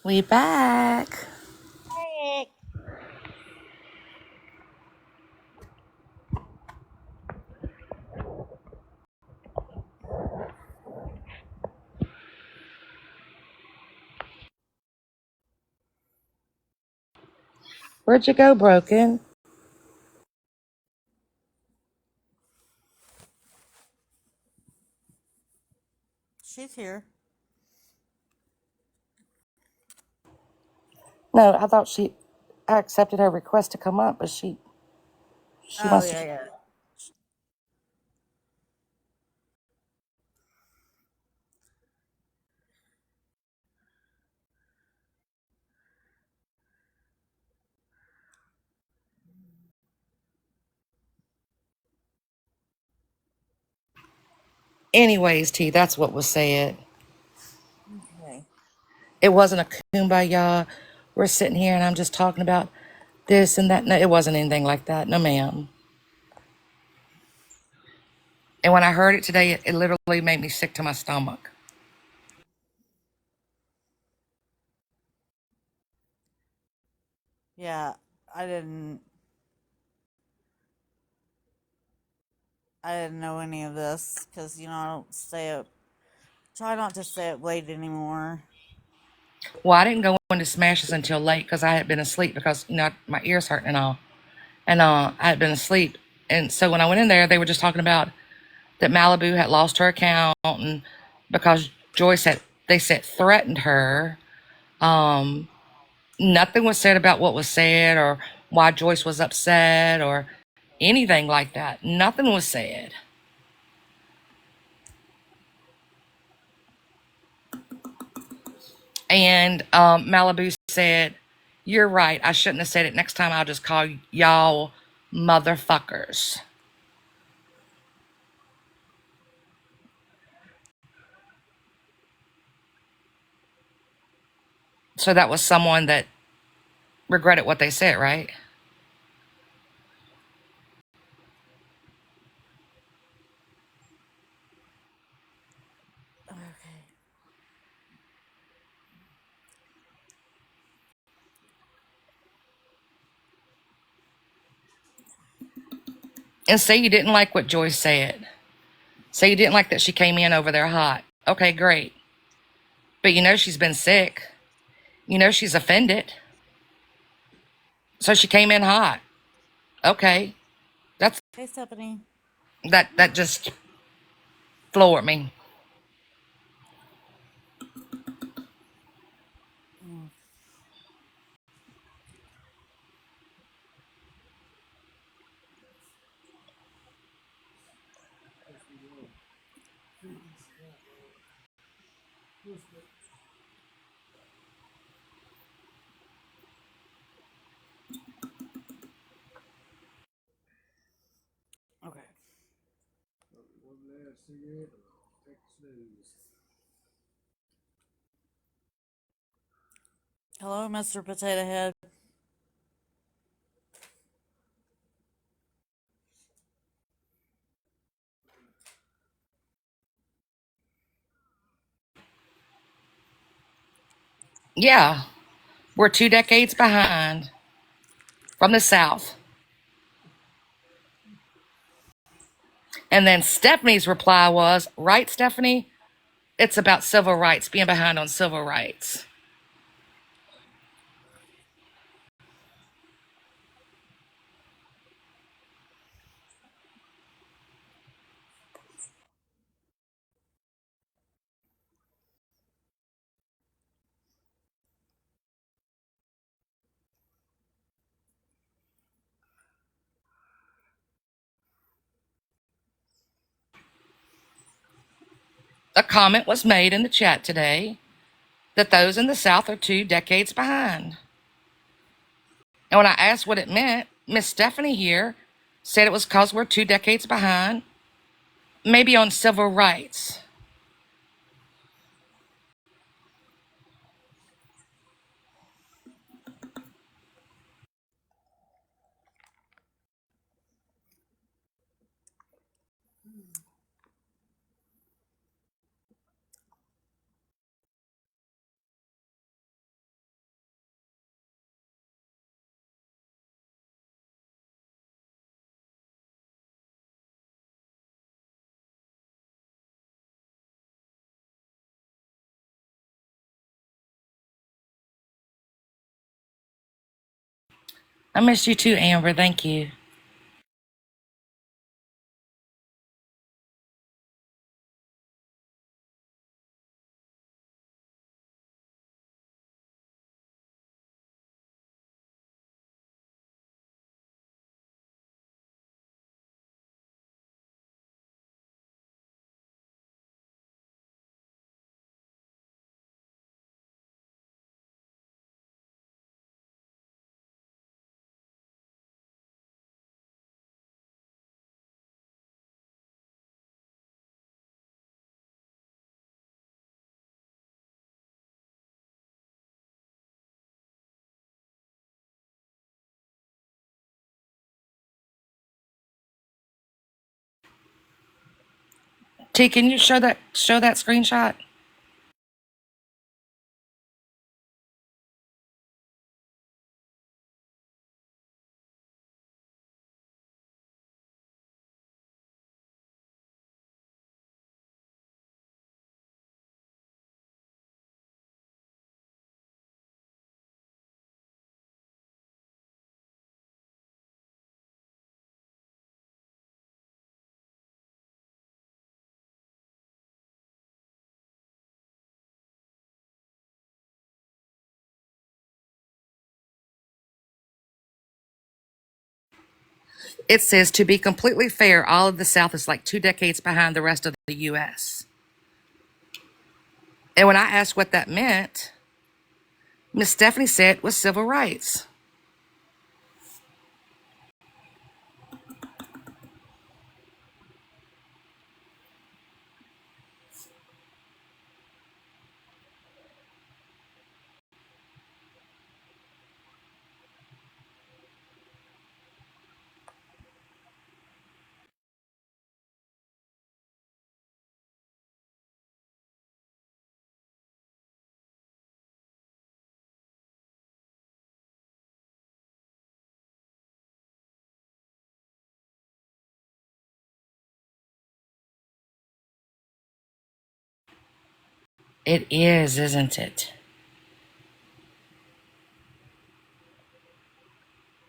We back. Heck. Where'd you go, Broken? She's here. No, I thought I accepted her request to come up, but she Oh, wants yeah, to. yeah. Anyways, T, that's what was said. Okay. It wasn't a kumbaya. We're sitting here and I'm just talking about this and that. No, it wasn't anything like that. No, ma'am. And when I heard it today, it literally made me sick to my stomach. Yeah, I didn't. I didn't know any of this because I don't stay up. Try not to stay up late anymore. Well, I didn't go into Smashes until late because I had been asleep because, my ears hurting and all. And I had been asleep. And so when I went in there, they were just talking about that Malibu had lost her account and because Joyce had, they said, threatened her. Um, Nothing was said about what was said or why Joyce was upset or anything like that. Nothing was said. And Malibu said, "You're right. I shouldn't have said it. Next time I'll just call y'all motherfuckers." So that was someone that regretted what they said, right? Okay. And say you didn't like what Joyce said. Say you didn't like that she came in over there hot. Okay, great. But she's been sick. She's offended. So she came in hot. Okay. That's Hey, Stephanie. that just floored me. Mm. Okay. Hello, Mr. Potato Head. Yeah. We're 2 decades behind from the South. And then Stephanie's reply was, right, Stephanie? It's about civil rights, being behind on civil rights. A comment was made in the chat today that those in the South are 2 decades behind. And when I asked what it meant, Miss Stephanie here said it was because we're 2 decades behind, maybe on civil rights. I missed you too, Amber. Thank you. T, can you show that screenshot? It says, to be completely fair, all of the South is like 2 decades behind the rest of the U.S. And when I asked what that meant, Miss Stephanie said it was civil rights. It is, isn't it?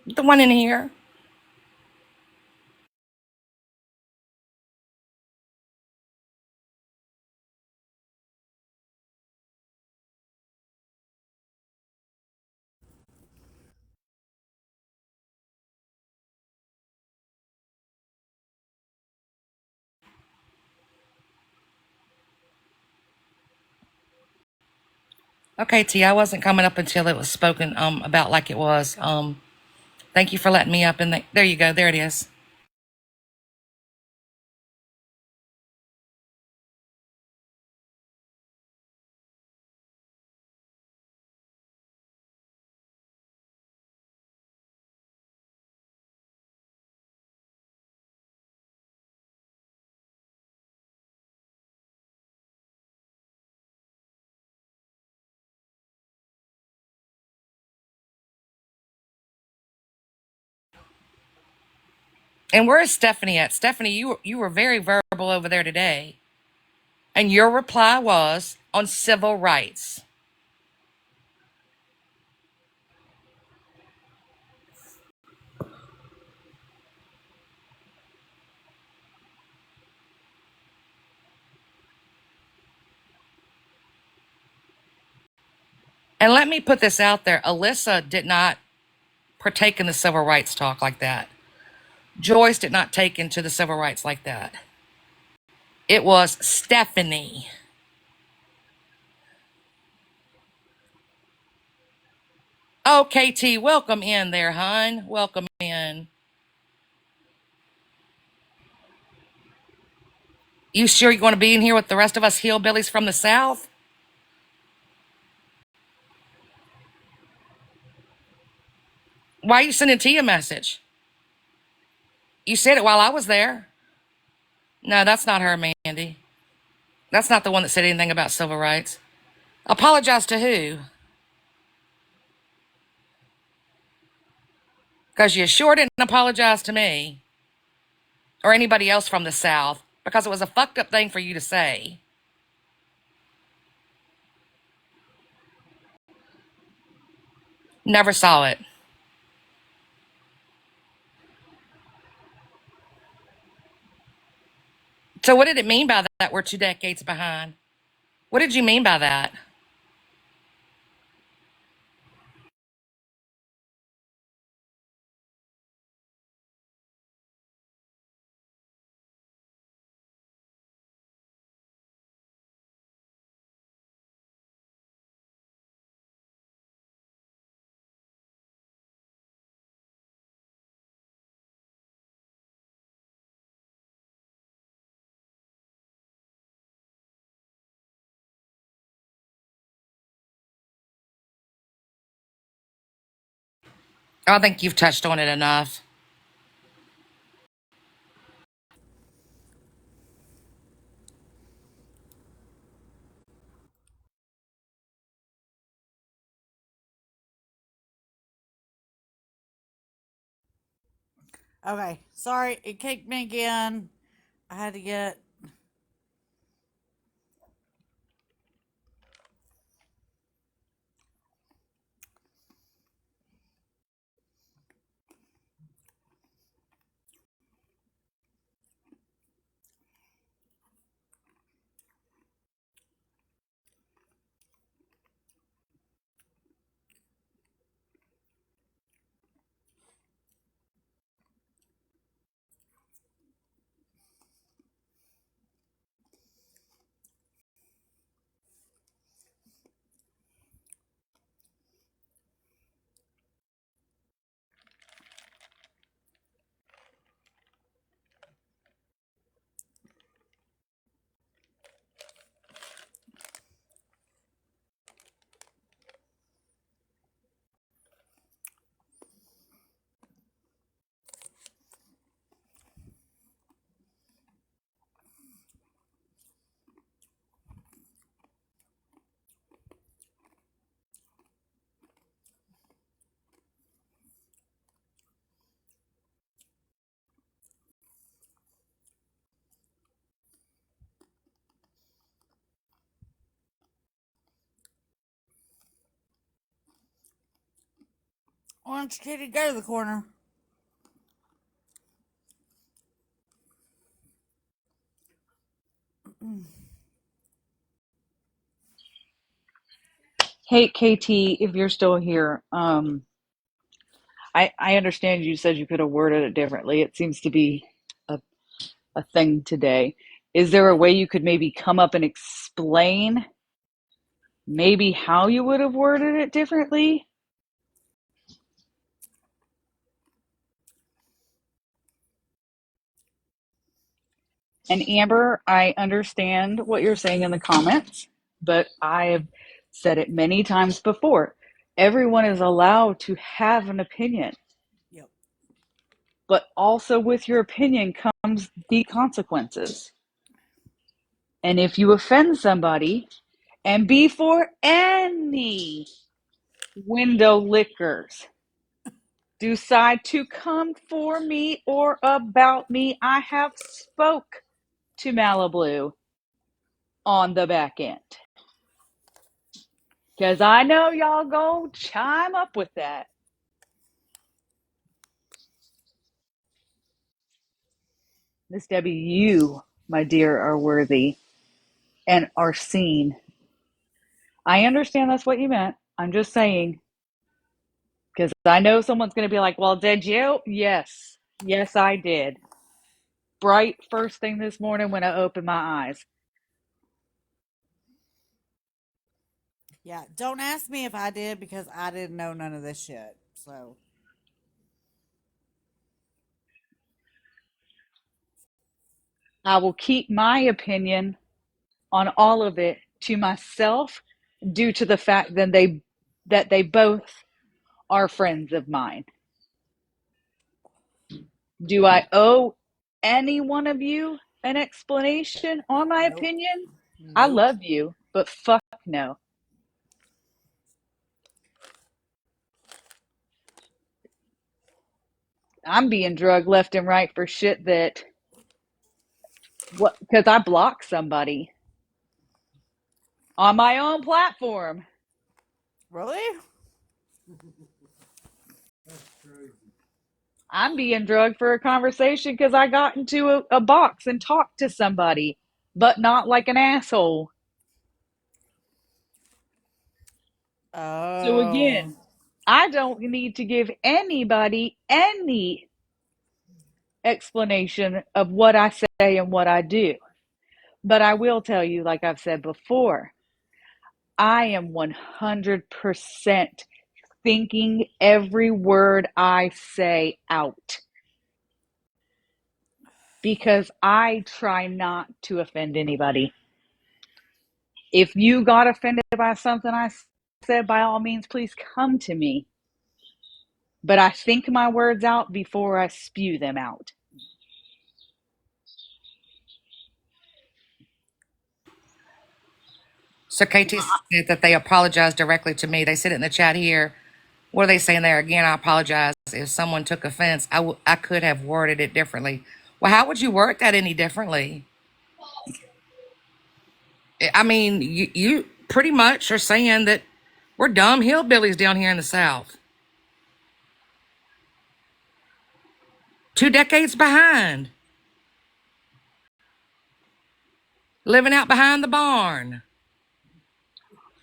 The one in here. Okay, T, I wasn't coming up until it was spoken about like it was. Thank you for letting me up. And there you go. There it is. And where is Stephanie at? Stephanie, you were very verbal over there today. And your reply was on civil rights. And let me put this out there. Alyssa did not partake in the civil rights talk like that. Joyce did not take into the civil rights like that. It was Stephanie. Oh, KT, welcome in there, hon. Welcome in. You sure you want to be in here with the rest of us hillbillies from the South? Why are you sending T a message? You said it while I was there. No, that's not her, Mandy. That's not the one that said anything about civil rights. Apologize to who? Because you sure didn't apologize to me or anybody else from the South because it was a fucked up thing for you to say. Never saw it. So what did it mean by that? We're 2 decades behind. What did you mean by that? I think you've touched on it enough. Okay, sorry, it kicked me again. I had to get. Orange Kitty, go to the corner. Hey, KT, if you're still here, I understand you said you could have worded it differently. It seems to be a, a thing today. Is there a way you could maybe come up and explain maybe how you would have worded it differently? And Amber, I understand what you're saying in the comments, but I've said it many times before. Everyone is allowed to have an opinion, Yep. but also with your opinion comes the consequences. And if you offend somebody, and before any window lickers decide to come for me or about me, I have spoke to Malibu on the back end. Because I know y'all go chime up with that. Miss Debbie, you, my dear, are worthy and are seen. I understand that's what you meant. I'm just saying, because I know someone's going to be like, well, did you? Yes. Yes, I did. Bright first thing this morning when I opened my eyes. Yeah, don't ask me if I did because I didn't know none of this shit. So, I will keep my opinion on all of it to myself due to the fact that they both are friends of mine. Do I owe any one of you an explanation on my nope. opinion? I Nope. love you, but fuck no. I'm being drugged left and right for shit that what because I blocked somebody on my own platform. Really? I'm being drugged for a conversation because I got into a box and talked to somebody, but not like an asshole. So Oh. again, I don't need to give anybody any explanation of what I say and what I do. But I will tell you, like I've said before, I am 100% thinking every word I say out because I try not to offend anybody. If you got offended by something I said, by all means, please come to me. But I think my words out before I spew them out. So KT said that they apologized directly to me. They said it in the chat here. What are they saying there? Again, I apologize. If someone took offense, I could have worded it differently. Well, how would you word that any differently? I mean, you pretty much are saying that we're dumb hillbillies down here in the South. 2 decades behind. Living out behind the barn.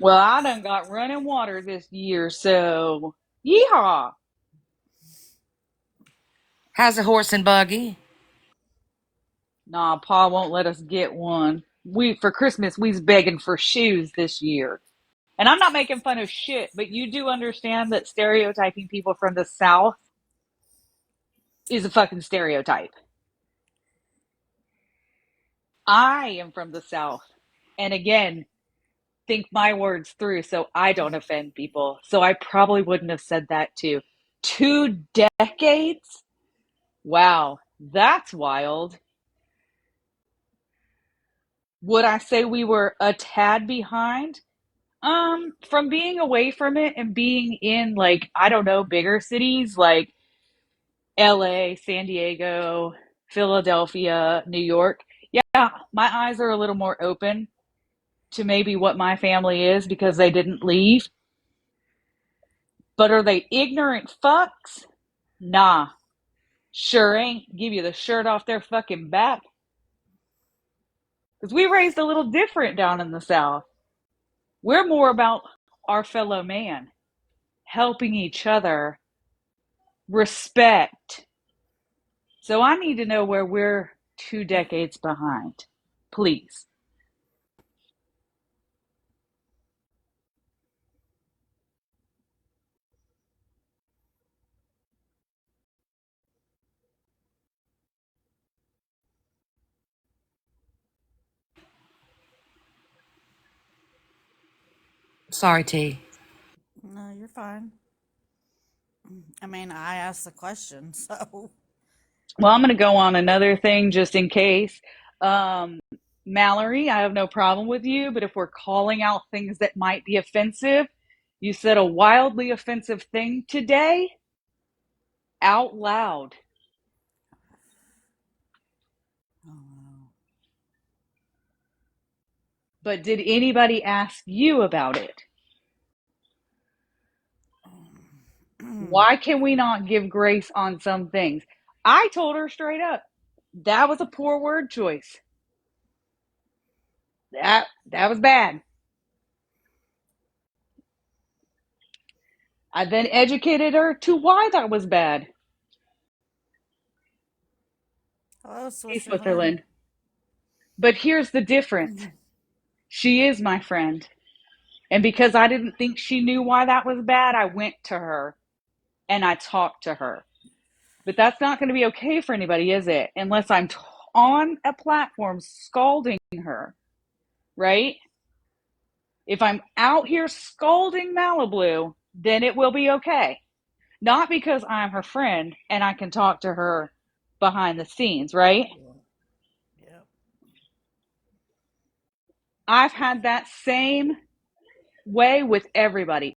Well, I done got running water this year, so yeehaw. How's a horse and buggy? Nah, Pa won't let us get one. For Christmas, we's begging for shoes this year. And I'm not making fun of shit, but you do understand that stereotyping people from the South is a fucking stereotype. I am from the South. And again, think my words through so I don't offend people. So I probably wouldn't have said that too. 2 decades? Wow, that's wild. Would I say we were a tad behind? From being away from it and being in like, I don't know, bigger cities like LA, San Diego, Philadelphia, New York. Yeah, my eyes are a little more open to maybe what my family is because they didn't leave. But are they ignorant fucks? Nah, sure ain't. Give you the shirt off their fucking back. Because we raised a little different down in the South. We're more about our fellow man, helping each other, respect. So I need to know where we're 2 decades behind. Please. Sorry, T. No, you're fine. I mean, I asked the question, so. Well, I'm going to go on another thing just in case. Um, Mallory, I have no problem with you, but if we're calling out things that might be offensive, you said a wildly offensive thing today out loud. Oh, no. But did anybody ask you about it? Why can we not give grace on some things? I told her straight up, that was a poor word choice. That was bad. I then educated her to why that was bad. Hello, Hey, Switzerland. Switzerland. But here's the difference. She is my friend. And because I didn't think she knew why that was bad, I went to her and I talked to her. But that's not going to be okay for anybody, is it? Unless I'm on a platform scalding her, right? If I'm out here scolding Malibu, then it will be okay. Not because I'm her friend and I can talk to her behind the scenes, right? Yep. I've had that same way with everybody.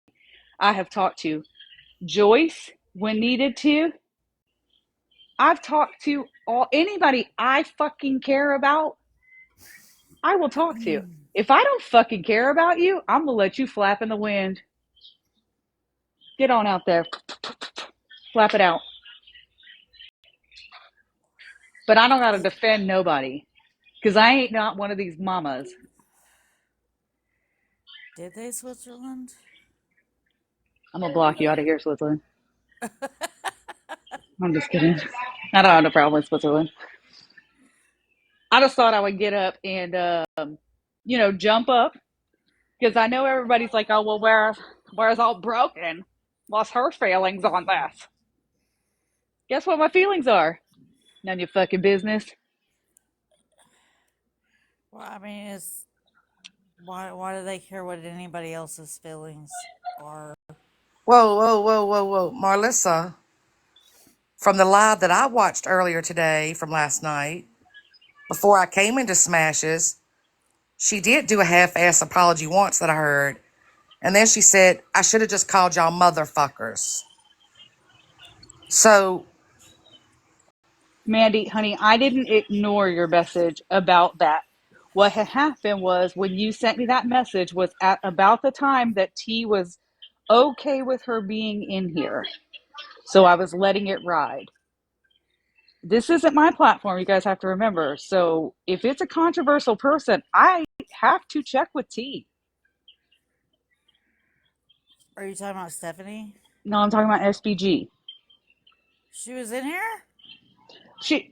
I have talked to Joyce when needed to. I've talked to anybody I fucking care about. I will talk to. If I don't fucking care about you, I'm gonna let you flap in the wind. Get on out there. Flap it out. But I don't gotta defend nobody because I ain't not one of these mamas. Did they Switzerland? I'm gonna block you out of here, Switzerland. I'm just kidding. I don't have a problem with Switzerland. I just thought I would get up and, jump up because I know everybody's like, oh, well, where's all broken? What's her feelings on this? Guess what my feelings are? None of your fucking business. Well, I mean, it's why do they care what anybody else's feelings are? Whoa, whoa, whoa, whoa, whoa. Marlissa, from the live that I watched earlier today from last night, before I came into Smashes, she did do a half-ass apology once that I heard. And then she said, I should have just called y'all motherfuckers. So, Mandy, honey, I didn't ignore your message about that. What had happened was when you sent me that message was at about the time that T was okay with her being in here. So I was letting it ride. This isn't my platform, you guys have to remember. So if it's a controversial person, I have to check with T. Are you talking about Stephanie? No, I'm talking about SBG. She was in here?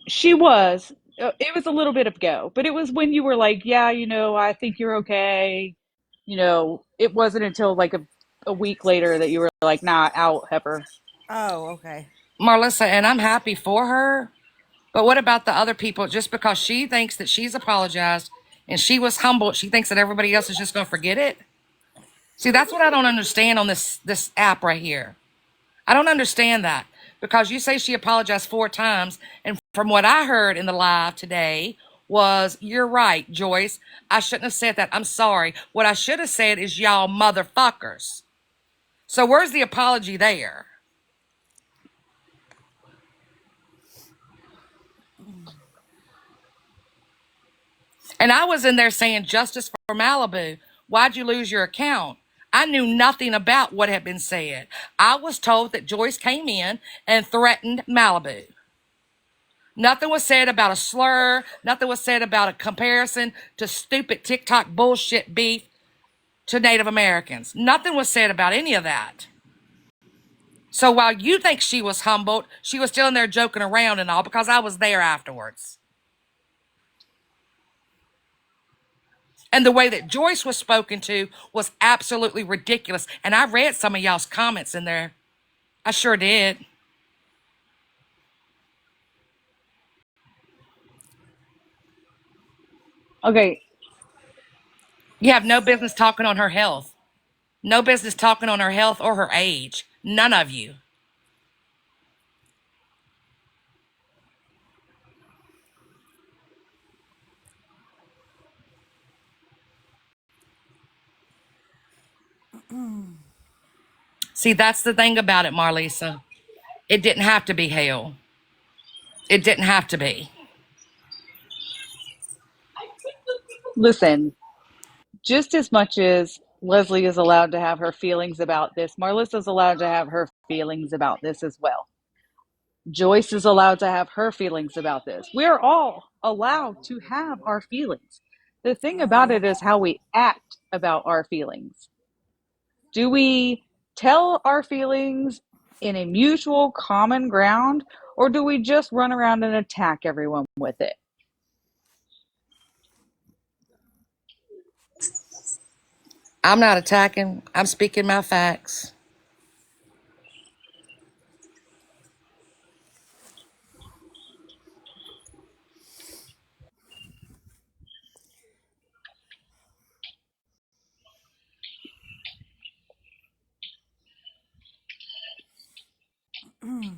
She was. It was a little bit ago, but it was when you were like, yeah, I think you're okay. It wasn't until like a week later that you were like, nah, out, Heifer. Oh, okay. Marlissa, and I'm happy for her, but what about the other people? Just because she thinks that she's apologized and she was humbled, she thinks that everybody else is just going to forget it? See, that's what I don't understand on this app right here. I don't understand that because you say she apologized 4 times, and from what I heard in the live today was, you're right, Joyce. I shouldn't have said that. I'm sorry. What I should have said is y'all motherfuckers. So where's the apology there? And I was in there saying justice for Malibu. Why'd you lose your account? I knew nothing about what had been said. I was told that Joyce came in and threatened Malibu. Nothing was said about a slur. Nothing was said about a comparison to stupid TikTok bullshit beef to Native Americans. Nothing was said about any of that. So while you think she was humbled, she was still in there joking around and all because I was there afterwards. And the way that Joyce was spoken to was absolutely ridiculous. And I read some of y'all's comments in there. I sure did. Okay, You have no business talking on her health. No business talking on her health or her age. None of you. See, that's the thing about it, Marlisa. It didn't have to be hell. It didn't have to be. listen, just as much as Leslie is allowed to have her feelings about this, Marlissa's allowed to have her feelings about this as well. Joyce is allowed to have her feelings about this. We're all allowed to have our feelings. The thing about it is how we act about our feelings. Do we tell our feelings in a mutual common ground, or do we just run around and attack everyone with it? I'm not attacking. I'm speaking my facts. Mm,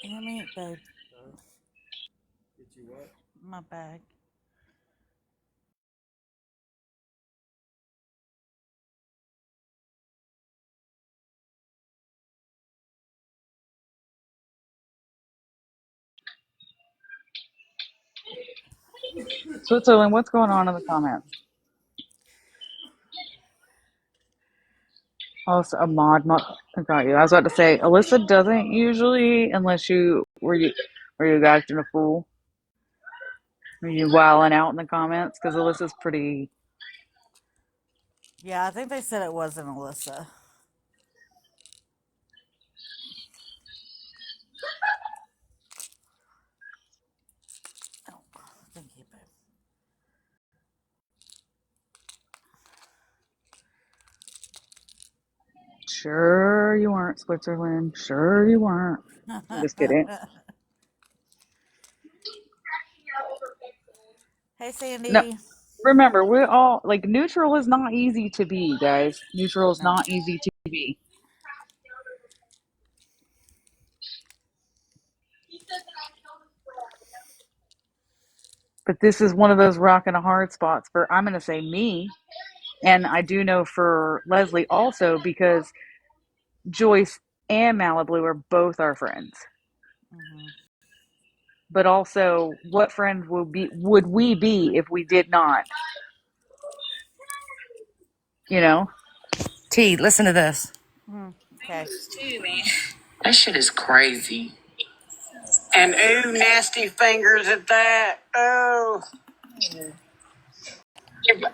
give me it, babe. My bag. Switzerland, what's going on in the comments? Also, a mod. I got you. I was about to say, Alyssa doesn't usually, unless you acting a fool? Were you wilding out in the comments? Because Alyssa's pretty. Yeah, I think they said it wasn't Alyssa. Oh, thank you, babe. Sure, you weren't, Switzerland. Sure, you weren't. I'm just kidding. Hey, No, Sandy. remember, we're all like neutral is not easy to be, guys. Neutral is No. not easy to be. But this is one of those rock and a hard spots for, I'm going to say, me. And I do know for Leslie also, because Joyce and Malibu are both our friends. Mm-hmm. But also, what friend would we be if we did not? You know? T, listen to this. Okay. That shit is crazy. And ooh, nasty fingers at that. Oh.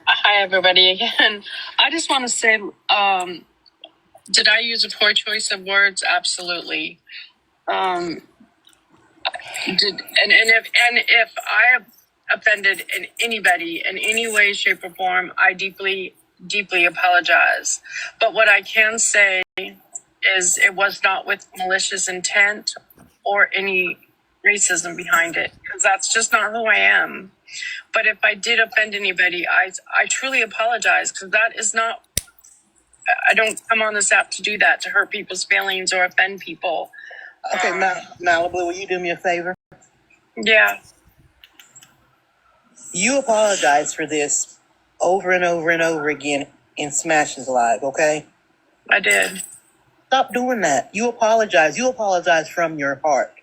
Hi, everybody, again. I just want to say, did I use a poor choice of words? Absolutely. Um, if I offended anybody in any way, shape, or form, I deeply, deeply apologize. But what I can say is it was not with malicious intent or any racism behind it, because that's just not who I am. But if I did offend anybody, I truly apologize, because that is not, I don't come on this app to do that, to hurt people's feelings or offend people. Okay, Malibu, will you do me a favor? Yeah. You apologize for this over and over and over again in Smash's Live, okay? I did. Stop doing that. You apologize. You apologize from your heart.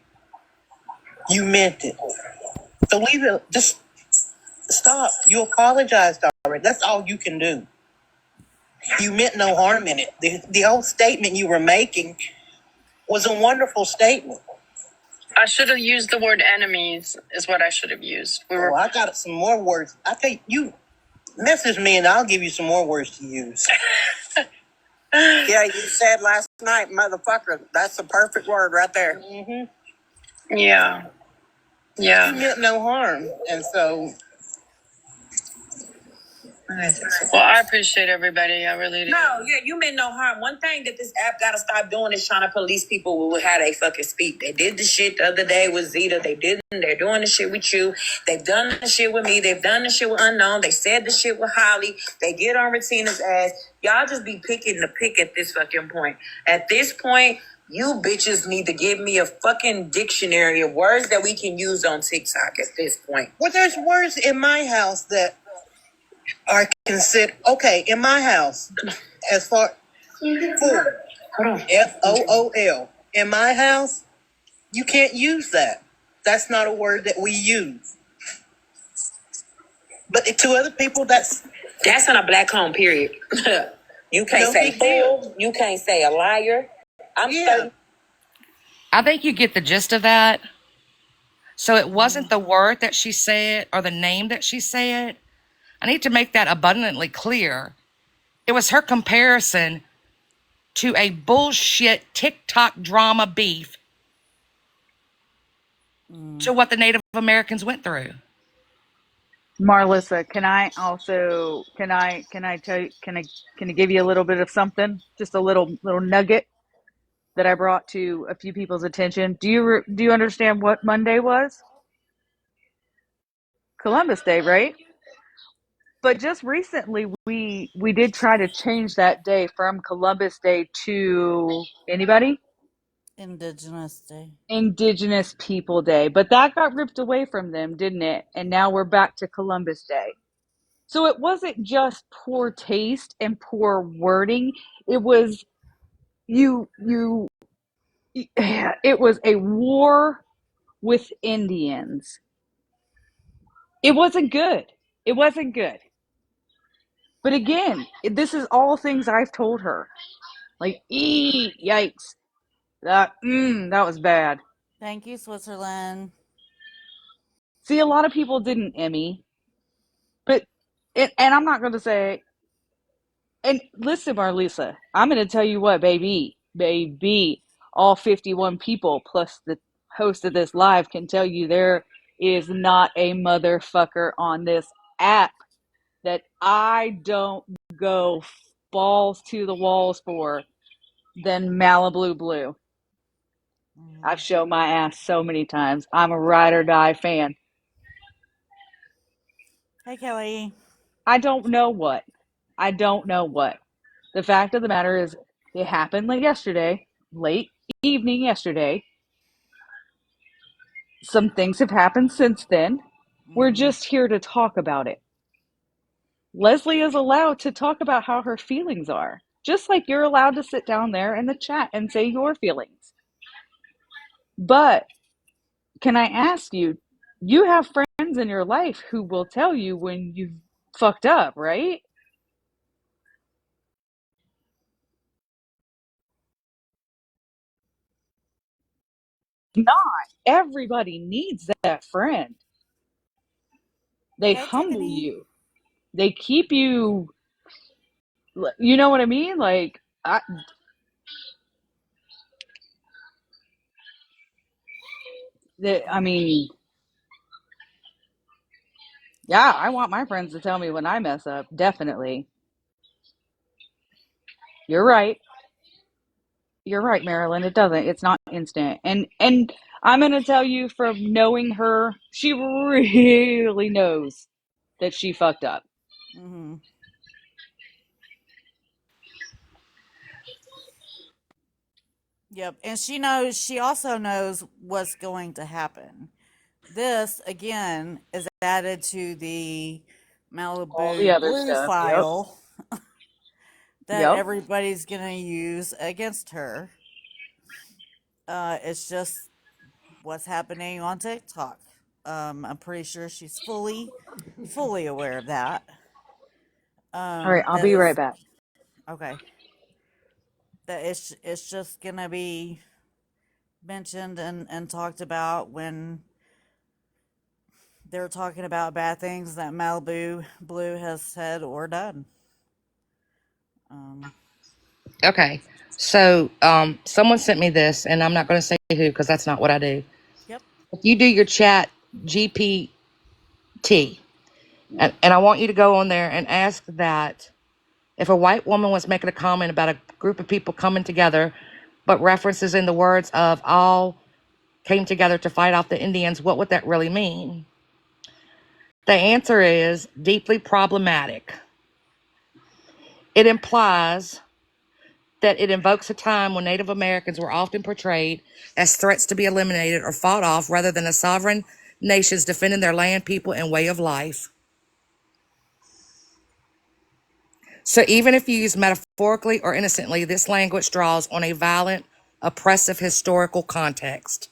You meant it. So leave it. Just stop. You apologized already. That's all you can do. You meant no harm in it. The whole statement you were making was a wonderful statement. I should have used the word enemies, is what I should have used. I got some more words. I tell you, message me and I'll give you some more words to use. Yeah, you said last night, motherfucker. That's the perfect word right there. Mm-hmm. Yeah. Yeah. You meant no harm. And so. Well, I appreciate everybody. I really do. No, yeah, you meant no harm. One thing that this app got to stop doing is trying to police people with how they fucking speak. They did the shit the other day with Zeta. They're doing the shit with you. They've done the shit with me. They've done the shit with Unknown. They said the shit with Holly. They get on Retina's ass. Y'all just be picking the pick at this fucking point. At this point, you bitches need to give me a fucking dictionary of words that we can use on TikTok at this point. Well, there's words in my house that are considered okay in my house as far fool, FOOL. In my house, you can't use that. That's not a word that we use. But to other people, that's in a black home. Period. You can't say fool. You can't say a liar. I think you get the gist of that. So it wasn't the word that she said or the name that she said. I need to make that abundantly clear. It was her comparison to a bullshit TikTok drama beef to what the Native Americans went through. Marlissa, can I tell you, can I give you a little bit of something? Just a little nugget that I brought to a few people's attention. Do you understand what Monday was? Columbus Day, right? But just recently we did try to change that day from Columbus Day to anybody? Indigenous Day. Indigenous People Day. But that got ripped away from them, didn't it? And now we're back to Columbus Day. So it wasn't just poor taste and poor wording. It was it was a war with Indians It wasn't good. It wasn't good. But again, this is all things I've told her. Like, yikes. That was bad. Thank you, Switzerland. See, a lot of people didn't, Emmy. But, and I'm not going to say, and listen, Marlisa, I'm going to tell you what, baby, all 51 people plus the host of this live can tell you there is not a motherfucker on this app that I don't go balls to the walls for than Malibu Blue. I've shown my ass so many times. I'm a ride or die fan. Hey, Kelly. I don't know what. The fact of the matter is, it happened late evening yesterday. Some things have happened since then. We're just here to talk about it. Leslie is allowed to talk about how her feelings are, just like you're allowed to sit down there in the chat and say your feelings. But can I ask you, you have friends in your life who will tell you when you've fucked up, right? Not everybody needs that friend. They Hey, humble Tiffany. you. They keep you, you know what I mean? Like, I mean, yeah, I want my friends to tell me when I mess up. Definitely. You're right. You're right, Marilyn. It doesn't. It's not instant. And I'm going to tell you from knowing her, she really knows that she fucked up. Mm-hmm. Yep. And she also knows what's going to happen. This, again, is added to the All the Malibu other Blue stuff. Yep. file that Yep. everybody's going to use against her. It's just what's happening on TikTok. I'm pretty sure she's fully aware of that. All right. I'll That be right is back. okay. That it's just gonna be mentioned and talked about when they're talking about bad things that Malibu Blue has said or done. Okay. So, someone sent me this, and I'm not going to say who because that's not what I do. Yep. If you do your chat GPT, and I want you to go on there and ask that if a white woman was making a comment about a group of people coming together, but references in the words of all came together to fight off the Indians, what would that really mean? The answer is deeply problematic. It implies that it invokes a time when Native Americans were often portrayed as threats to be eliminated or fought off rather than as sovereign nations defending their land, people, and way of life. So even if used metaphorically or innocently, this language draws on a violent, oppressive historical context.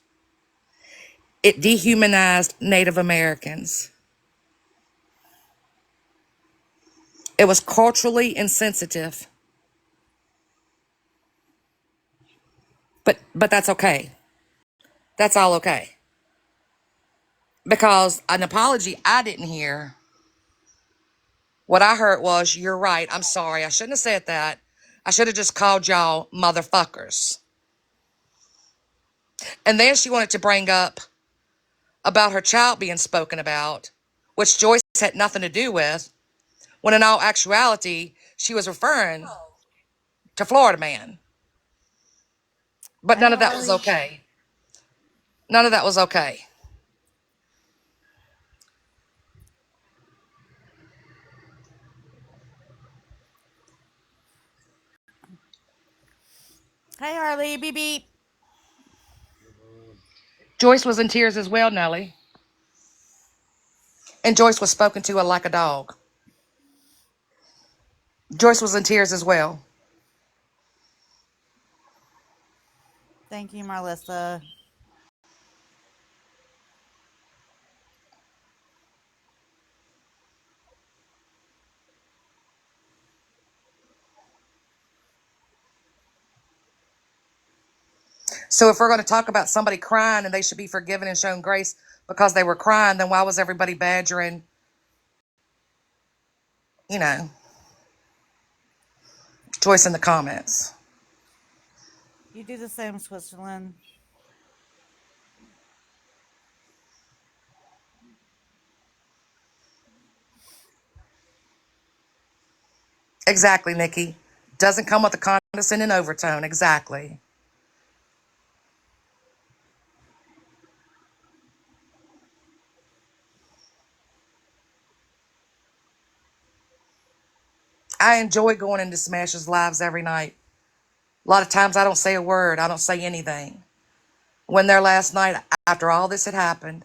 It dehumanized Native Americans. It was culturally insensitive. But that's okay. That's all okay. Because an apology I didn't hear. What I heard was, you're right. I'm sorry. I shouldn't have said that. I should have just called y'all motherfuckers. And then she wanted to bring up about her child being spoken about, which Joyce had nothing to do with, when in all actuality, she was referring to Florida Man. But Hey, none of that was Harley. okay. None of that was okay. Hey, Harley. Beep beep. Joyce was in tears as well, Nellie. And Joyce was spoken to like a dog. Joyce was in tears as well. Thank you, Marlissa. So if we're going to talk about somebody crying and they should be forgiven and shown grace because they were crying, then why was everybody badgering, you know, Joyce in the comments? You do the same, Switzerland. Exactly, Nikki. Doesn't come with a condescending overtone. Exactly. I enjoy going into Smash's lives every night. A lot of times I don't say a word. I don't say anything. When there last night, after all this had happened,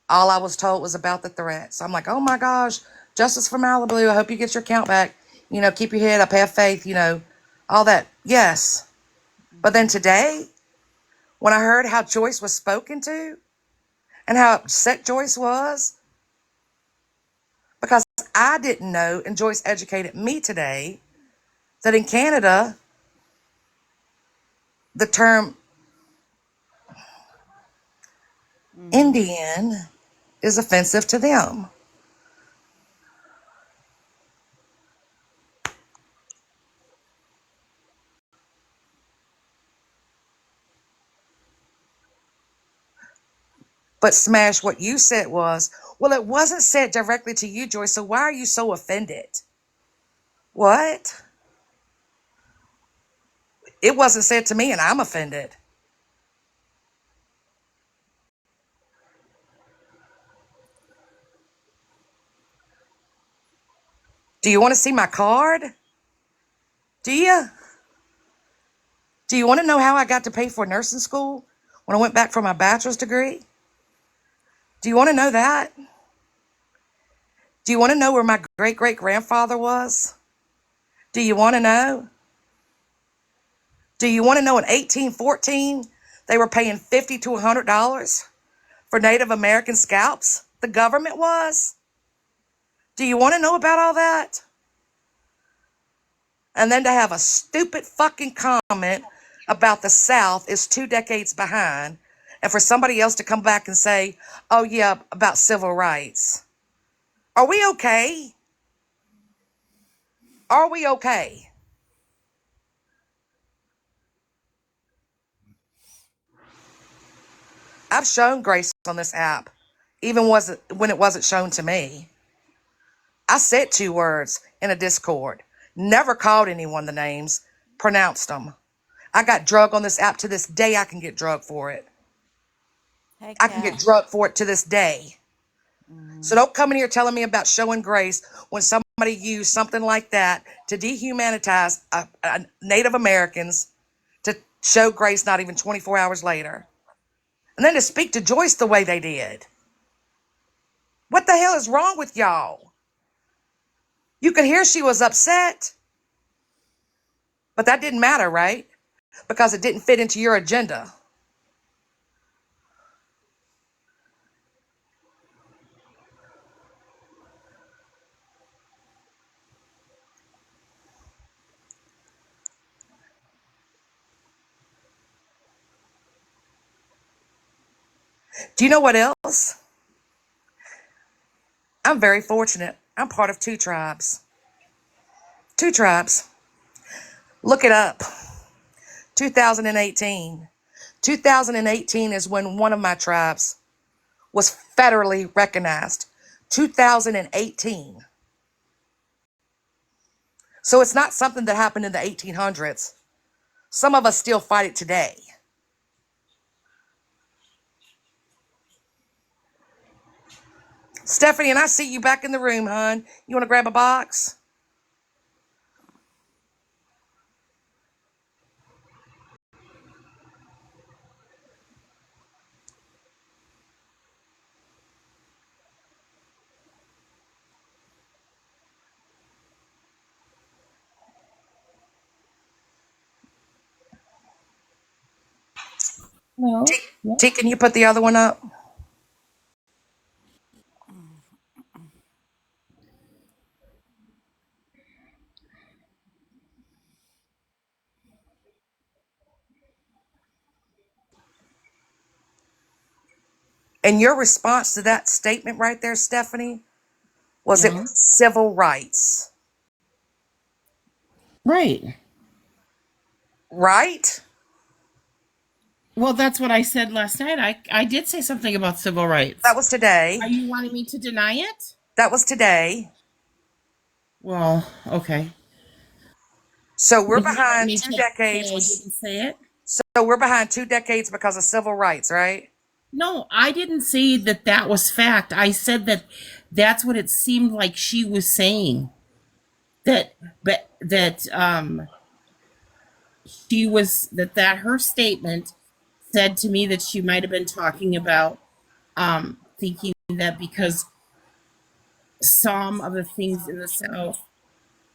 all I was told was about the threats. I'm like, oh my gosh, justice for Malibu. I hope you get your count back. You know, keep your head up, have faith, you know, all that. Yes. But then today, when I heard how Joyce was spoken to and how upset Joyce was, because I didn't know, and Joyce educated me today, that in Canada, the term Mm-hmm. Indian is offensive to them. But Smash, what you said was, well, it wasn't said directly to you, Joyce, so why are you so offended? What? It wasn't said to me and I'm offended. Do you want to see my card? Do you? Do you want to know how I got to pay for nursing school when I went back for my bachelor's degree? Do you want to know that? Do you want to know where my great-great-grandfather was? Do you want to know? Do you want to know in 1814 they were paying $50 to $100 for Native American scalps? The government was? Do you want to know about all that? And then to have a stupid fucking comment about the South is 2 decades behind, and for somebody else to come back and say, oh yeah, about civil rights. Are we okay? Are we okay? I've shown grace on this app, even when it wasn't shown to me. I said 2 words in a Discord, never called anyone the names, pronounced them. I got drug on this app. To this day I can get drug for it. Hey, I can get Kat. drug for it to this day. Mm-hmm. So don't come in here telling me about showing grace when somebody used something like that to dehumanize Native Americans, to show grace not even 24 hours later. And then to speak to Joyce the way they did. What the hell is wrong with y'all? You could hear she was upset, but that didn't matter, right? Because it didn't fit into your agenda. Do you know what else? I'm very fortunate. I'm part of 2 tribes. 2 tribes. Look it up. 2018. 2018 is when one of my tribes was federally recognized. 2018. So it's not something that happened in the 1800s. Some of us still fight it today. Stephanie, and I see you back in the room, hon. You want to grab a box? No. Yeah. T, can you put the other one up? And your response to that statement right there, Stephanie, was it Yeah. was civil rights, Right. right? Well, that's what I said last night. I did say something about civil rights. That was today. Are you wanting me to deny it? That was today. Well, okay. So we're Would you like behind me two to say decades. I didn't say it? So we're behind 2 decades because of civil rights, right? No, I didn't say that that was fact. I said that that's what it seemed like she was saying. That, but that she was that her statement said to me that she might have been talking about thinking that because some of the things in the South.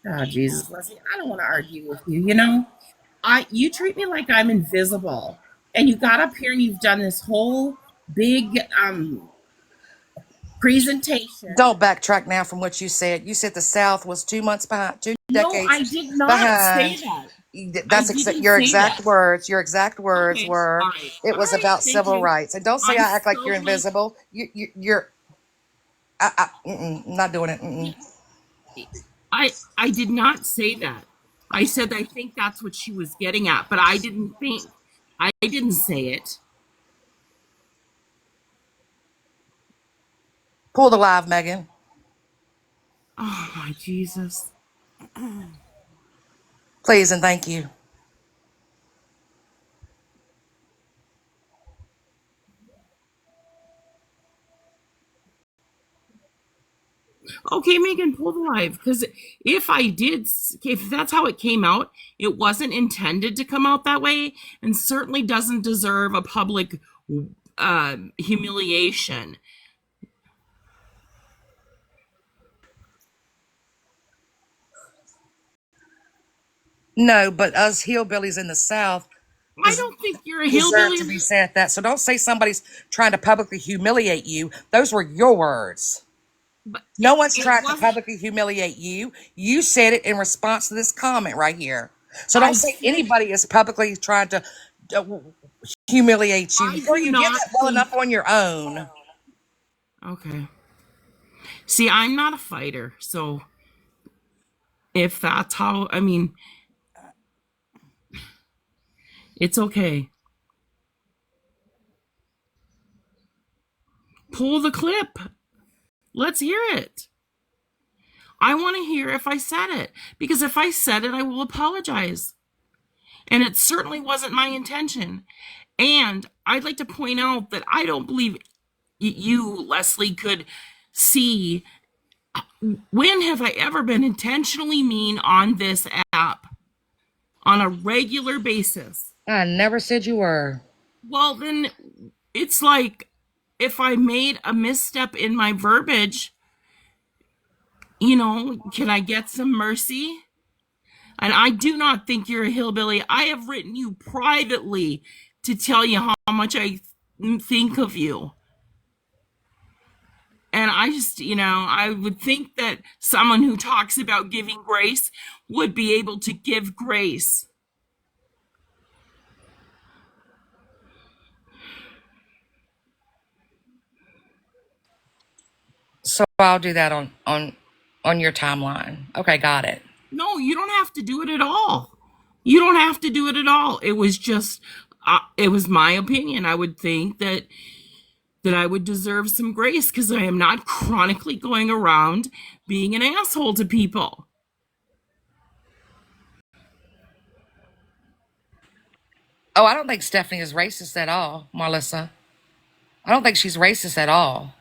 Oh Jesus, Leslie, I don't want to argue with you. You know, you treat me like I'm invisible, and you got up here and you've done this whole big presentation. Don't backtrack now from what you said. You said the South was 2 months behind, two No, decades I did not say behind. that. I That's didn't your say exact that. words. Your exact words Okay, were, it all was right. about Thank civil you. rights. And don't say I'm I act like you're so glad. invisible. You're. I'm not doing it. I did not say that. I said I think that's what she was getting at, but I didn't say it. Pull the live, Megan. Oh my Jesus. Please and thank you. Okay, Megan, pull the live. Because if that's how it came out, it wasn't intended to come out that way, and certainly doesn't deserve a public humiliation. No, but us hillbillies in the South I don't think you're a deserve hillbilly. to be said that. So don't say somebody's trying to publicly humiliate you. Those were your words. But No one's it trying to wasn't. publicly humiliate you. You said it in response to this comment right here. So don't I say said anybody is publicly trying to uh, humiliate you. I Girl, do you did not that well think. enough on your own. Okay. See, I'm not a fighter, so if that's how, I mean, it's okay. Pull the clip. Let's hear it. I want to hear if I said it, because if I said it, I will apologize. And it certainly wasn't my intention. And I'd like to point out that I don't believe you, Leslie, could see. When have I ever been intentionally mean on this app on a regular basis? I never said you were. Well, then it's like if I made a misstep in my verbiage, can I get some mercy? And I do not think you're a hillbilly. I have written you privately to tell you how much I think of you. And I just, I would think that someone who talks about giving grace would be able to give grace. So I'll do that on your timeline. Okay, got it. No, you don't have to do it at all. You don't have to do it at all. It was just, it was my opinion. I would think that I would deserve some grace because I am not chronically going around being an asshole to people. Oh, I don't think Stephanie is racist at all, Marlissa. I don't think she's racist at all.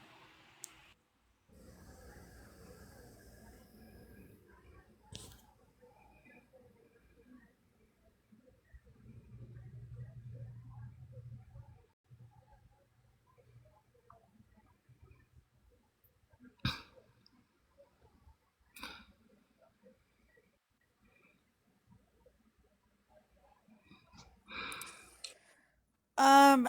Um,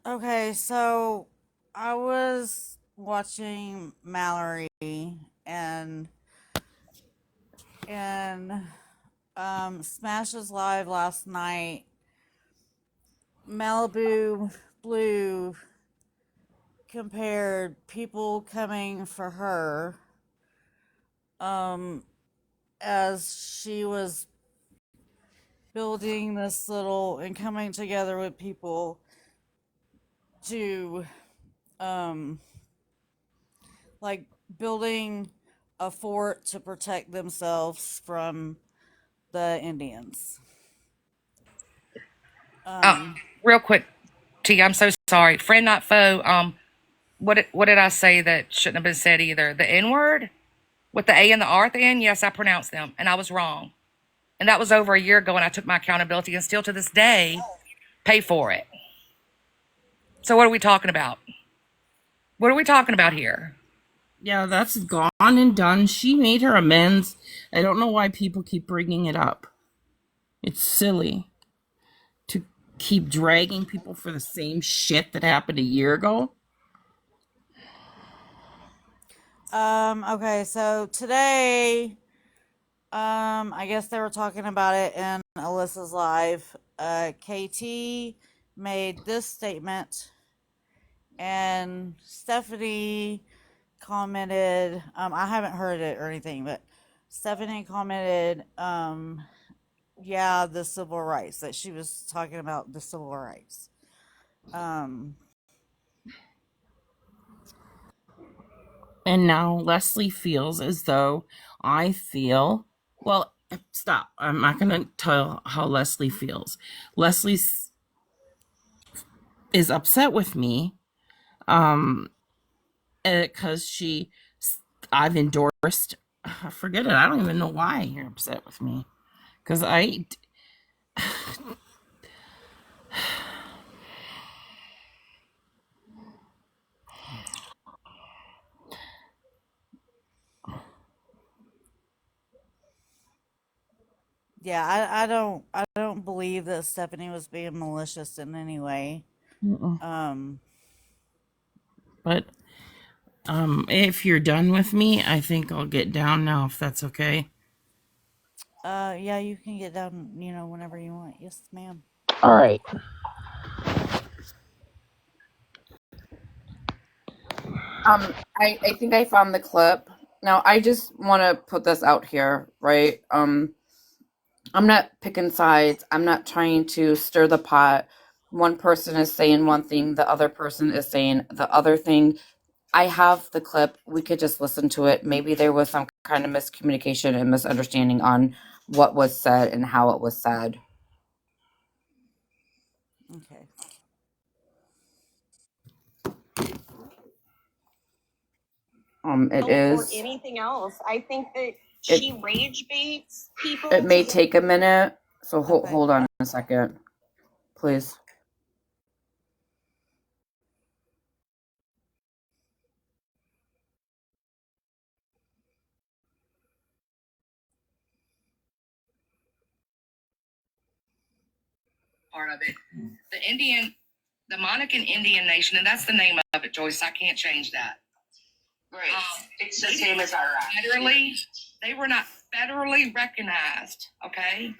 okay, so I was watching Mallory and and Smash's live last night. Malibu Blue compared people coming for her, as she was building this little and coming together with people to, like building a fort to protect themselves from the Indians. Real quick, T, I'm so sorry. Friend, not foe. What did I say that shouldn't have been said either? The N word with the A and the R at the end. Yes, I pronounced them, and I was wrong. And that was over a year ago, and I took my accountability, and still to this day, pay for it. So what are we talking about? What are we talking about here? Yeah, that's gone and done. She made her amends. I don't know why people keep bringing it up. It's silly to keep dragging people for the same shit that happened a year ago. Okay, so today, I guess they were talking about it in Alyssa's live. KT made this statement, and Stephanie commented. I haven't heard it or anything, but Stephanie commented, yeah, the civil rights, that she was talking about the civil rights. And now Leslie feels as though I feel. Well, stop. I'm not going to tell how Leslie feels. Leslie is upset with me because I've endorsed. Forget it. I don't even know why you're upset with me. Because Yeah, I don't believe that Stephanie was being malicious in any way. But if you're done with me, I think I'll get down now, if that's okay. Yeah, you can get down, whenever you want. Yes, ma'am. All right. I think I found the clip. Now, I just want to put this out here, right? I'm not picking sides. I'm not trying to stir the pot. One person is saying one thing, the other person is saying the other thing. I have the clip. We could just listen to it. Maybe there was some kind of miscommunication and misunderstanding on what was said and how it was said. Okay. It is. Or anything else. I think that she rage baits people. It may take a minute, so Okay. hold on a second, please. Part of it. The Monacan Indian Nation, and that's the name of it, Joyce. I can't change that. Right. It's the same as our They were not federally recognized, okay,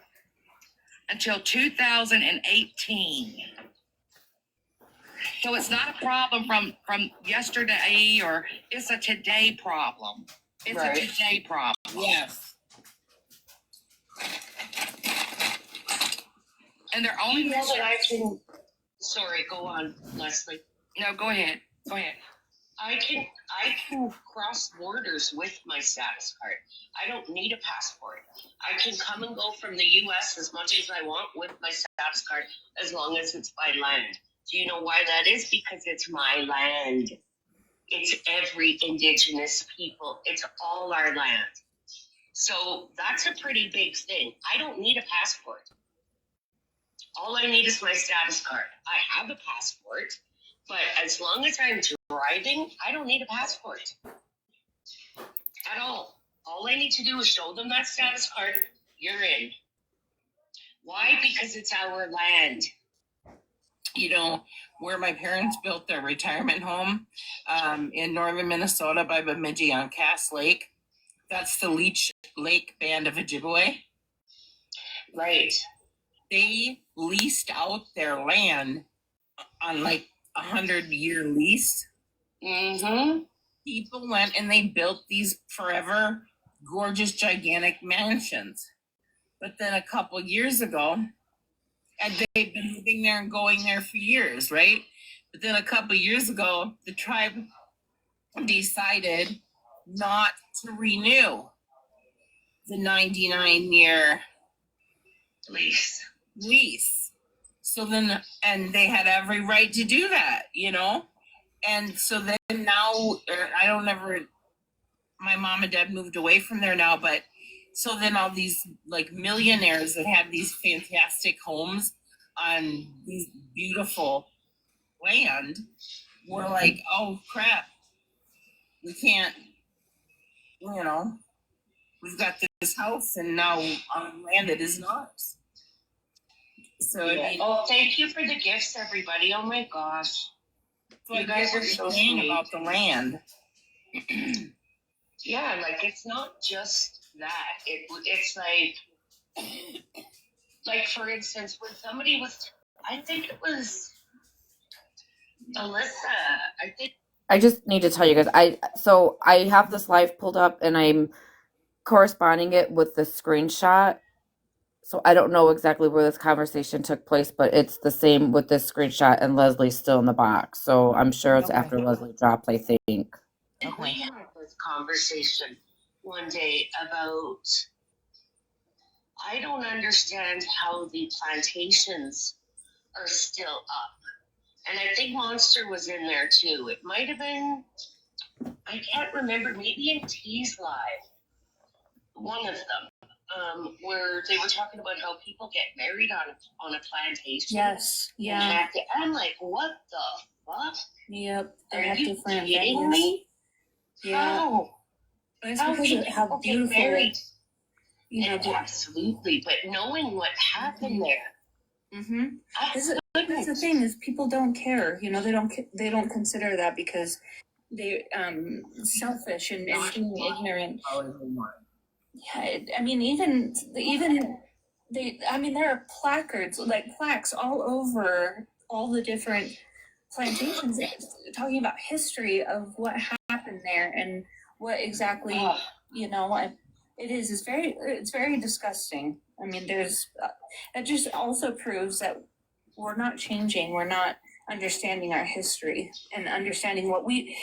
until 2018. So it's not a problem from yesterday, or it's a today problem. It's Right. a today problem. Yes. And they're only You know that I can. Sorry, go on, Leslie. No, go ahead. Go ahead. I can cross borders with my status card. I don't need a passport. I can come and go from the U.S. as much as I want with my status card, as long as it's by land. Do you know why that is? Because it's my land. It's every indigenous people. It's all our land. So that's a pretty big thing. I don't need a passport. All I need is my status card. I have a passport, but as long as I'm driving, I don't need a passport at all. All I need to do is show them that status card. You're in. Why? Because it's our land. You know, where my parents built their retirement home in northern Minnesota by Bemidji on Cass Lake. That's the Leech Lake Band of Ojibwe. Right. They leased out their land on like 100-year lease Mm-hmm. People went and they built these forever gorgeous, gigantic mansions. But then a couple years ago, and they've been living there and going there for years, right? But then a couple years ago, the tribe decided not to renew the 99-year lease. So then, and they had every right to do that, you know? And so then now, my mom and dad moved away from there now, but so then all these like millionaires that had these fantastic homes on these beautiful land were like, oh crap, we can't, we've got this house and now on land that isn't ours. So Yeah. I mean, Oh, thank you for the gifts, everybody. Oh my gosh. so You I guys guys are so saying sweet. about the land. Yeah, like it's not just that. It's like for instance, when somebody was, I think it was Alyssa. I just need to tell you guys, I have this live pulled up and I'm corresponding it with the screenshot. So I don't know exactly where this conversation took place, but it's the same with this screenshot and Leslie's still in the box. So I'm sure it's Okay. after Leslie dropped, I think. And we had this conversation one day about, I don't understand how the plantations are still up. And I think Monster was in there too. It might have been, I can't remember, maybe in T's Live, one of them, where they were talking about how people get married on a plantation. Yes. And Yeah. I'm like, what the fuck? Yep. They Are have you different kidding venues. me? Yeah. How? It's How because can of how people get beautiful, married? you know. Absolutely, but knowing what happened there, Mm-hmm. that's That's the thing is people don't care. You know, they don't consider that because they selfish and being ignorant. Yeah, I mean, even there are placards, like plaques all over all the different plantations talking about history of what happened there and what exactly, it's very disgusting. I mean, that just also proves that we're not changing, we're not understanding our history and understanding what we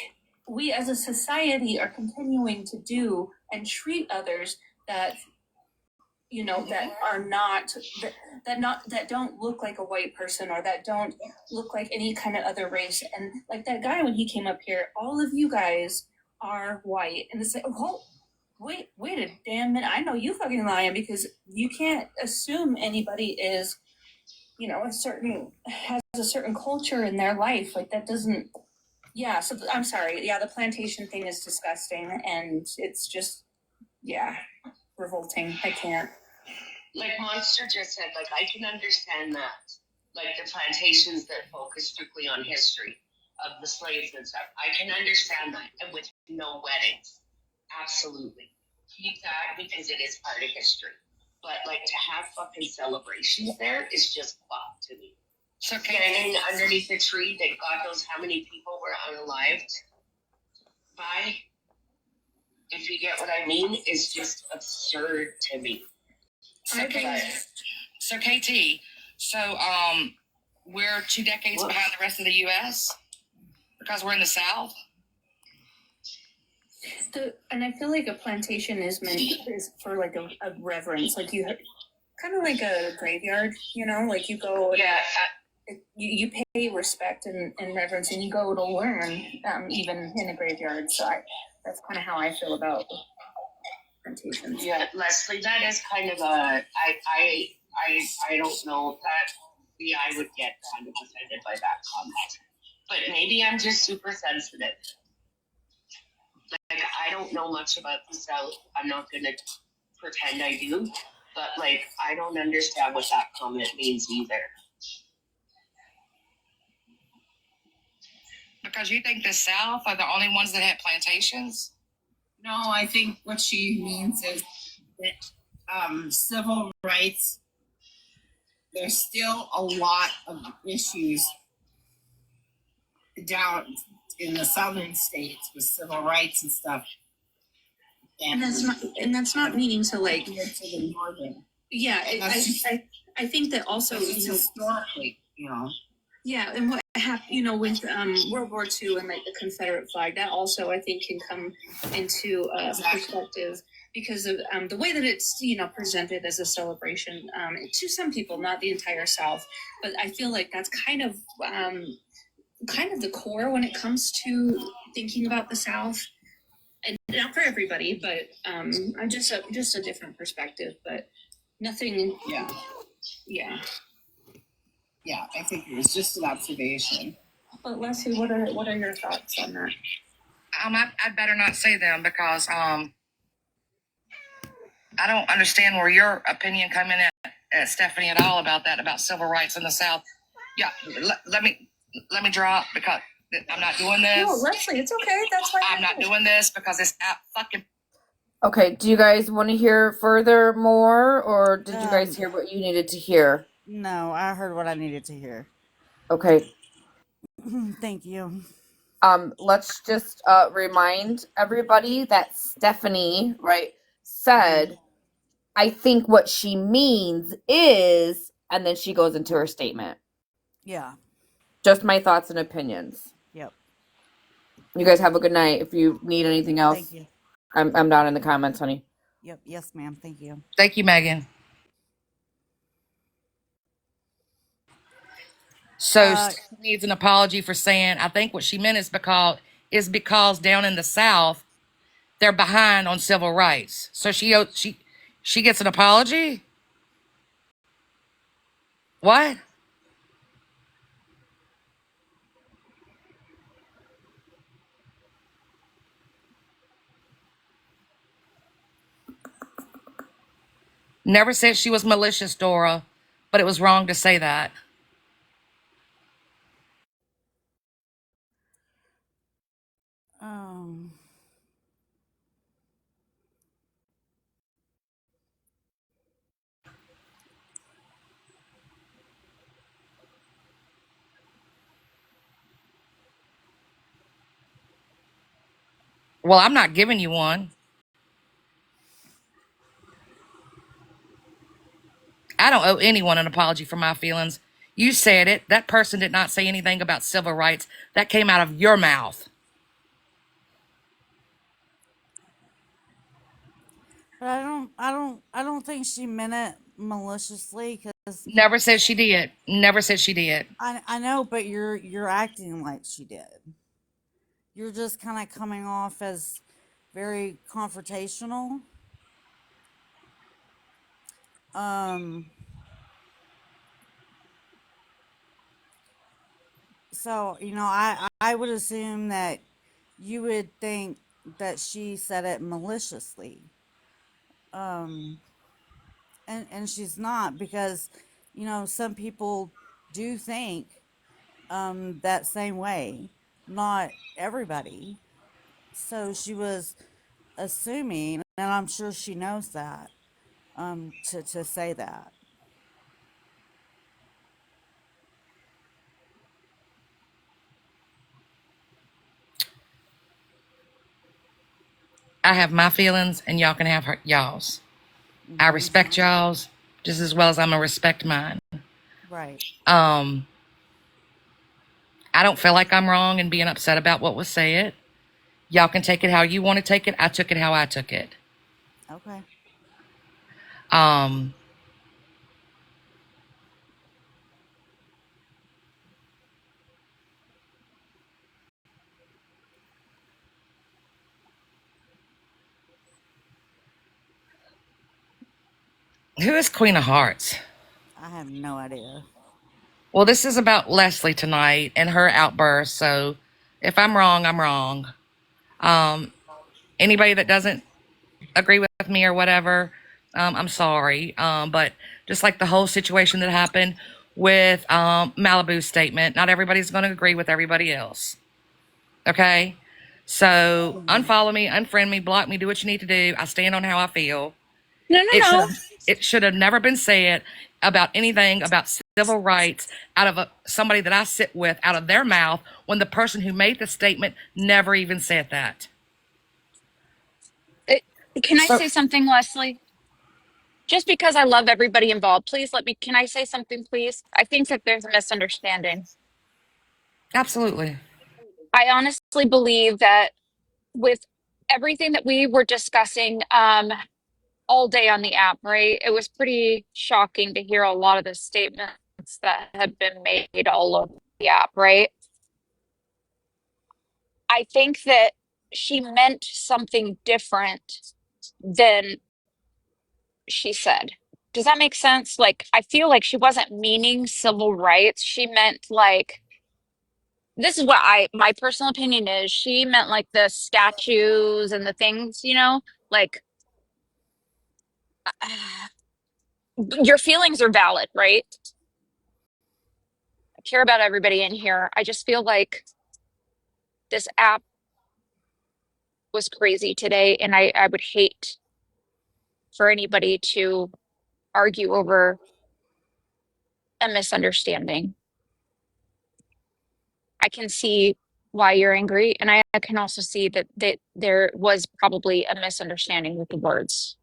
as a society are continuing to do and treat others that that are not that don't look like a white person or that don't look like any kind of other race. And like that guy when he came up here, all of you guys are white, and it's like, oh, wait a damn minute, I know you fucking lying, because you can't assume anybody is has a certain culture in their life. Like that doesn't. Yeah, so I'm sorry. Yeah, the plantation thing is disgusting, and it's just, revolting. I can't. like Monster just said. Like I can understand that, like the plantations that focus strictly on history of the slaves and stuff. I can understand that, and with no weddings, absolutely keep that because it is part of history. But like to have fucking celebrations there is just fucked to me. So Standing underneath a tree that God knows how many people were unalived by, if you get what I mean, is just absurd to me. So KT, we're 2 decades behind the rest of the U.S. because we're in the South. And I feel like a plantation is for like a reverence, like you kind of like a graveyard, like you go. Yeah. You pay respect and reverence, and you go to learn, even in a graveyard. So that's kind of how I feel about plantations. Yeah, Leslie, that is kind of a, I don't know that, yeah, I would get kind of offended by that comment. But maybe I'm just super sensitive. Like, I don't know much about the South. I'm not going to pretend I do. But, like, I don't understand what that comment means either. Because you think the South are the only ones that had plantations? No, I think what she means is that civil rights, there's still a lot of issues down in the southern states with civil rights and stuff. And that's not meaning to like, Compared to the northern. yeah, And that's just- I think that also, It's you know, historically, you know. yeah, and what happened, you know, with World War II and like the Confederate flag, that also I think can come into perspective because of the way that it's, you know, presented as a celebration to some people, not the entire South. But I feel like that's kind of the core when it comes to thinking about the South. And not for everybody, but I'm just a different perspective, but nothing. Yeah, I think it was just an observation. But Leslie, what are your thoughts on that? I'd better not say them because I don't understand where your opinion come in at Stephanie at all about that, about civil rights in the South. Yeah, let me drop because I'm not doing this. No, Leslie, it's okay. That's fine. I'm not doing this because it's fucking. Okay, do you guys want to hear further more, or did you guys hear what you needed to hear? No, I heard what I needed to hear. Okay. Thank you. Let's just remind everybody that Stephanie, right, said, I think what she means is, and then she goes into her statement. Yeah. Just my thoughts and opinions. Yep. You guys have a good night. If you need anything else, Thank you. I'm down in the comments, honey. Yep. Yes, ma'am. Thank you. Thank you, Megan. So Stephanie needs an apology for saying, I think what she meant is because down in the South, they're behind on civil rights. So she gets an apology? What? Never said she was malicious, Dora, but it was wrong to say that. Well, I'm not giving you one. I don't owe anyone an apology for my feelings. You said it. That person did not say anything about civil rights. That came out of your mouth. But I don't think she meant it maliciously because Never said she did. Never said she did. I know, but you're acting like she did. You're just kind of coming off as very confrontational. So, you know, I would assume that you would think that she said it maliciously. And she's not because, you know, some people do think that same way. Not everybody. So she was assuming, and I'm sure she knows that, to say that. I have my feelings and y'all can have y'all's. I respect y'all's just as well as I'm gonna respect mine. Right. I don't feel like I'm wrong in being upset about what was said. Y'all can take it how you want to take it. I took it how I took it. Okay. Who is Queen of Hearts? I have no idea. Well, this is about Leslie tonight and her outburst. So if I'm wrong, I'm wrong. Anybody that doesn't agree with me or whatever, I'm sorry. But just like the whole situation that happened with Malibu's statement, not everybody's going to agree with everybody else. Okay? So unfollow me, unfriend me, block me, do what you need to do. I stand on how I feel. No, It should no, have, it should have never been said about anything about civil rights out of somebody that I sit with, out of their mouth, when the person who made the statement never even said that. no. Can I So say something, Leslie? Just because I love everybody involved, please let me. Can I say something, please? I think that there's a misunderstanding. absolutely. I honestly believe that with everything that we were discussing all day on the app, right? It was pretty shocking to hear a lot of the statements that had been made all over the app, right? I think that she meant something different than she said. Does that make sense? Like, I feel like she wasn't meaning civil rights. She meant like, this is what my personal opinion is. She meant like the statues and the things, like your feelings are valid, right? I care about everybody in here. I just feel like this app was crazy today, and I would hate for anybody to argue over a misunderstanding. I can see why you're angry, and I can also see that there was probably a misunderstanding with the words.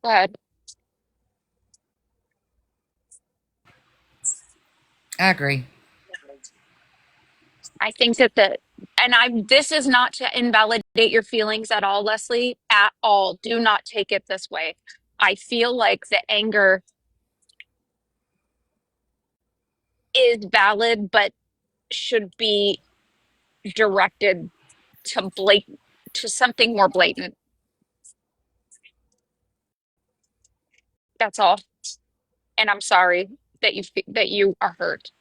Go ahead. I agree. I think and this is not to invalidate your feelings at all, Leslie, at all. Do not take it this way. I feel like the anger is valid, but should be directed to something more blatant. That's all. And I'm sorry that you are hurt.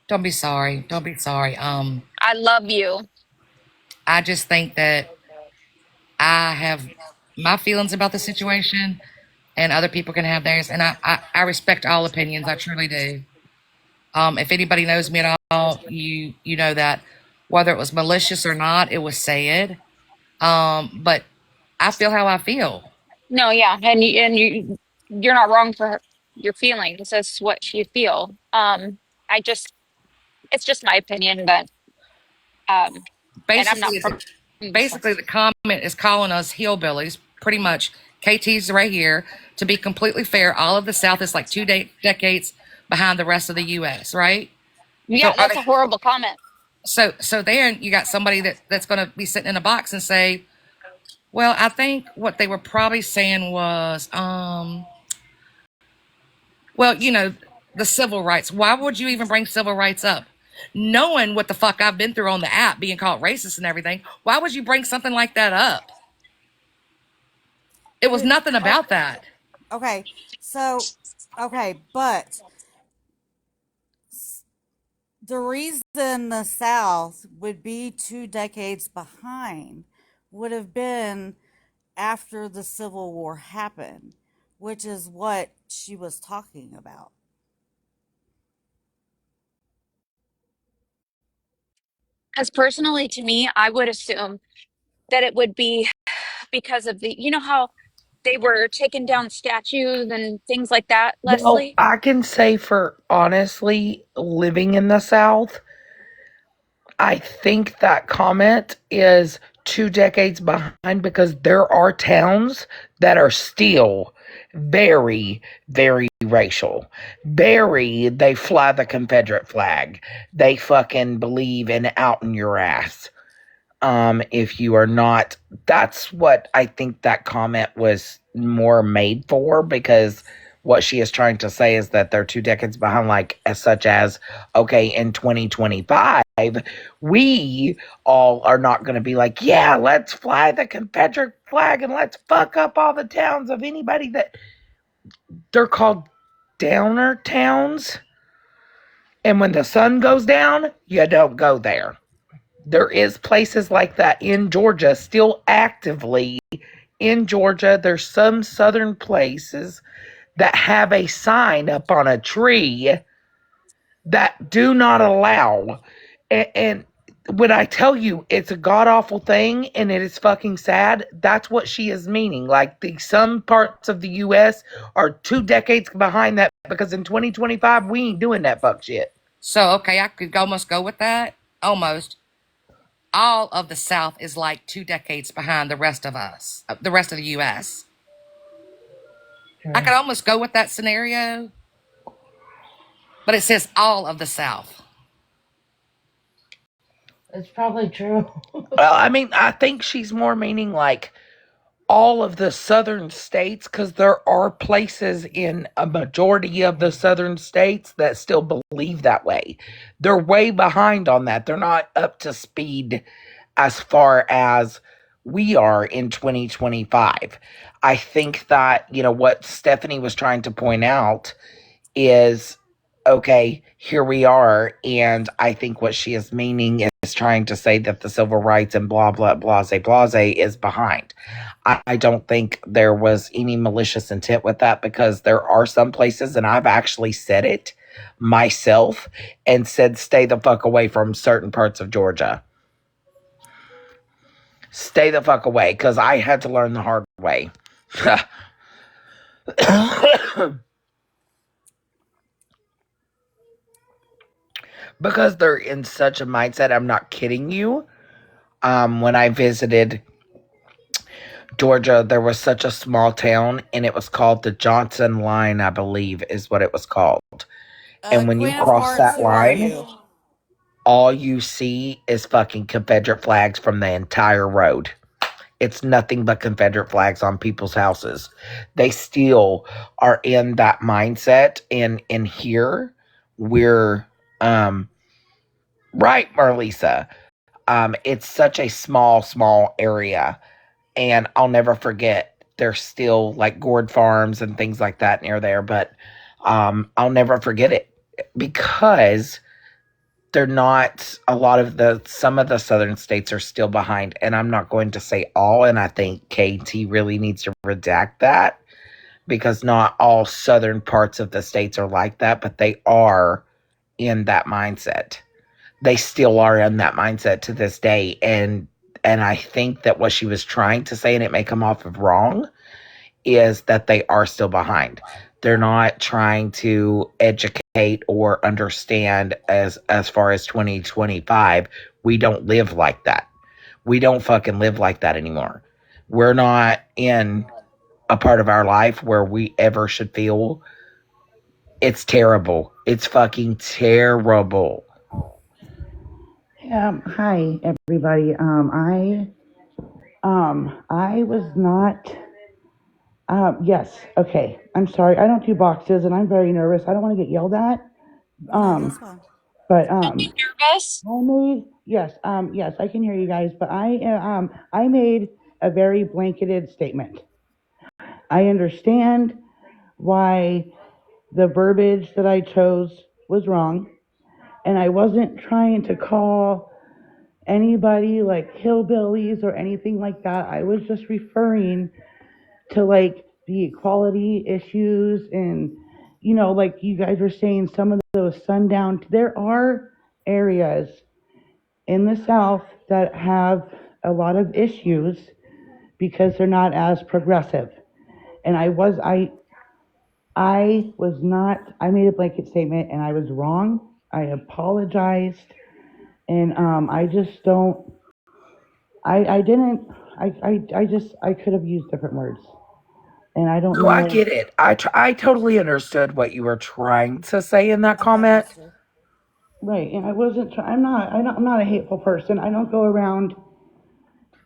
Don't be sorry. Don't be sorry. I love you. I just think that I have my feelings about the situation, and other people can have theirs. And I respect all opinions. I truly do. If anybody knows me at all, you know that whether it was malicious or not, it was said. But I feel how I feel. No, yeah, you're not wrong for your feelings. That's what you feel. It's just my opinion that and I'm not Basically, from this one. basically the comment is calling us hillbillies. Pretty much, KT's right here. To be completely fair, all of the South is like two decades behind the rest of the U.S. Right? So Yeah, are that's they? a horrible comment. So then you got somebody that's going to be sitting in a box and say, well, I think what they were probably saying was, well, the civil rights. Why would you even bring civil rights up? Knowing what the fuck I've been through on the app, being called racist and everything, why would you bring something like that up? It was nothing about that. Okay, so, okay, but the reason the South would be 2 decades behind would have been after the Civil War happened, which is what she was talking about. Because personally, to me, I would assume that it would be because of how they were taking down statues and things like that, Well, Leslie? I can say for honestly living in the South, I think that comment is 2 decades behind because there are towns that are still very, very racial. They fly the Confederate flag. They fucking believe in outing your ass. If you are not, that's what I think that comment was more made for, because what she is trying to say is that they're 2 decades behind, like, as such as, okay, in 2025, we all are not going to be like, yeah, let's fly the Confederate flag and let's fuck up all the towns of anybody that they're called downer towns. And when the sun goes down, you don't go there. There is places like that in Georgia, still actively in Georgia. There's some southern places that have a sign up on a tree that do not allow. And when I tell you it's a god awful thing and it is fucking sad, that's what she is meaning. Like some parts of the U.S. are 2 decades behind that because in 2025 we ain't doing that fuck shit. So, okay, I could almost go with that. Almost. All of the South is like 2 decades behind the rest of us, the rest of the U.S. I could almost go with that scenario, but it says all of the South. It's probably true. Well, I mean, I think she's more meaning like all of the southern states, because there are places in a majority of the southern states that still believe that way. They're way behind on that. They're not up to speed as far as we are in 2025. I think that, what Stephanie was trying to point out is, okay, here we are. And I think what she is meaning is trying to say that the civil rights and blah, blah, blase, blase is behind. I don't think there was any malicious intent with that because there are some places, and I've actually said it myself and said, stay the fuck away from certain parts of Georgia. Stay the fuck away, because I had to learn the hard way. Because they're in such a mindset, I'm not kidding you. When I visited Georgia, there was such a small town, and it was called the Johnson Line, I believe, is what it was called. And when Queen you of cross Hearts, that who are line, you? all you see is fucking Confederate flags from the entire road. It's nothing but Confederate flags on people's houses. They still are in that mindset. And in here, we're, right, Marlisa. It's such a small area. And I'll never forget, there's still like gourd farms and things like that near there. But I'll never forget it because they're not some of the southern states are still behind, and I'm not going to say all, and I think KT really needs to redact that because not all southern parts of the states are like that, but they are in that mindset. They still are in that mindset to this day, and I think that what she was trying to say, and it may come off of wrong, is that they are still behind. They're not trying to educate or understand as far as 2025. We don't live like that. We don't fucking live like that anymore. We're not in a part of our life where we ever should feel it's terrible. It's fucking terrible. Hi everybody. I was not. Yes. Okay. I'm sorry. I don't do boxes, and I'm very nervous. I don't want to get yelled at. No, that's fine. But Nervous? I made yes. Yes, I can hear you guys. But I made a very blanketed statement. I understand why the verbiage that I chose was wrong, and I wasn't trying to call anybody like hillbillies or anything like that. I was just referring to like the equality issues and like you guys were saying, some of those sundown, there are areas in the South that have a lot of issues because they're not as progressive. And I was not, I made a blanket statement and I was wrong. I apologized. And I just don't, I didn't, I could have used different words. And I don't No, know. I get it. I totally understood what you were trying to say in that comment. Right, and I wasn't. I'm not a hateful person. I don't go around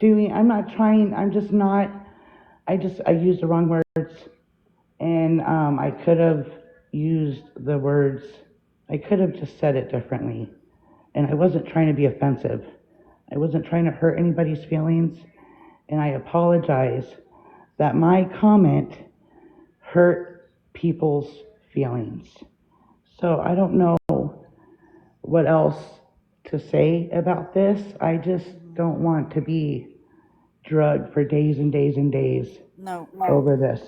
doing. I'm not trying. I'm just not. I used the wrong words, and I could have used the words. I could have just said it differently, and I wasn't trying to be offensive. I wasn't trying to hurt anybody's feelings, and I apologize that my comment hurt people's feelings. So I don't know what else to say about this. I just don't want to be drugged for days and days and days over this.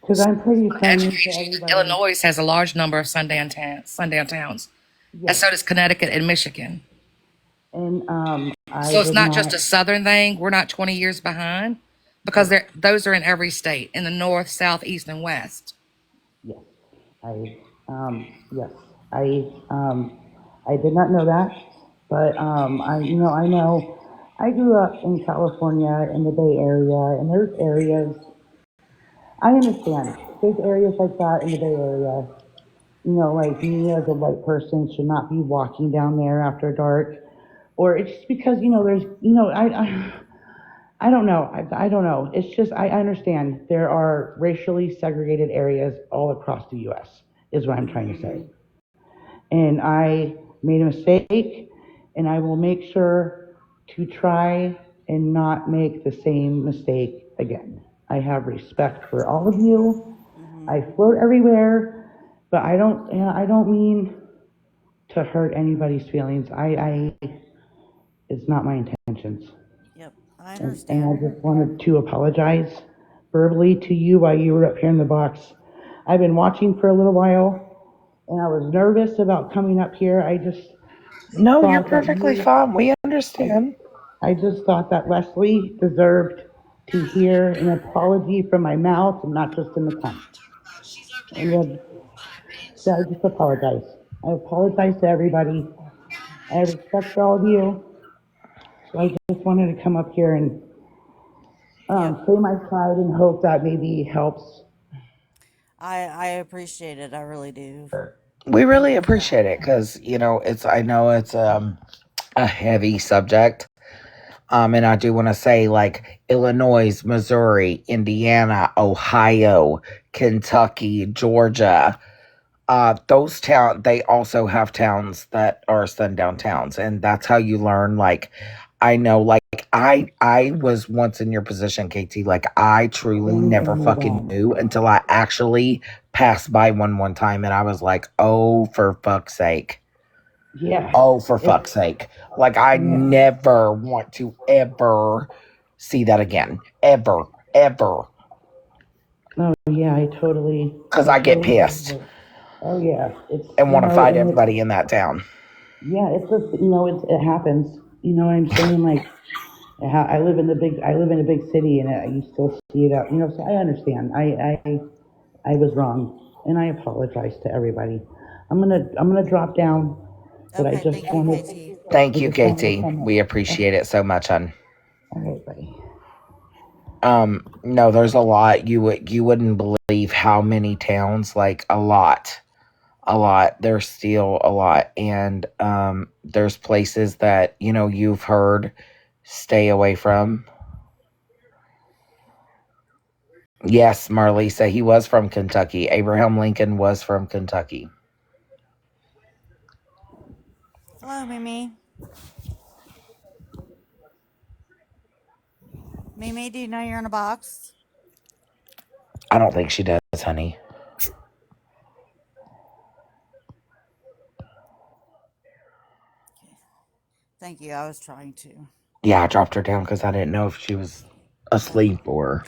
Because I'm pretty friendly to everybody. Illinois has a large number of sundown towns, and so does Connecticut and Michigan. And I So it's was not just not. a southern thing. We're not 20 years behind because those are in every state in the north, south, east, and west. Yes, yes, I did not know that, but I know. I grew up in California in the Bay Area, and there's areas. I understand. There's areas like that in the Bay Area. Like me as a white person should not be walking down there after dark, or it's just because there's I don't know. I don't know. It's just, I understand there are racially segregated areas all across the U.S., is what I'm trying to say. And I made a mistake, and I will make sure to try and not make the same mistake again. I have respect for all of you. I float everywhere, but I don't mean to hurt anybody's feelings. It's not my intentions. Yep, I And understand. I just wanted to apologize verbally to you while you were up here in the box. I've been watching for a little while, and I was nervous about coming up here. I just No, you're thought that perfectly fine. We understand. I just thought that Leslie deserved to hear an apology from my mouth and not just in the tongue. And then, so I just apologize. I apologize to everybody. I have respect for all of you. So I just wanted to come up here and say my side and hope that maybe helps. I appreciate it. I really do. We Thank really you for that. appreciate it because, I know it's a heavy subject. And I do want to say, like, Illinois, Missouri, Indiana, Ohio, Kentucky, Georgia, they also have towns that are sundown towns. And that's how you learn. Like, I know, like, I was once in your position, KT. Like, I truly never fucking knew until I actually passed by one time. And I was like, oh, for fuck's sake. Yeah. Oh, for fuck's sake. Like, I never want to ever see that again. Ever. Ever. Oh, yeah, I totally. Because I get pissed Oh, yeah. It's, and want to fight and everybody in that town. yeah, it's just, it happens. You know what I'm saying? Like, I live in a big city, and you still see it out. So I understand. I was wrong, and I apologize to everybody. I'm gonna drop down, but I Okay, just thank you, wanted. KT. Thank you, KT. We appreciate it so much, hon. All right, buddy. No, there's a lot. You wouldn't believe how many towns, like, a lot. There's still a lot. And there's places that, you've heard, stay away from. Yes, Marlisa, he was from Kentucky. Abraham Lincoln was from Kentucky. Hello, Mimi. Mimi, do you know you're in a box? I don't think she does, honey. Thank you. I was trying to. Yeah, I dropped her down because I didn't know if she was asleep or.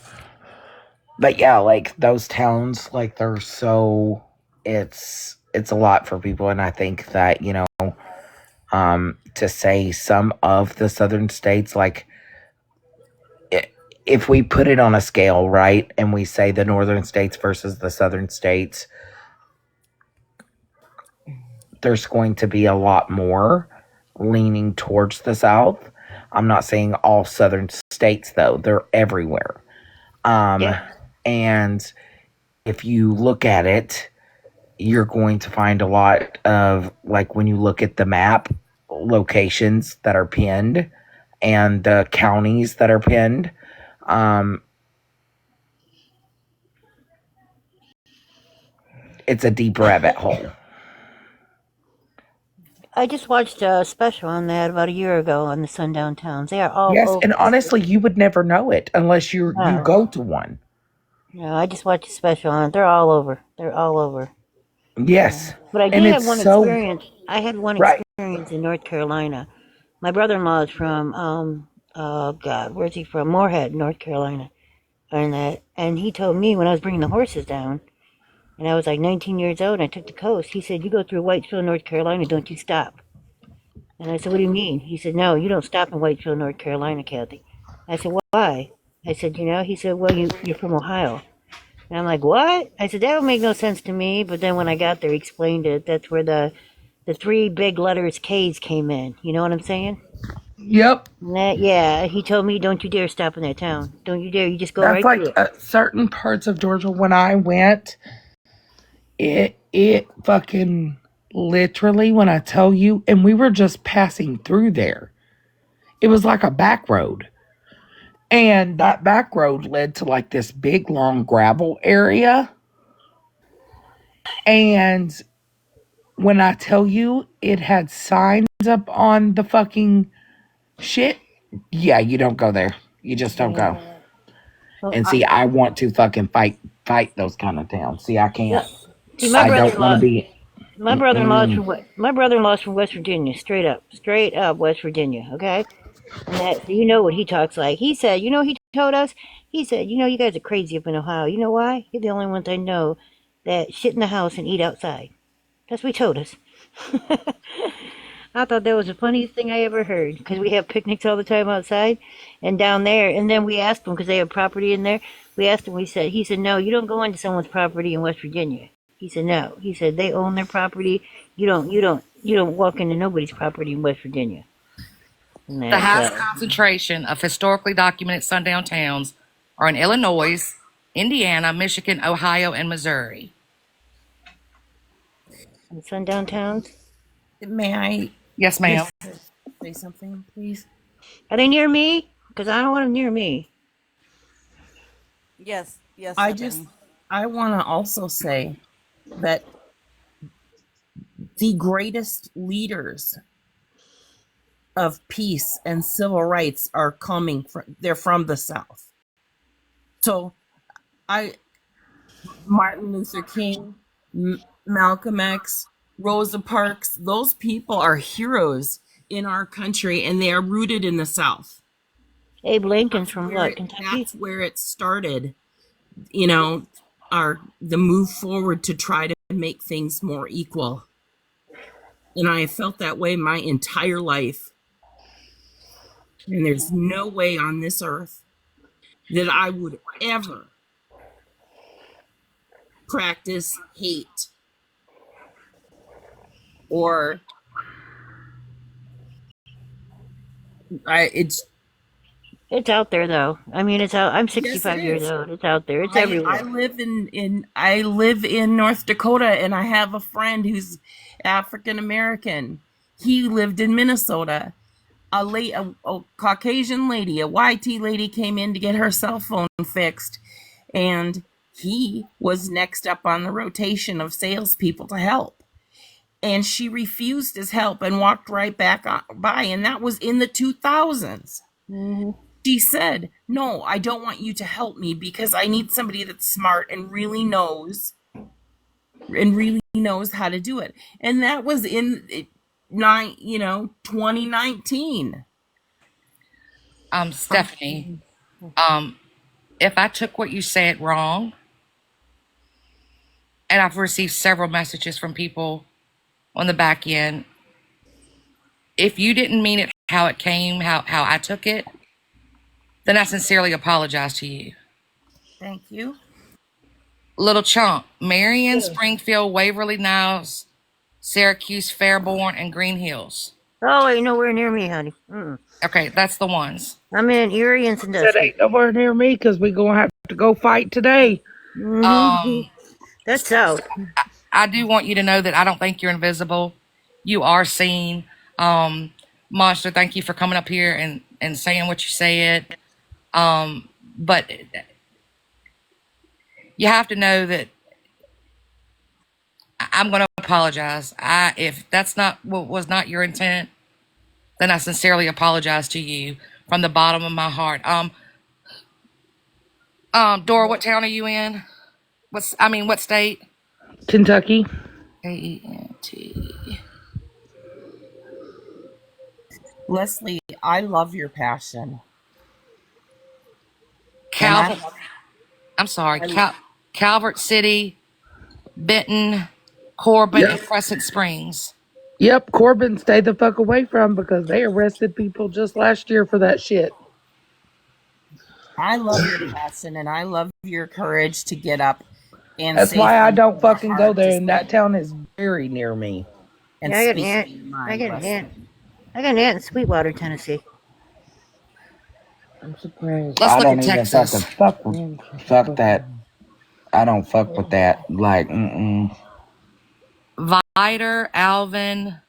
But yeah, like, those towns, like, they're so. It's a lot for people, and I think that, to say some of the southern states, like, if we put it on a scale, right, and we say the northern states versus the southern states, there's going to be a lot more leaning towards the south. I'm not saying all southern states, though. They're everywhere. And if you look at it, you're going to find a lot of, like, when you look at the map, locations that are pinned and the counties that are pinned. It's a deep rabbit hole. I just watched a special on that about a year ago on the sundown towns. They are all Yes, over. and honestly, you would never know it unless you go to one. No, I just watched a special on it. They're all over. They're all over. Yes. But I did have one experience. I had one experience in North Carolina. My brother-in-law is from, oh God, where's he from? Moorhead, North Carolina. And he told me when I was bringing the horses down, and I was like 19 years old, and I took the coast, he said, you go through Whitesville, North Carolina, don't you stop. And I said, what do you mean? He said, no, you don't stop in Whiteville, North Carolina, Kathy. I said, why? I said, he said, well, you're from Ohio. And I'm like, what? I said, that would make no sense to me. But then when I got there, he explained it. That's where the three big letters K's came in. You know what I'm saying? Yep. Yeah, he told me, don't you dare stop in that town. Don't you dare. You just go That's right like through it. certain parts of Georgia when I went, it fucking literally, when I tell you, and we were just passing through there. It was like a back road. And that back road led to like this big long gravel area. And when I tell you it had signs up on the fucking shit, yeah, you don't go there. You just don't go. Well, And see, I want to fucking fight those kind of towns. See, I can't. See, my I don't want brother-in-law, to be. my brother-in-law's from West Virginia, straight up West Virginia. Okay, and so you know what he talks like. He said, he told us. He said, you guys are crazy up in Ohio. You know why? You're the only ones I know that shit in the house and eat outside. That's what he told us. I thought that was the funniest thing I ever heard because we have picnics all the time outside and down there. And then we asked them because they have property in there. We asked him. He said, no, you don't go into someone's property in West Virginia. He said, no. He said they own their property. You don't walk into nobody's property in West Virginia. The highest concentration of historically documented sundown towns are in Illinois, Indiana, Michigan, Ohio, and Missouri. And sundown towns? May I? Yes, ma'am. Say something, please. Are they near me? Because I don't want them near me. Yes. I want to also say that the greatest leaders of peace and civil rights are they're from the South. So Martin Luther King, Malcolm X, Rosa Parks, those people are heroes in our country and they are rooted in the South. Abe Lincoln's from Kentucky? That's where it started, the move forward to try to make things more equal. And I have felt that way my entire life. And there's no way on this earth that I would ever practice hate or it's out there though. I mean, it's out. I'm 65 years old. It's out there. It's everywhere. I live in North Dakota, and I have a friend who's African American. He lived in Minnesota. A Caucasian lady, a YT lady, came in to get her cell phone fixed, and he was next up on the rotation of salespeople to help. And she refused his help and walked right back by, and that was in the 2000s. Mm-hmm. She said, no, I don't want you to help me because I need somebody that's smart and really knows how to do it. And that was in 2019. Stephanie, if I took what you said wrong, and I've received several messages from people on the back end, if you didn't mean it how it came, how I took it, then I sincerely apologize to you. Thank you. Little chunk, Marion, Springfield, Waverly, Niles, Syracuse, Fairborn, and Green Hills. Oh, ain't nowhere near me, honey. Okay, that's the ones. I'm in Erie and Sandusky. That ain't nowhere near me because we're going to have to go fight today. Mm-hmm. That's south. I do want you to know that I don't think you're invisible. You are seen. Monster, thank you for coming up here and saying what you said. But you have to know that I'm going to apologize. If that's not what was not your intent, then I sincerely apologize to you from the bottom of my heart. Dora, what town are you in? What state? Kentucky. K-E-N-T. Leslie, I love your passion. Calvert City, Benton, Corbin, and Crescent Springs. Yep, Corbin stayed the fuck away from because they arrested people just last year for that shit. I love your passion and I love your courage to get up and That's say why I things don't from the fucking go heart there, and that to town is very near me. and Yeah, I got an speak aunt. your I mind, got an aunt. Leslie. I got an aunt in Sweetwater, Tennessee. I'm surprised. Let's I look at don't even fucking Texas. fuck that. I don't fuck with that. Like, Vidor, Alvin,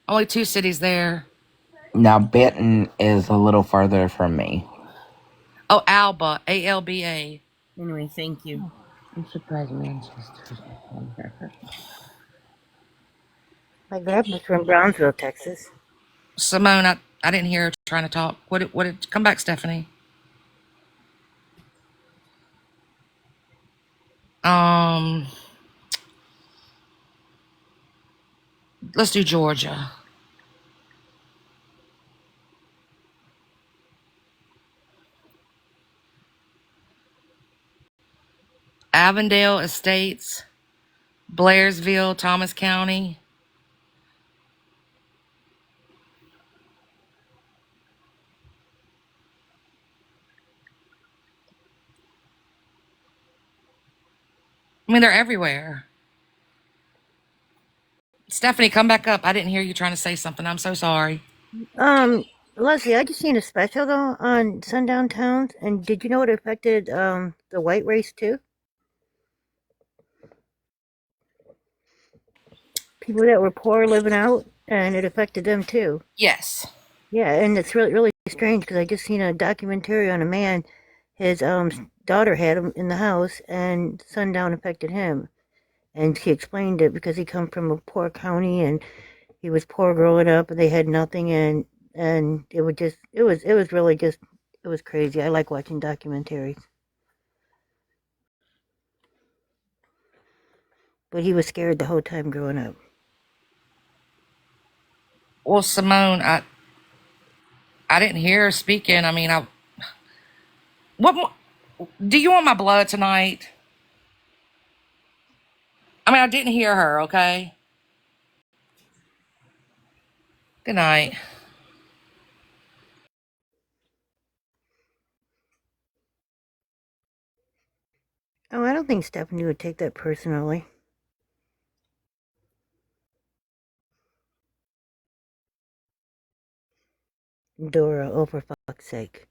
only 2 cities there. Now Benton is a little further from me. Oh, Alba, ALBA. Anyway, thank you. I'm surprised Manchester's on here. My grandpa's from Brownsville, Texas. Simone, I didn't hear her trying to talk. What come back, Stephanie. Let's do Georgia. Avondale Estates, Blairsville, Thomas County. I mean, they're everywhere. Stephanie, come back up. I didn't hear you trying to say something. I'm so sorry. Leslie, I just seen a special though on Sundown Towns, and did you know it affected the white race too? People that were poor living out, and it affected them too. Yes. Yeah, and it's really strange because I just seen a documentary on a man. His daughter had him in the house, and sundown affected him. And he explained it because he come from a poor county, and he was poor growing up, and they had nothing, and it would just it was really just it was crazy. I like watching documentaries. But he was scared the whole time growing up. Well, Simone, I didn't hear her speaking. I mean, what more, do you want my blood tonight? I mean, I didn't hear her, okay? Good night. Oh, I don't think Stephanie would take that personally. Dora, oh for fuck's sake.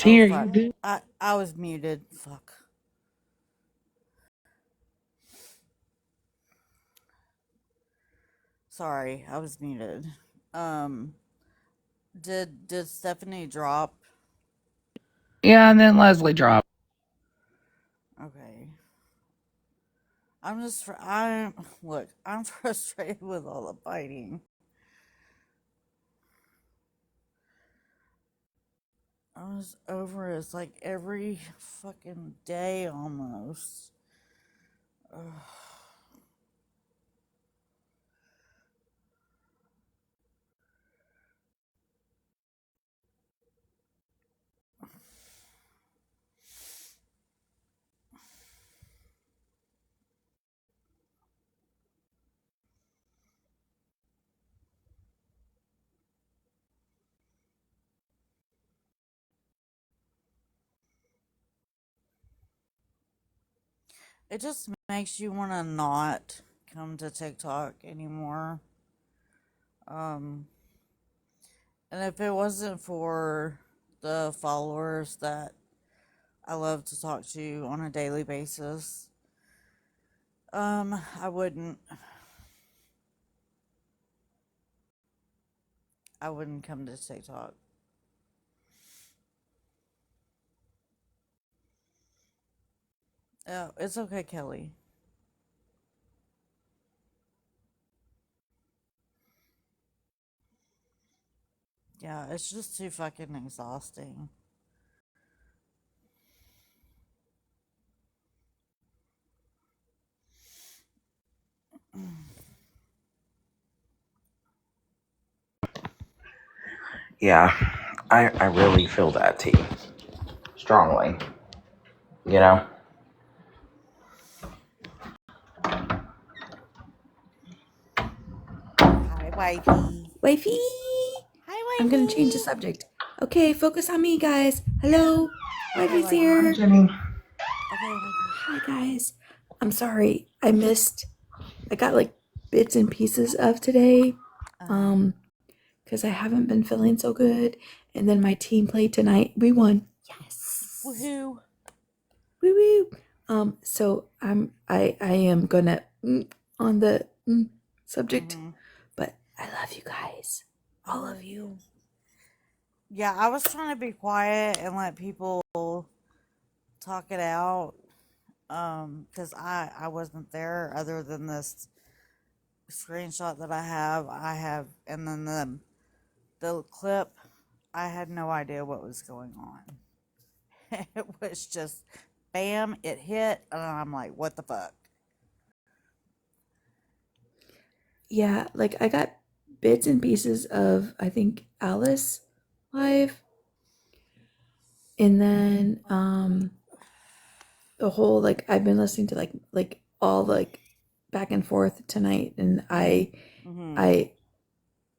Oh Tia, you fuck. do? I was muted. Fuck. Sorry, I was muted. Um did Stephanie drop? Yeah, and then Leslie dropped. Okay. I'm look, I'm frustrated with all the fighting. I was over it. It's like every fucking day almost. It just makes you want to not come to TikTok anymore. And if it wasn't for the followers that I love to talk to on a daily basis, I wouldn't. I wouldn't come to TikTok. Oh, it's okay, Kelly. Yeah, it's just too fucking exhausting. Yeah, I really feel that, T. Strongly. You know? Hi, wifey. Wifey! Hi, I'm gonna change the wifey. subject. Okay, focus on me, guys. Hello, Okay, wifey's wifey. here. Jenny. Okay, wifey. Hi, guys. I'm sorry. I got like bits and pieces of today. Because I haven't been feeling so good. And then my team played tonight. We won. Yes. Woohoo. Woo woo. So I am gonna on the subject, but I love you guys. All of you. Yeah, I was trying to be quiet and let people talk it out. Because I wasn't there other than this screenshot that I have, and then the clip. I had no idea what was going on. It was just bam, it hit, and I'm like, what the fuck? Yeah, like I got bits and pieces of I think Alice live, and then the whole like I've been listening to like all like back and forth tonight, and I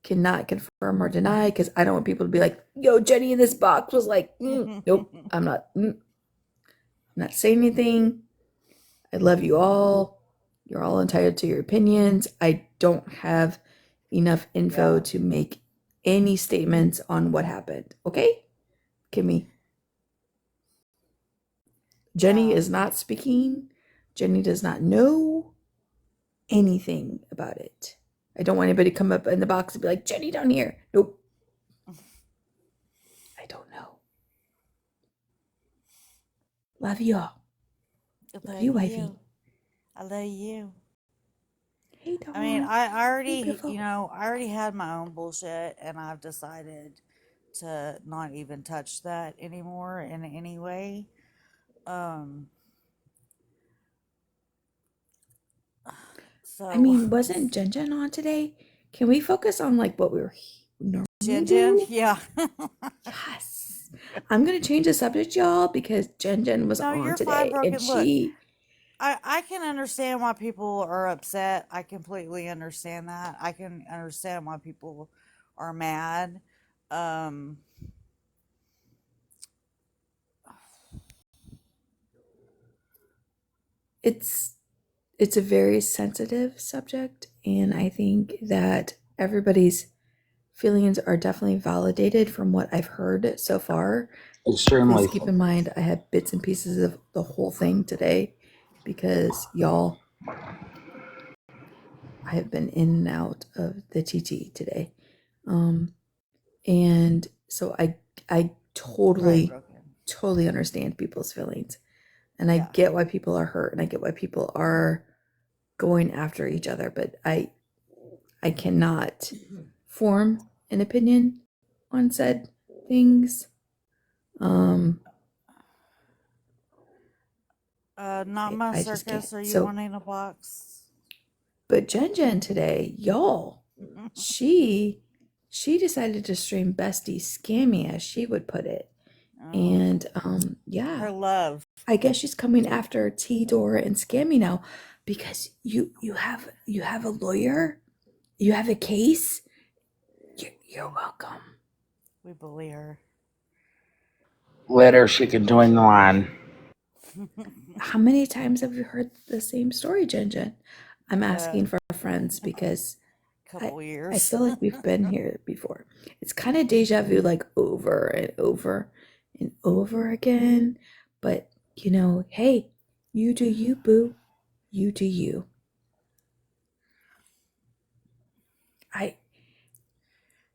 cannot confirm or deny because I don't want people to be like, yo, Jenny in this box was like, nope, I'm not saying anything. I love you all. You're all entitled to your opinions. I don't have enough info to make any statements on what happened. Okay? Kimmy. Jenny is not speaking. Jenny does not know anything about it. I don't want anybody to come up in the box and be like, Jenny down here. Nope. I don't know. Love you all. Love you, wifey. I love you. Hey, dog. I mean, I already, Beautiful. I already had my own bullshit, and I've decided to not even touch that anymore in any way. So I mean, wasn't Jen Jen on today? Can we focus on like what we were normally Jen, do? yeah. Yes. I'm gonna change the subject, y'all, because Jen Jen was No, on you're today, fine, Broken. and Look, she. I can understand why people are upset. I completely understand that. I can understand why people are mad. It's a very sensitive subject, and I think that everybody's feelings are definitely validated from what I've heard so far. Extremely. Please keep in mind I had bits and pieces of the whole thing today because y'all, I have been in and out of the TT today. And so I totally understand people's feelings, and I get why people are hurt, and I get why people are going after each other, but I cannot form an opinion on said things. Not my I just can't. circus. Are you So, wanting a box? but Jen today, y'all, she decided to stream Bestie Scammy, as she would put it. And yeah, Her love. I guess she's coming after T Dora and Scammy now because you have a lawyer, you have a case. You're welcome. We believe her. Let her, she can join the line. How many times have you heard the same story, Jen? I'm asking for friends because Couple years. I feel like we've been here before. It's kind of deja vu, like over and over and over again. But you know, hey, you do you, boo. You do you.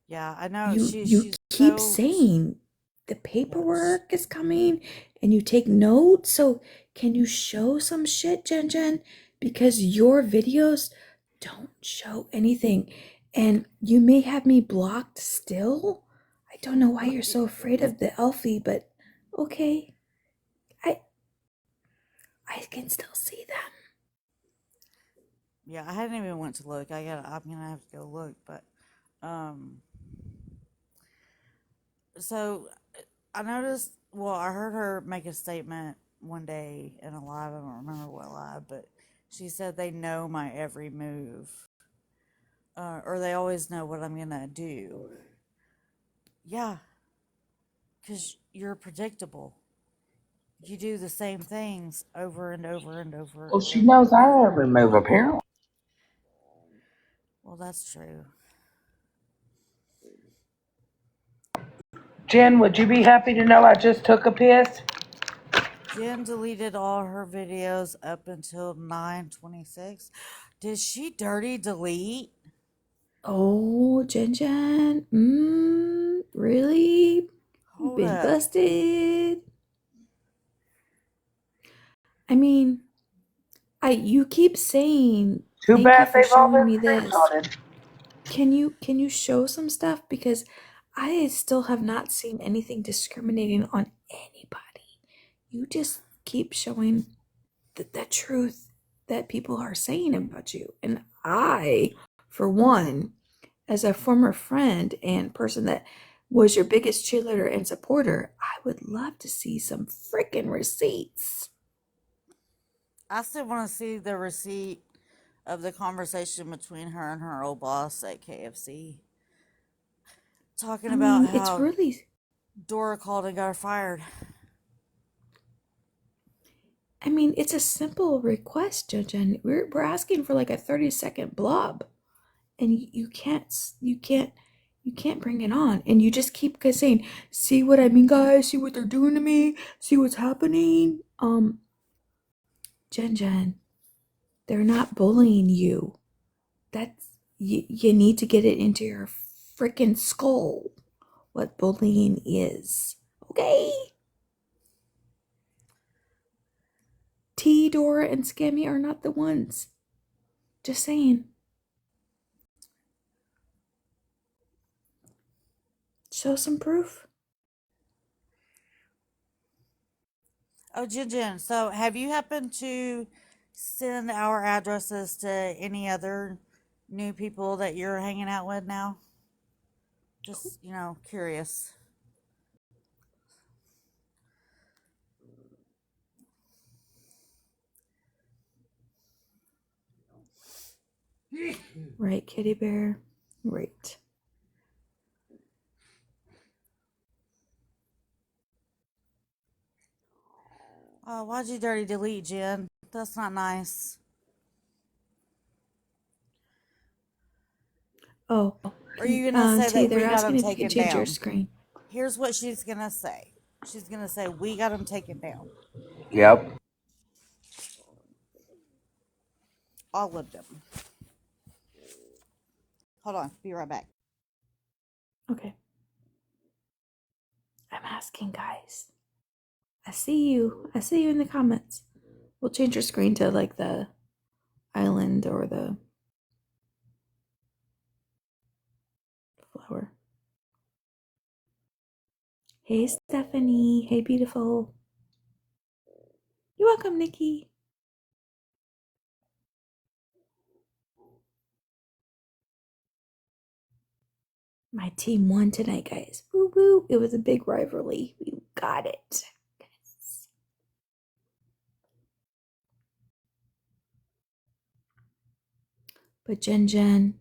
Yeah, I know. You She's keep so. saying the paperwork is coming and you take notes. So can you show some shit, Jen? Because your videos don't show anything. And you may have me blocked still. I don't know why you're so afraid of the Elfie, but okay. I can still see them. Yeah, I hadn't even went to look. I'm gonna have to go look, but so I noticed. Well, I heard her make a statement one day in a live. I don't remember what live, but she said they know my every move, or they always know what I'm gonna do. Yeah, because you're predictable. You do the same things over and over and over. Well, she And knows over. our every move, apparently. Well, that's true. Jen, would you be happy to know I just took a piss? Jen deleted all her videos up until 9/26. Did she dirty delete? Oh, Jen. Really? You've Hold been up. busted. I mean, you keep saying Too thank you bad for they've all showing been me this. screenshotted. Can you show some stuff? Because I still have not seen anything discriminating on anybody. You just keep showing the truth that people are saying about you. And I, for one, as a former friend and person that was your biggest cheerleader and supporter, I would love to see some freaking receipts. I still want to see the receipt of the conversation between her and her old boss at KFC. Talking about how it's really. Dora called and got her fired. I mean, it's a simple request, Jen. We're asking for like a 30-second blob, and you can't bring it on, and you just keep saying, "See what I mean, guys? See what they're doing to me? See what's happening?" Jen, they're not bullying you. That's you need to get it into your freaking skull what bullying is. Okay? T, Dora, and Scammy are not the ones. Just saying. Show some proof. Oh, Jen, so have you happened to send our addresses to any other new people that you're hanging out with now? Just, curious. Right, kitty bear? Right. Oh, why'd you dirty delete, Jen? That's not nice. Oh. Or are you going to say T, that we they're got them asking if you can taken change your down? screen. Here's what she's going to say. She's going to say, we got them taken down. Yep. All of them. Hold on. Be right back. Okay. I'm asking, guys. I see you. I see you in the comments. We'll change your screen to like the island or the flower. Hey, Stephanie. Hey, beautiful. You You're welcome, Nikki. My team won tonight, guys. Woo woo. It was a big rivalry. We got it. Yes. But Jen.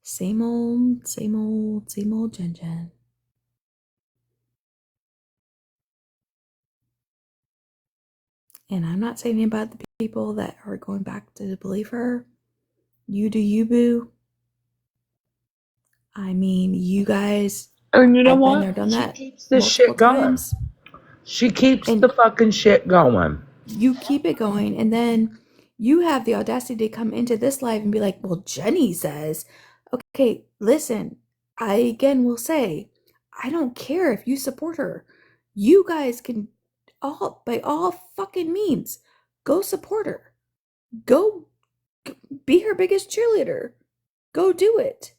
Same old Jen. And I'm not saying about the people that are going back to believe her. You do you, boo. I mean, you guys. And you know I've what? been there, done that. She keeps the shit going. She keeps the fucking shit going. You keep it going, and then you have the audacity to come into this live and be like, well, Jenny says, okay, listen, I again will say, I don't care if you support her. You guys can by all fucking means, go support her. Go be her biggest cheerleader. Go do it.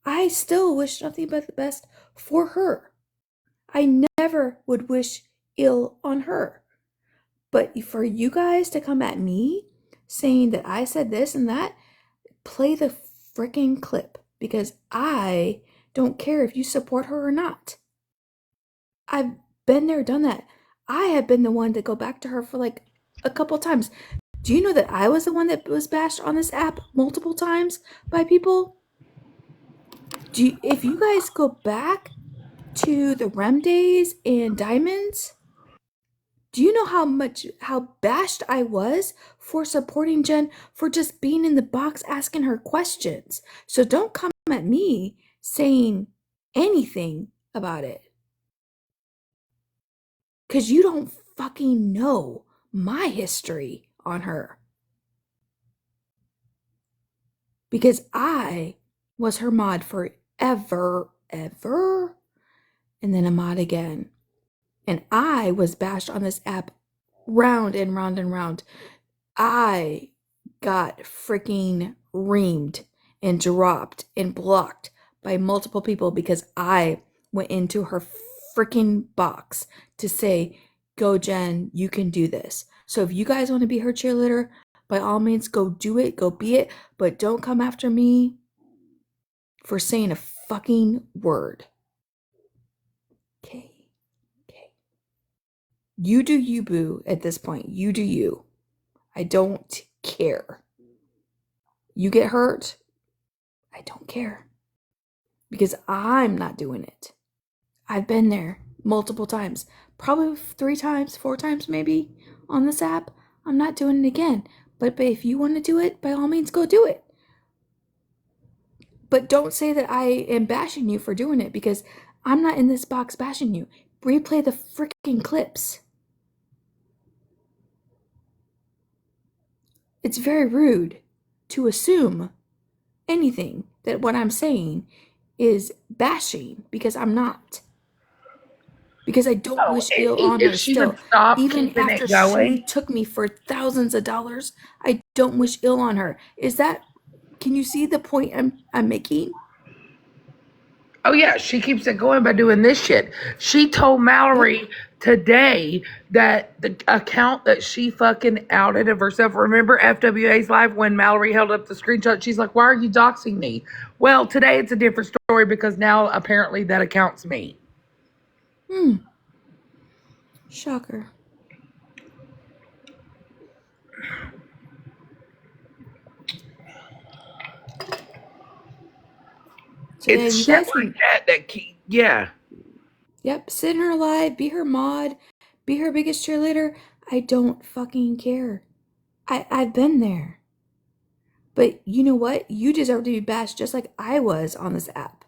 I still wish nothing but the best for her. I never would wish ill on her. But for you guys to come at me saying that I said this and that, play the freaking clip, because I don't care if you support her or not. I've been there, done that. I have been the one to go back to her for like a couple times. Do you know that I was the one that was bashed on this app multiple times by people? If you guys go back to the Rem days and Diamonds, do you know how bashed I was for supporting Jen, for just being in the box asking her questions? So don't come at me saying anything about it, because you don't fucking know my history on her. Because I was her mod forever, and then a mod again. And I was bashed on this app round and round and round. I got freaking reamed and dropped and blocked by multiple people because I went into her freaking box to say, go Jen, you can do this. So if you guys want to be her cheerleader, by all means, go do it, go be it, but don't come after me for saying a fucking word. Okay. You do you, boo, at this point. You do you. I don't care. You get hurt, I don't care. Because I'm not doing it. I've been there multiple times. Probably 3 times, 4 times maybe on this app. I'm not doing it again. But if you want to do it, by all means, go do it. But don't say that I am bashing you for doing it, because I'm not in this box bashing you. Replay the freaking clips. It's very rude to assume anything that what I'm saying is bashing, because I'm not. Because I don't wish ill on her still. Even after she took me for thousands of dollars, I don't wish ill on her. Can you see the point I'm making? Oh yeah, she keeps it going by doing this shit. She told Mallory today that the account that she fucking outed of herself, remember FWA's live when Mallory held up the screenshot, she's like, why are you doxing me? Well, today it's a different story, because now apparently that account's me. Shocker. So it's you shit guys like that yeah. Yep, sit in her live, be her mod, be her biggest cheerleader. I don't fucking care. I've been there. But you know what? You deserve to be bashed just like I was on this app.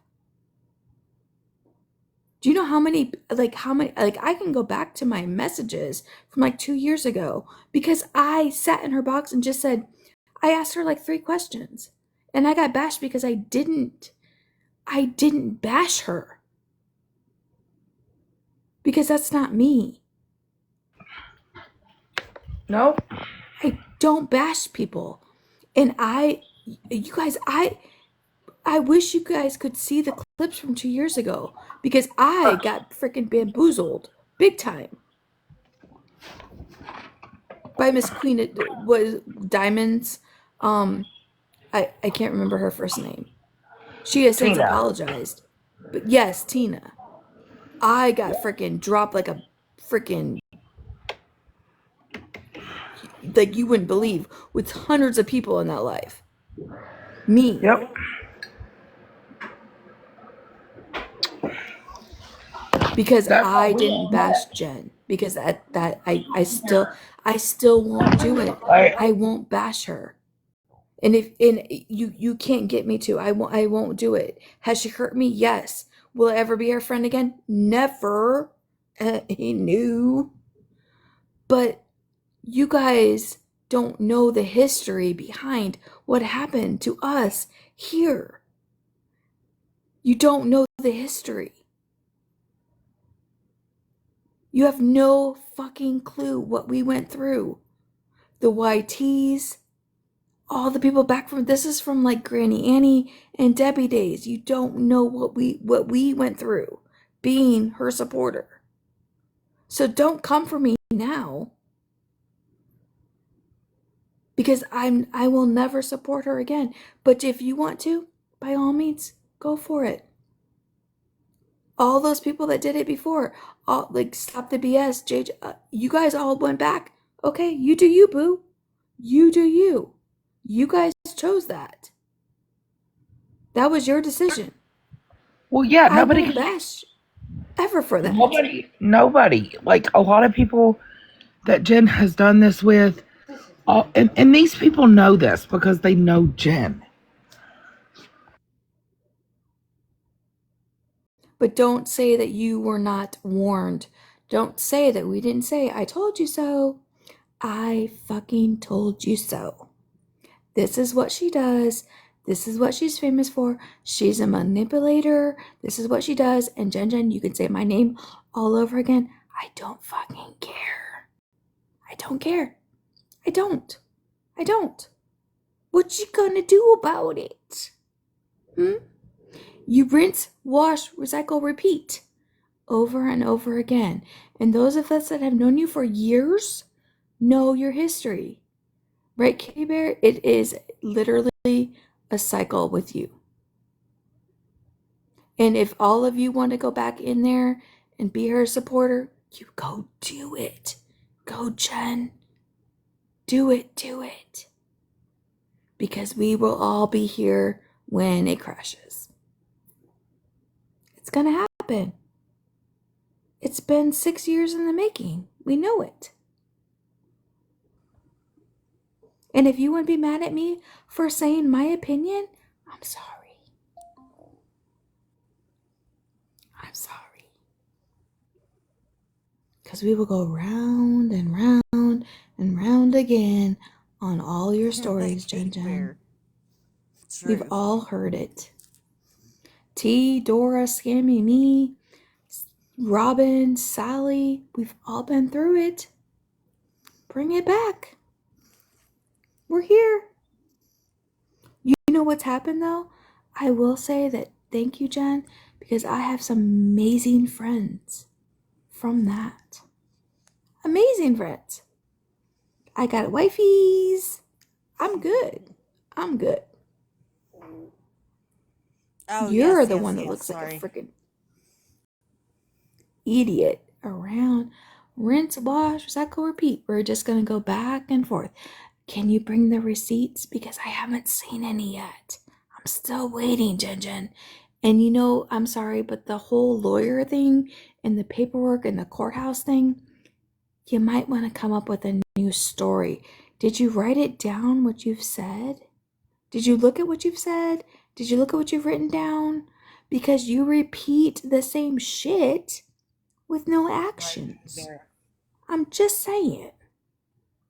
Do you know how many, I can go back to my messages from like 2 years ago, because I sat in her box and just said, I asked her like 3 questions, and I got bashed because I didn't bash her. Because that's not me. Nope. I don't bash people. And you guys, I wish you guys could see the clips from 2 years ago because I got freaking bamboozled big time by Miss Queen. It was Diamonds. I can't remember her first name. She has since Tina. apologized. But yes, Tina. I got freaking dropped like a freaking, like you wouldn't believe, with hundreds of people in that live. Me. Yep. Because That's how I we didn't all bash met. Jen. Because I still won't do it. Like, I won't bash her. And you can't get me to. I won't do it. Has she hurt me? Yes. Will I ever be her friend again? Never. He knew. But you guys don't know the history behind what happened to us here. You don't know the history. You have no fucking clue what we went through. The YTs, all the people back from, this is from like Granny Annie and Debbie days. You don't know what we went through being her supporter. So don't come for me now. Because I will never support her again. But if you want to, by all means, go for it. All those people that did it before, all like Stop the BS, JJ, you guys all went back. Okay, you do you, boo. You do you. You guys chose that. That was your decision. well, yeah, I nobody won't can. bash ever for that. Nobody. Like a lot of people that Jen has done this with, and these people know this because they know Jen. But don't say that you were not warned. Don't say that we didn't say, I told you so. I fucking told you so. This is what she does. This is what she's famous for. She's a manipulator. This is what she does. And Jen, you can say my name all over again. I don't fucking care. I don't care. I don't. I don't. What you gonna do about it? You rinse, wash, recycle, repeat over and over again. And those of us that have known you for years know your history. Right, Kitty Bear? It is literally a cycle with you. And if all of you want to go back in there and be her supporter, you go do it. Go, Jen. Do it, do it. Because we will all be here when it crashes. It's going to happen. It's been 6 years in the making. We know it. And if you want to be mad at me for saying my opinion, I'm sorry. I'm sorry. Because we will go round and round and round again on all your stories, Jen. We've all heard it. T, Dora, Scammy, me, Robin, Sally, we've all been through it. Bring it back. We're here. You know what's happened though? I will say that thank you, Jen, because I have some amazing friends from that. Amazing friends. I got wifeys. I'm good. I'm good. Oh, You're yes, the yes, one that yes, looks sorry. like a freaking idiot around. Rinse, wash, recycle, repeat. We're just going to go back and forth. Can you bring the receipts? Because I haven't seen any yet. I'm still waiting, Jen. And you know, I'm sorry, but the whole lawyer thing and the paperwork and the courthouse thing, you might want to come up with a new story. Did you write it down, what you've said? Did you look at what you've said? Did you look at what you've written down? Because you repeat the same shit with no actions. I'm just saying.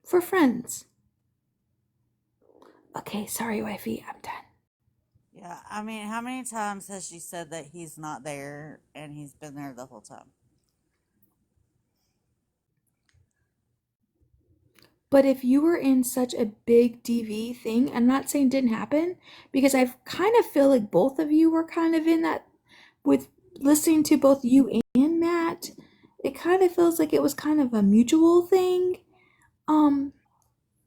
For friends. Okay, sorry, wifey, I'm done. Yeah, I mean, how many times has she said that he's not there and he's been there the whole time? But if you were in such a big DV thing, I'm not saying it didn't happen, because I kind of feel like both of you were kind of in that, with listening to both you and Matt, it kind of feels like it was kind of a mutual thing.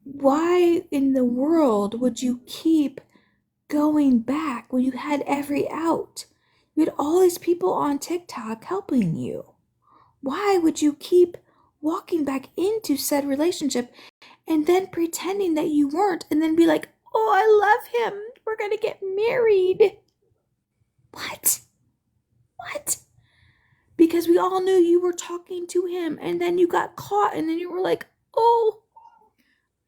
Why in the world would you keep going back when you had every out? You had all these people on TikTok helping you. Why would you keep walking back into said relationship and then pretending that you weren't, and then be like, oh, I love him, we're gonna get married? What? Because we all knew you were talking to him, and then you got caught, and then you were like, oh,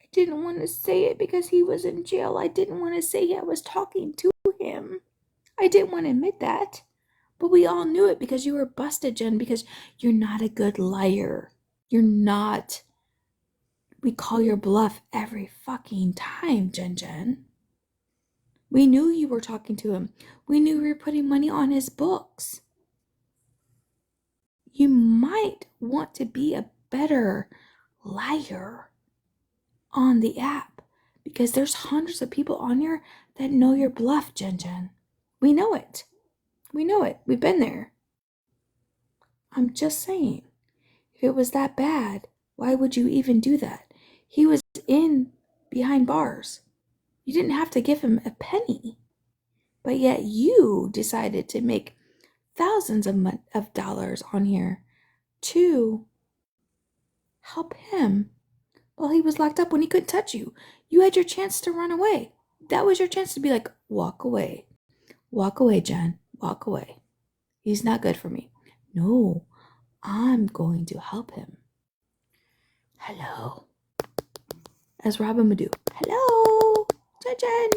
I didn't want to say it because he was in jail. I didn't want to say I was talking to him. I didn't want to admit that. But we all knew it because you were busted, Jen, because you're not a good liar. You're not. We call your bluff every fucking time, Jen. We knew you were talking to him. We knew we were putting money on his books. You might want to be a better liar on the app, because there's hundreds of people on here that know your bluff, Jen. We know it. We've been there. I'm just saying, if it was that bad, why would you even do that? He was in behind bars. You didn't have to give him a penny. But yet you decided to make thousands of dollars on here to help him while he was locked up, when he couldn't touch you. You had your chance to run away. That was your chance to be like, walk away. Walk away, Jen. Walk away. He's not good for me. No, I'm going to help him. Hello. As Robin would do. Hello, Jen.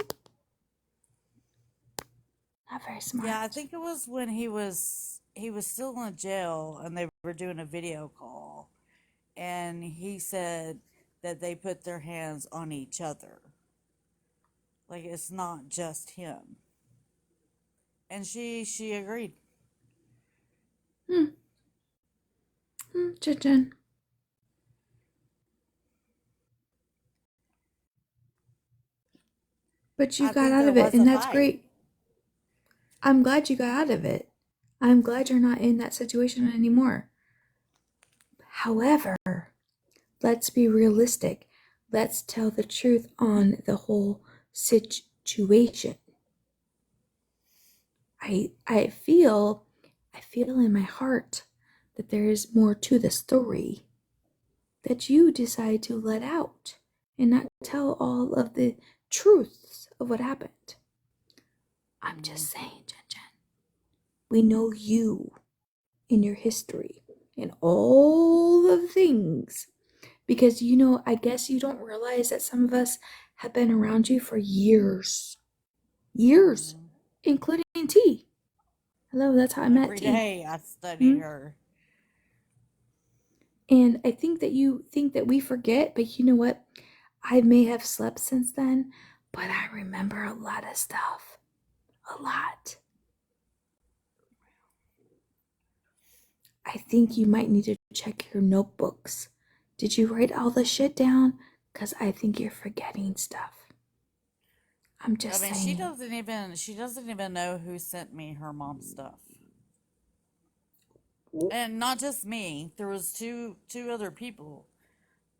Not very smart. Yeah, I think it was when he was still in jail and they were doing a video call, and he said that they put their hands on each other. Like, it's not just him. And she agreed. Jen. But you got out of it, and that's great. I'm glad you got out of it. I'm glad you're not in that situation anymore. However, let's be realistic. Let's tell the truth on the whole situation. I feel in my heart that there is more to the story that you decide to let out and not tell all of the truths of what happened. I'm just saying, Jen. We know you in your history and all the things. Because, I guess you don't realize that some of us have been around you for years. Years. Including T. Hello, that's how I met T. Every day I studied her. And I think that you think that we forget, but you know what? I may have slept since then, but I remember a lot of stuff. A lot. I think you might need to check your notebooks. Did you write all the shit down? Because I think you're forgetting stuff. I'm just saying. She doesn't even know who sent me her mom's stuff. And not just me. There was two other people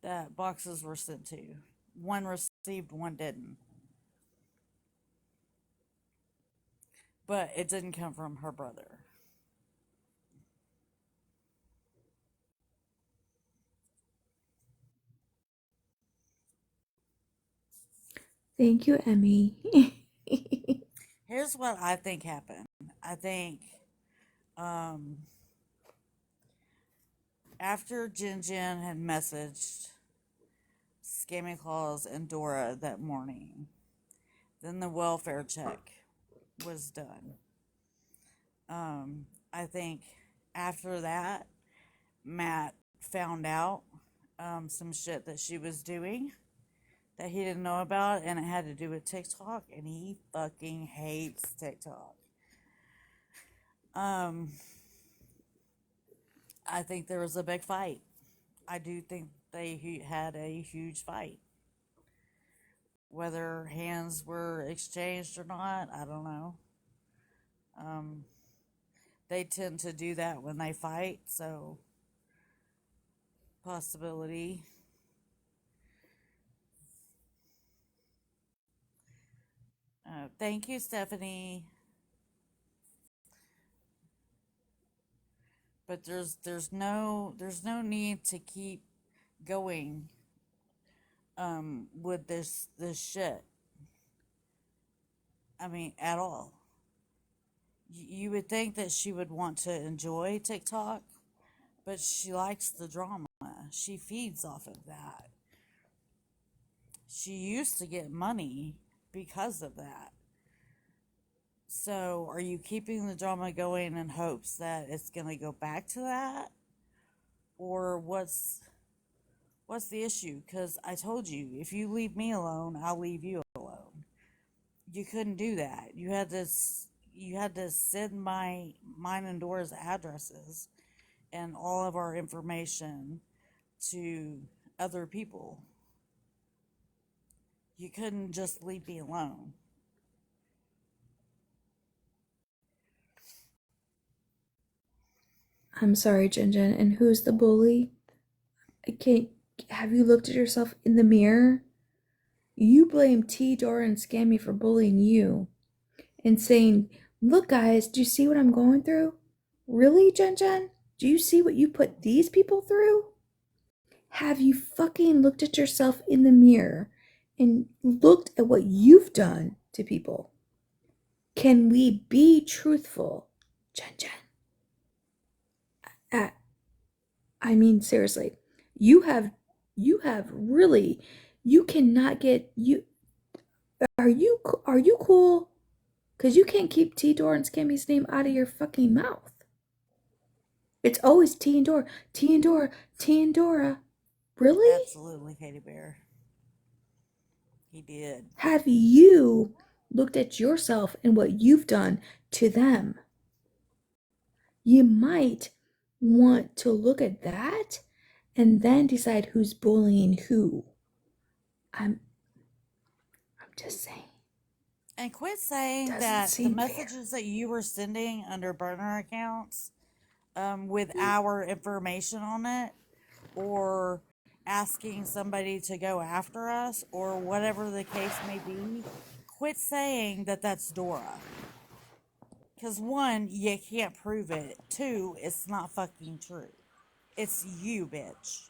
that boxes were sent to. One received, one didn't. But it didn't come from her brother. Thank you, Emmy. Here's what I think happened. I think after Jen had messaged Scammy Claus and Dora that morning, then the welfare check was done. I think after that, Matt found out some shit that she was doing that he didn't know about, and it had to do with TikTok, and he fucking hates TikTok. I think there was a big fight. I do think they had a huge fight. Whether hands were exchanged or not, I don't know. They tend to do that when they fight, so possibility. Thank you, Stephanie. But there's no need to keep going with this shit. I mean, at all. You would think that she would want to enjoy TikTok, but she likes the drama. She feeds off of that. She used to get money because of that. So, are you keeping the drama going in hopes that it's going to go back to that? Or what's the issue? Because I told you, if you leave me alone, I'll leave you alone. You couldn't do that. You had to send mine and Dora's addresses and all of our information to other people. You couldn't just leave me alone. I'm sorry, Jen Jen. And who's the bully? Have you looked at yourself in the mirror? You blame T, Dora, and Scammy for bullying you and saying, look, guys, do you see what I'm going through? Really, Jen Jen? Do you see what you put these people through? Have you fucking looked at yourself in the mirror and looked at what you've done to people? Can we be truthful, Jen Jen? I mean, seriously, you have really, you cannot get, are you cool? Because you can't keep T, Dora, and Scammy's name out of your fucking mouth. It's always T and Dora, T and Dora, T and Dora. Really? Absolutely, Katie Bear. He did. Have you looked at yourself and what you've done to them? You might want to look at that and then decide who's bullying who. I'm just saying. And quit saying that the messages that you were sending under burner accounts with our information on it, or asking somebody to go after us, or whatever the case may be, quit saying that that's Dora. Because one, you can't prove it. Two, it's not fucking true. It's you, bitch.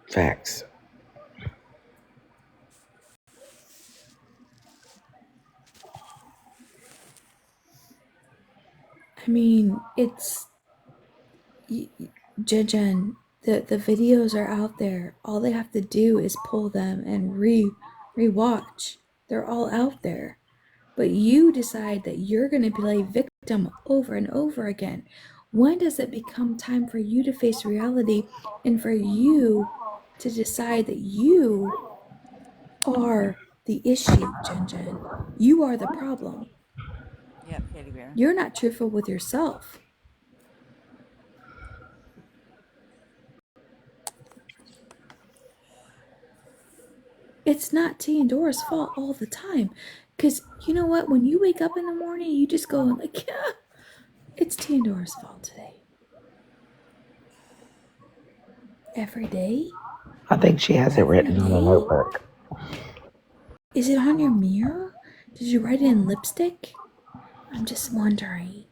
Facts. I mean, it's Jen. The videos are out there. All they have to do is pull them and rewatch. They're all out there. But you decide that you're going to play victim over and over again. When does it become time for you to face reality and for you to decide that you are the issue, Jen? You are the problem. Yep, Katie Bear. You're not truthful with yourself. It's not T and Dora's fault all the time. Because you know what? When you wake up in the morning, you just go like, yeah, it's T and Dora's fault today. Every day? I think she has it written on a notebook. Is it on your mirror? Did you write it in lipstick? I'm just wondering.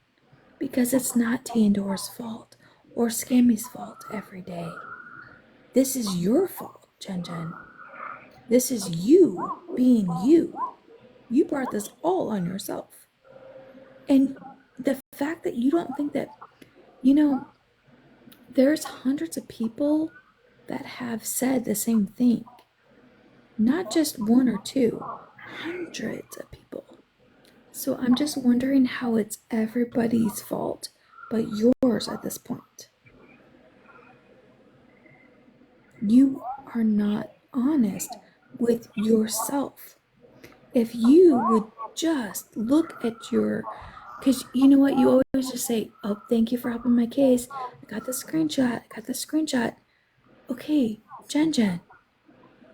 Because it's not T and Dora's fault or Scammy's fault every day. This is your fault, Jen. This is you being you. You brought this all on yourself. And the fact that you don't think that, there's hundreds of people that have said the same thing. Not just one or two, hundreds of people. So I'm just wondering how it's everybody's fault but yours at this point. You are not honest with yourself. If you would just look at your Because you know what? You always just say, oh, thank you for helping my case. I got the screenshot. Okay, Jen,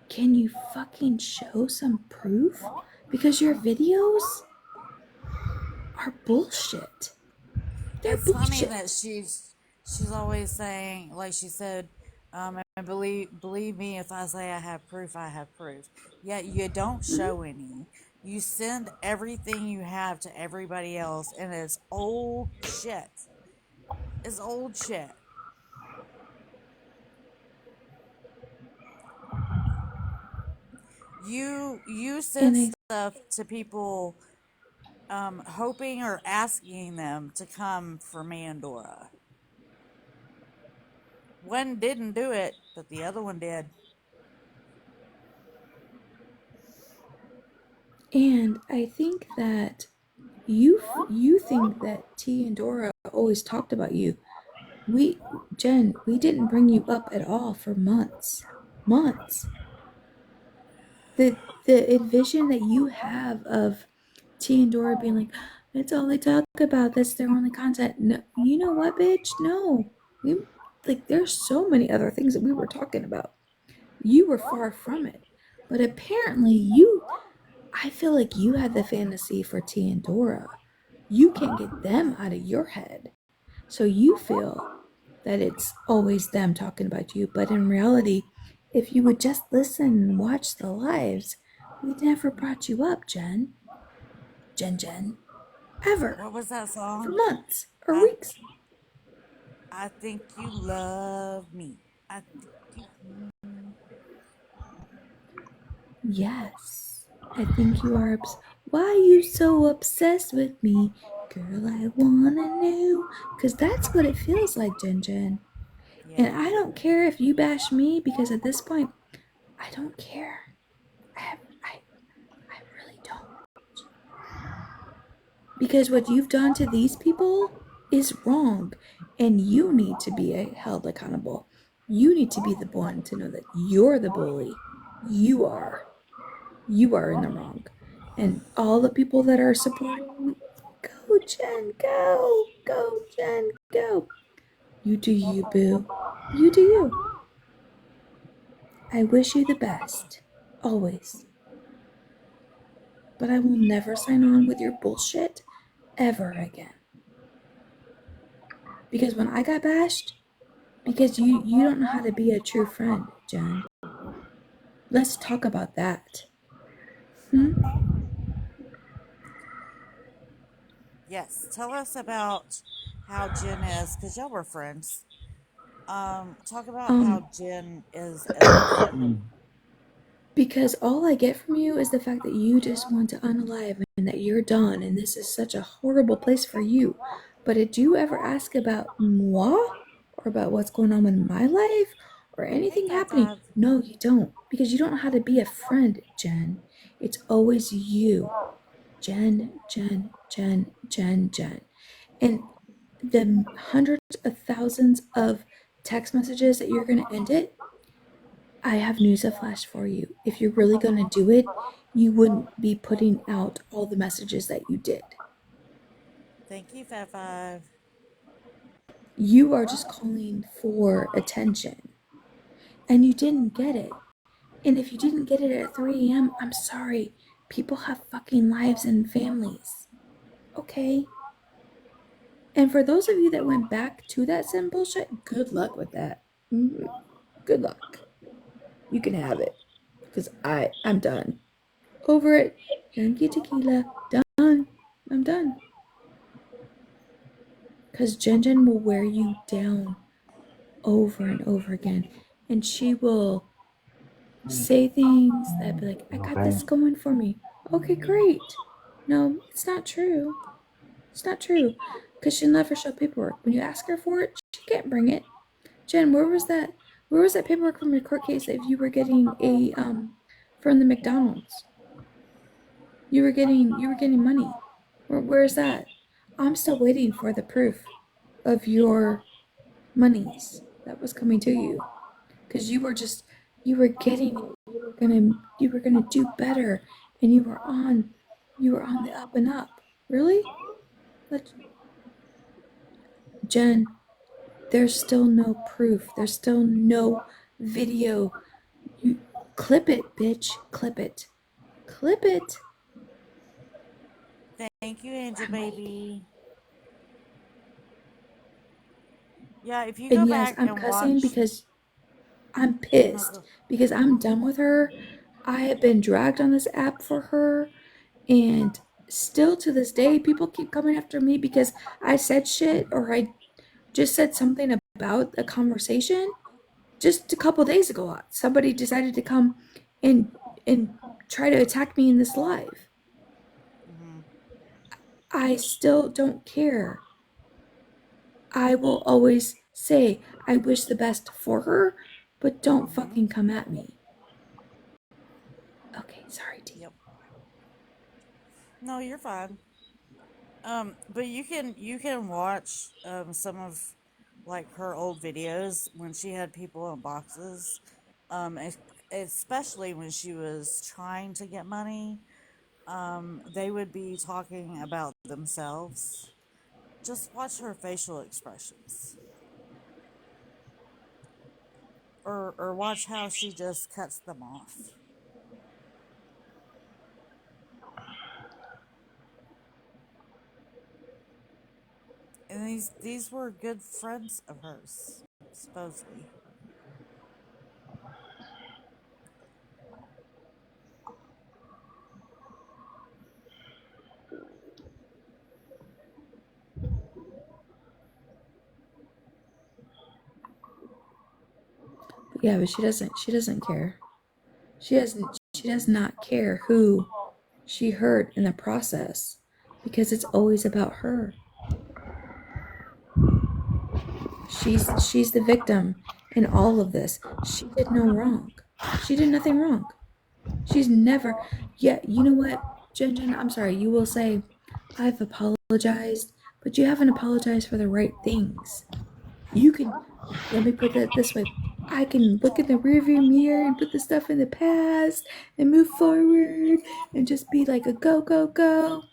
can you fucking show some proof? Because your videos are bullshit. They're It's funny bullshit. that she's always saying, like she said, and believe me, if I say I have proof, I have proof. Yet you don't show any. You send everything you have to everybody else, and it's old shit. It's old shit. You send stuff to people, hoping or asking them to come for me and Dora. One didn't do it, but the other one did. And I think that you think that T and Dora always talked about you. Jen, we didn't bring you up at all for months. The vision that you have of T and Dora being like, that's all they talk about, that's their only content. No, you know what, bitch? No. There's so many other things that we were talking about. You were far from it. But apparently I feel like you had the fantasy for T and Dora. You can't get them out of your head. So you feel that it's always them talking about you. But in reality, if you would just listen and watch the lives, we never brought you up, Jen. Jen. Ever. What was that song? For months or weeks. I think you love me. I think you... Yes. I think you are why you so obsessed with me? Girl, I wanna know. Because that's what it feels like, Jen. Yeah. And I don't care if you bash me, because at this point, I don't care. I really don't. Because what you've done to these people is wrong. And you need to be held accountable. You need to be the one to know that you're the bully. You are in the wrong. And all the people that are supporting you, go Jen, go. Go Jen, go. You do you, boo. You do you. I wish you the best. Always. But I will never sign on with your bullshit ever again. Because when I got bashed, because you don't know how to be a true friend, Jen. Let's talk about that. Yes, tell us about how Jen is, because y'all were friends. Talk about how Jen is as a friend. Because all I get from you is the fact that you just want to unalive and that you're done, and this is such a horrible place for you. But did you ever ask about moi? Or about what's going on in my life? Or anything happening? No, you don't. Because you don't know how to be a friend, Jen. It's always you. Jen. And the hundreds of thousands of text messages that you're going to end it, I have news a flash for you. If you're really going to do it, you wouldn't be putting out all the messages that you did. Thank you, Fat Five. You are just calling for attention. And you didn't get it. And if you didn't get it at 3 a.m., I'm sorry. People have fucking lives and families. Okay? And for those of you that went back to that same bullshit, good luck with that. Good luck. You can have it. Because I'm done. Over it. Yankee tequila. Done. I'm done. Because Jen will wear you down over and over again. And she will say things that be like, I got this going for me. Okay, great. No, it's not true. It's not true. Because she'll never show paperwork. When you ask her for it, she can't bring it. Jen, where was that paperwork from your court case that you were getting from the McDonald's? You were getting money. Where's that? I'm still waiting for the proof of your monies that was coming to you. Because you were gonna do better, and you were on the up and up. Really? But Jen, there's still no proof. There's still no video. You clip it, bitch. Clip it. Clip it. Thank you, Angel Baby. Yeah, if you go And yes, back I'm and cussing watch. because I'm No, pissed. go. Because I'm done with her. I have been dragged on this app for her. And still to this day, people keep coming after me because I said shit or I just said something about a conversation. Just a couple days ago, somebody decided to come and try to attack me in this live. I still don't care. I will always say I wish the best for her, but don't fucking come at me. Okay, sorry, T. Yep. No, you're fine. But you can watch some of like her old videos when she had people in boxes, especially when she was trying to get money. They would be talking about themselves. Just watch her facial expressions, or watch how she just cuts them off. And these were good friends of hers, supposedly. Yeah, but she doesn't care. She does not care who she hurt in the process because it's always about her. She's the victim in all of this. She did no wrong. She did nothing wrong. She's never. Yeah, you know what, Jen, I'm sorry. You will say, I've apologized, but you haven't apologized for the right things. You can, let me put that this way. I can look in the rearview mirror and put the stuff in the past and move forward and just be like a go, go, go.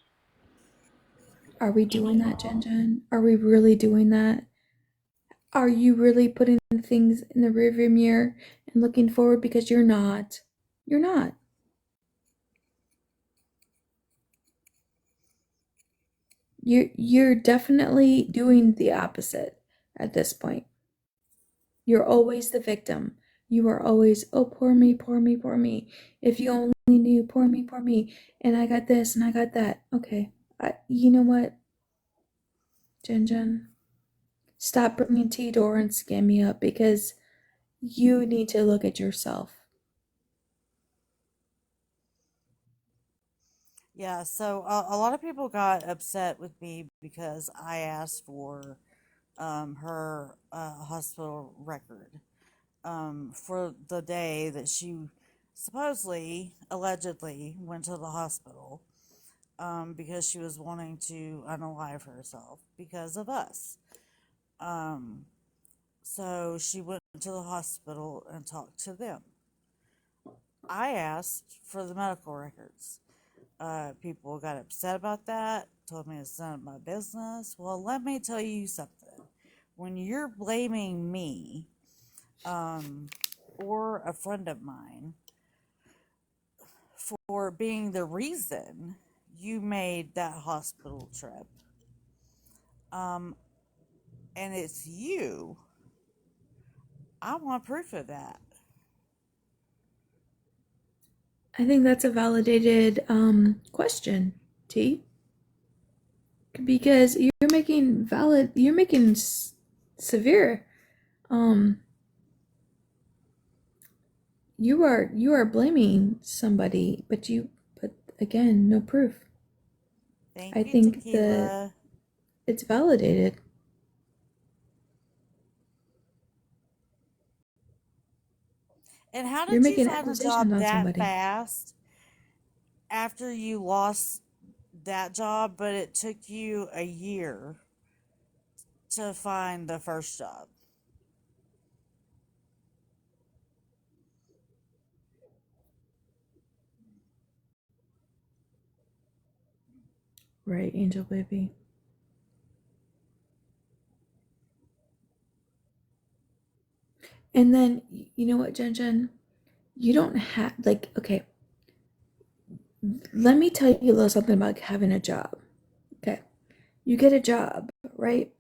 Are we doing that, Jen? Are we really doing that? Are you really putting things in the rearview mirror and looking forward? Because you're not. You're not. You're definitely doing the opposite at this point. You're always the victim. You are always, oh, poor me, poor me, poor me. If you only knew, poor me, poor me. And I got this and I got that. Okay. You know what, Jen? Stop bringing T-Door and scam me up because you need to look at yourself. Yeah, so a lot of people got upset with me because I asked for her hospital record for the day that she supposedly, allegedly, went to the hospital because she was wanting to unalive herself because of us. So she went to the hospital and talked to them. I asked for the medical records. People got upset about that, told me it's none of my business. Well, let me tell you something. When you're blaming me or a friend of mine for being the reason you made that hospital trip, and it's you, I want proof of that. I think that's a validated question, T. Because you're making severe you are blaming somebody, but again, no proof. Thank I you, think that Tequila. it's validated. And how You're did you making find a job accusations on that somebody. fast after you lost that job, but it took you a year to find the first job? Right, Angel Baby. And then, you know what, Jen? You don't have, like, okay, let me tell you a little something about having a job. Okay. You get a job, right?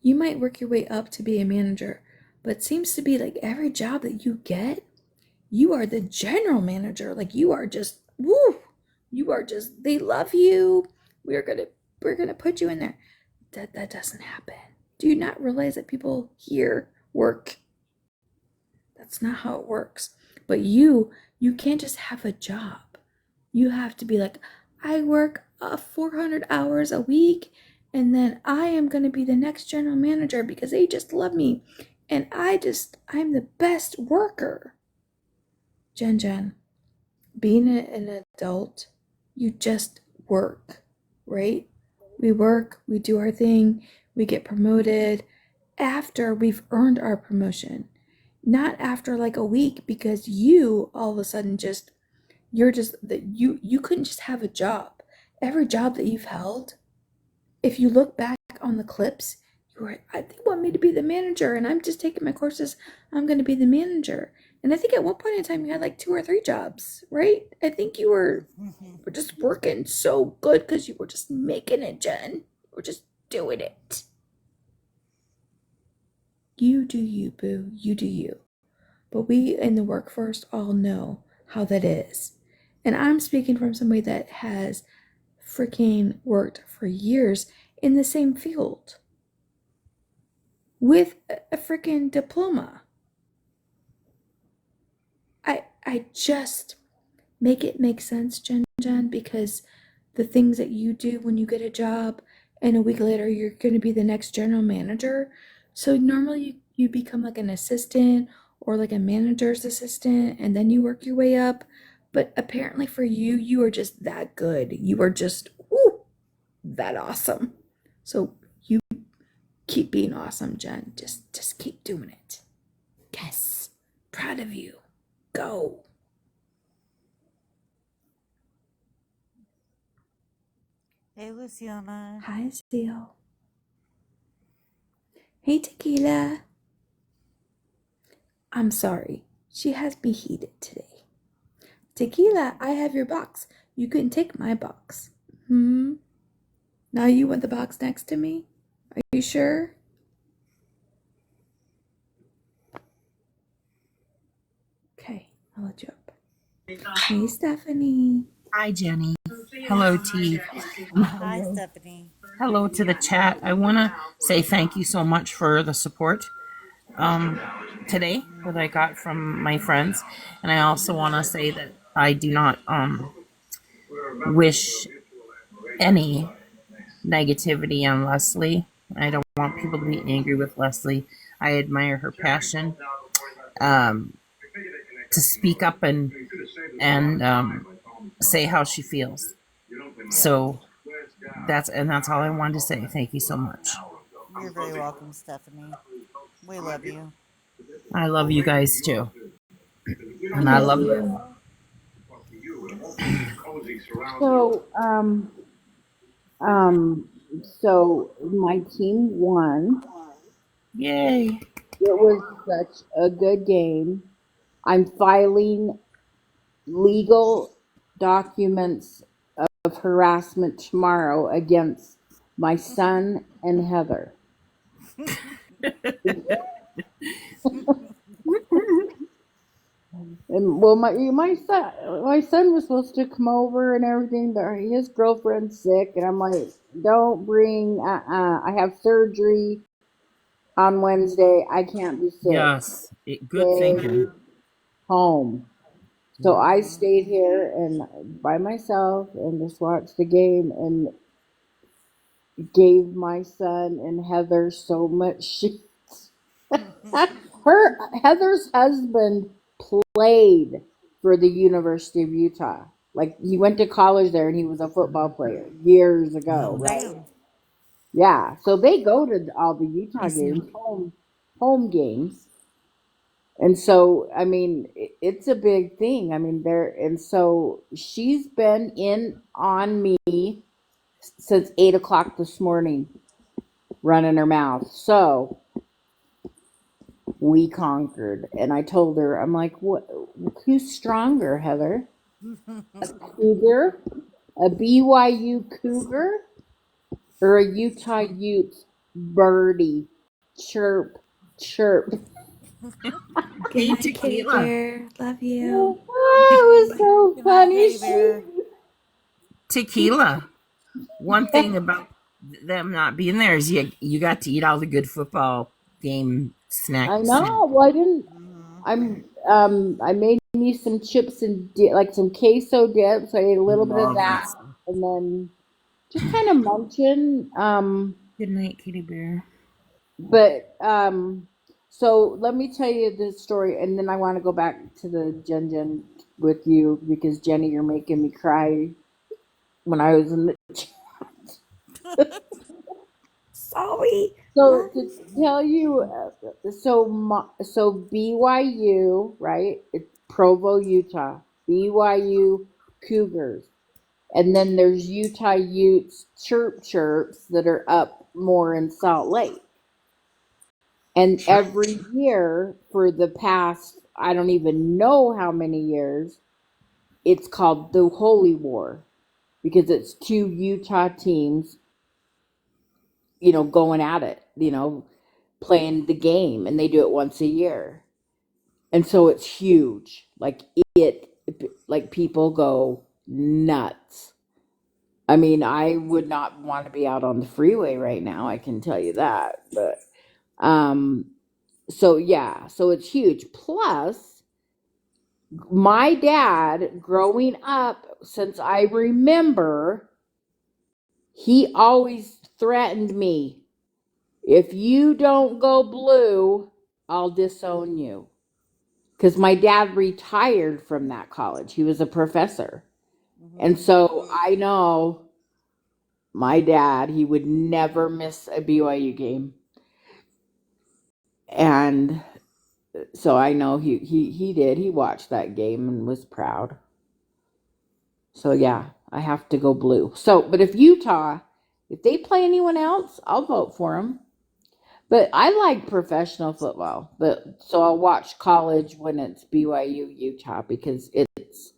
You might work your way up to be a manager, but it seems to be like every job that you get, you are the general manager. Like you are just, woo, you are just, they love you. We're gonna put you in there. That doesn't happen. Do you not realize that people here work? That's not how it works. But you can't just have a job. You have to be like, I work 400 hours a week, and then I am going to be the next general manager because they just love me. And I'm the best worker. Jen, being an adult, you just work, right? We work, we do our thing, we get promoted after we've earned our promotion. Not after like a week, because you all of a sudden you couldn't just have a job. Every job that you've held, if you look back on the clips, they want me to be the manager, and I'm just taking my courses, I'm going to be the manager. And I think at one point in time you had like 2 or 3 jobs, right? I think you were just working so good because you were just making it, Jen. You were just doing it. You do you, boo. You do you. But we in the workforce all know how that is. And I'm speaking from somebody that has freaking worked for years in the same field with a freaking diploma. I just make it make sense, Jen, because the things that you do when you get a job and a week later you're going to be the next general manager. So normally you become like an assistant or like a manager's assistant, and then you work your way up. But apparently for you, you are just that good. You are just, that awesome. So you keep being awesome, Jen. Just keep doing it. Yes. Proud of you. Go. Hey, Luciana. Hi, Seal. Hey, Tequila. I'm sorry. She has me heated today. Tequila, I have your box. You can take my box. Now you want the box next to me? Are you sure? Okay, I'll let you up. Hey, Stephanie. Hi, Jenny. Hello, T. Hi, Stephanie. Hello to the chat. I want to say thank you so much for the support today that I got from my friends. And I also want to say that I do not wish any negativity on Leslie. I don't want people to be angry with Leslie. I admire her passion to speak up and say how she feels. So that's all I wanted to say. Thank you so much. You're very welcome, Stephanie. We love you. I love you guys too. And I love you. So my team won. Yay. It was such a good game. I'm filing legal documents of harassment tomorrow against my son and Heather. And well, my son was supposed to come over and everything, but his girlfriend's sick, and I'm like, don't bring. I have surgery on Wednesday. I can't be sick. Yes, good thinking. Home. So I stayed here and by myself and just watched the game and gave my son and Heather so much shit. Heather's husband played for the University of Utah. Like he went to college there and he was a football player years ago, right? Yeah. So they go to all the Utah games, home games. And so, I mean, it's a big thing. I mean, and so she's been in on me since 8 o'clock this morning, running her mouth. So we conquered. And I told her, I'm like, what? Who's stronger, Heather? A Cougar, a BYU Cougar, or a Utah Utes birdie? Chirp, chirp. Good night, Kitty Bear. Love you. Oh, it was so funny. Tequila. One thing about them not being there is you got to eat all the good football game snacks. I know. Well, I didn't. I made me some chips and like some queso dip. So I ate a little bit of Love that, that. and then just kind of munching. Good night, Kitty Bear. But so let me tell you the story, and then I want to go back to the Jen with you because Jenny, you're making me cry. When I was in the Sorry. so to tell you, so BYU, right? It's Provo, Utah. BYU Cougars, and then there's Utah Utes Chirps that are up more in Salt Lake. And every year for the past, I don't even know how many years, it's called the Holy War because it's two Utah teams, going at it, playing the game, and they do it once a year. And so it's huge. Like people go nuts. I mean, I would not want to be out on the freeway right now, I can tell you that. But so yeah, so it's huge. Plus, my dad, growing up, since I remember, he always threatened me. If you don't go blue, I'll disown you. Because my dad retired from that college. He was a professor. And so I know my dad, he would never miss a BYU game. And so I know he did. He watched that game and was proud. So yeah, I have to go blue. So, but if Utah, if they play anyone else, I'll vote for them. But I like professional football. But so I'll watch college when it's BYU Utah because it's